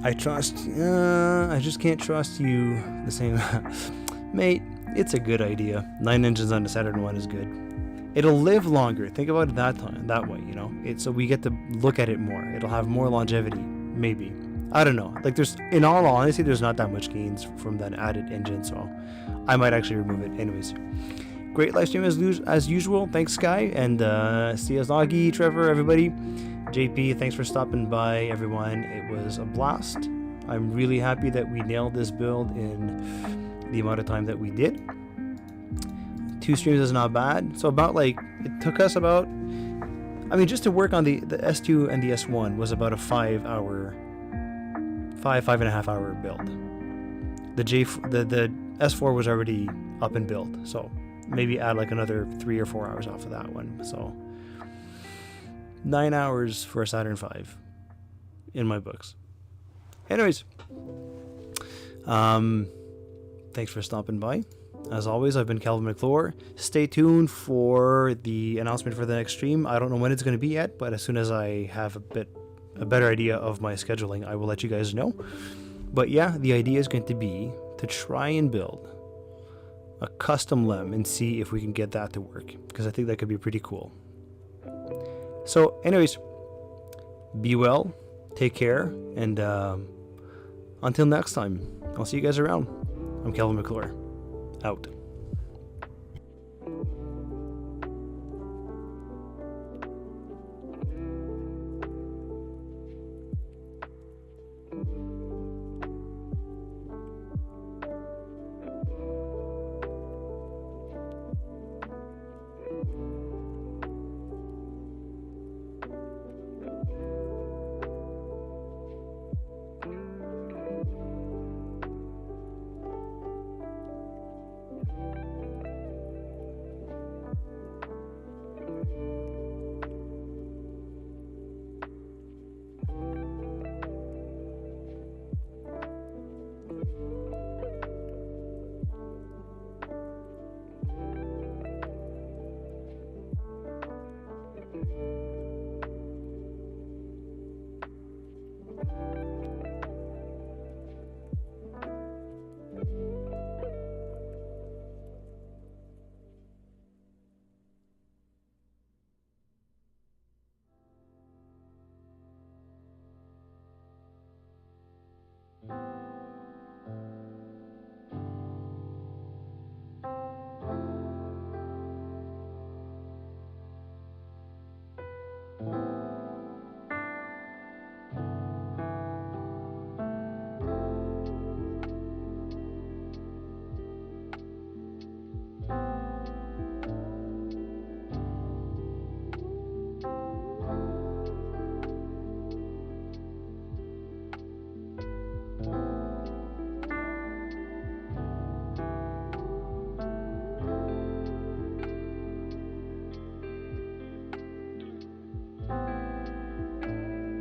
I just can't trust you the same. Mate, it's a good idea. 9 engines on the Saturn 1 is good. It'll live longer. Think about it that way, you know. So we get to look at it more. It'll have more longevity, maybe. I don't know. Like, in all honesty, there's not that much gains from that added engine, so I might actually remove it. Anyways, great live stream as usual. Thanks, Sky, and see us, Augie, Trevor, everybody. JP, thanks for stopping by, everyone. It was a blast. I'm really happy that we nailed this build in the amount of time that we did. 2 streams is not bad. So it took us about, I mean, just to work on the S2 and the S1 was about a 5.5 hour build. The S4 was already up and built, so maybe add like another 3 or 4 hours off of that one. So 9 hours for a Saturn V in my books. Anyways, thanks for stopping by. As always, I've been Calvin Maclure. Stay tuned for the announcement for the next stream. I don't know when it's going to be yet, but as soon as I have a better idea of my scheduling, I will let you guys know. But yeah, the idea is going to be to try and build a custom LEM and see if we can get that to work, because I think that could be pretty cool. So anyways, be well, take care, and until next time, I'll see you guys around. I'm Calvin Maclure. Out.